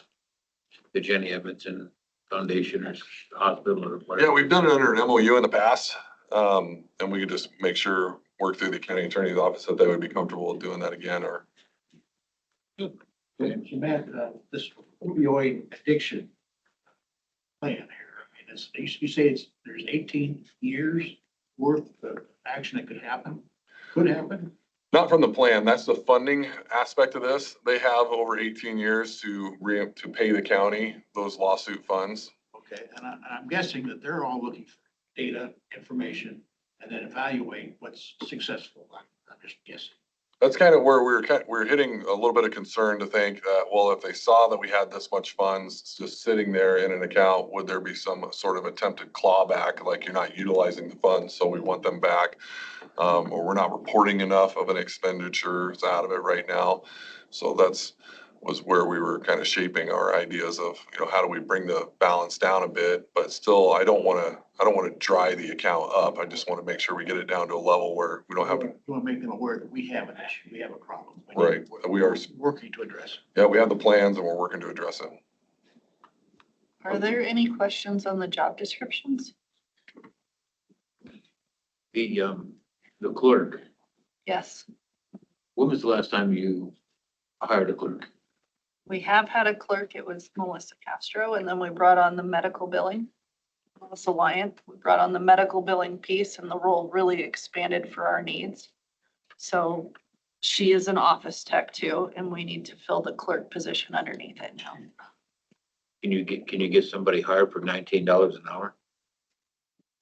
Jenny Edmondson Foundation or hospital or whatever. Yeah, we've done it under an MOU in the past, and we could just work through the county attorney's office that they would be comfortable doing that again, or. So Matt, this opioid addiction plan here, I mean, you say there's 18 years worth of action that could happen? Not from the plan. That's the funding aspect of this. They have over 18 years to pay the county those lawsuit funds. Okay, and I'm guessing that they're all looking for data, information, and then evaluate what's successful. I'm just guessing. That's kind of where we're hitting a little bit of concern to think that, well, if they saw that we had this much funds just sitting there in an account, would there be some sort of attempted clawback, like you're not utilizing the funds, so we want them back, or we're not reporting enough of an expenditure out of it right now. So was where we were kind of shaping our ideas of, how do we bring the balance down a bit, but still, I don't want to dry the account up. I just want to make sure we get it down to a level where we don't have to. You want to make them aware that we have an issue, we have a problem. Right, we are working to address it. Yeah, we have the plans and we're working to address it. Are there any questions on the job descriptions? The clerk, Yes, when was the last time you hired a clerk? we have had a clerk. It was Melissa Castro, and then we brought on the medical billing. Melissa Wyant, we brought on the medical billing piece, and the role really expanded for our needs. So she is an office tech too, and we need to fill the clerk position underneath it now. Can you get somebody hired for $19 an hour?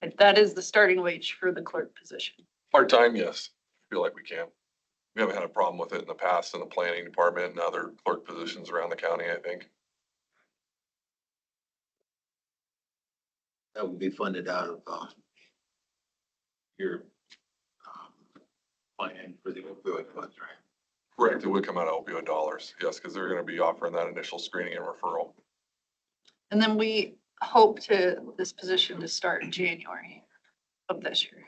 But that is the starting wage for the clerk position. Part-time, yes, I feel like we can. We haven't had a problem with it in the past in the planning department and other clerk positions around the county, I think. That would be funded out of your plan for the opioid funds, right? Correct, it would come out of opioid dollars, yes, because they're gonna be offering that initial screening and referral. And then we hope this position to start in January of this year.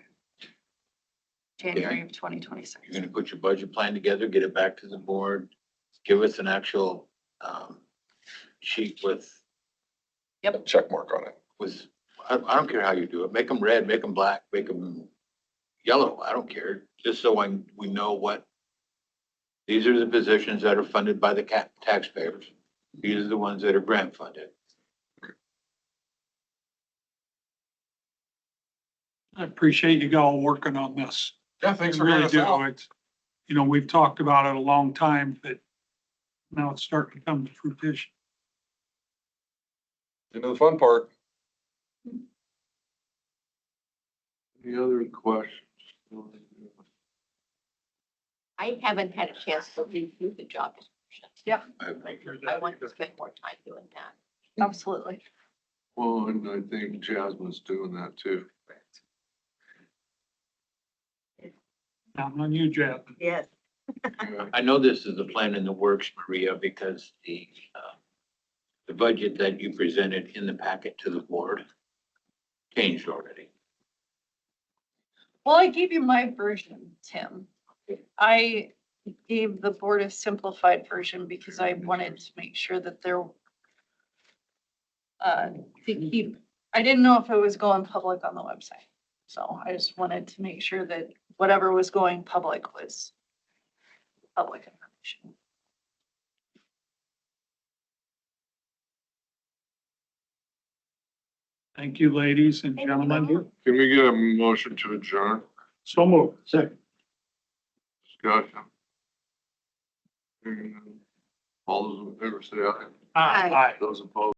January of 2026. You're gonna put your budget plan together, get it back to the board, give us an actual sheet with, Check mark on it. I don't care how you do it. Make them red, make them black, make them yellow. I don't care. Just so we know what, these are the positions that are funded by the taxpayers. These are the ones that are grant funded. I appreciate you all working on this. Yeah, thanks I for hearing really us do. out. It's, you know, we've talked about it a long time, but now it's starting to come to fruition. Into the fun part. Any other questions? I haven't had a chance to review the job descriptions. Yeah, I want to spend more time doing that. absolutely. Well, and I think Jasmine's doing that too. Down on you, Jasmine. Yes. I know this is a plan in the works, Maria, because the budget that you presented in the packet to the board changed already. Well, I gave you my version, Tim. I gave the board a simplified version because I wanted to make sure that there I didn't know if it was going public on the website. So I just wanted to make sure that whatever was going public was public information. Thank you, ladies and gentlemen. Can we get a motion to adjourn? So moved. Second. Discussion. Hearing none. All those in favor say aye. Aye. Those opposed?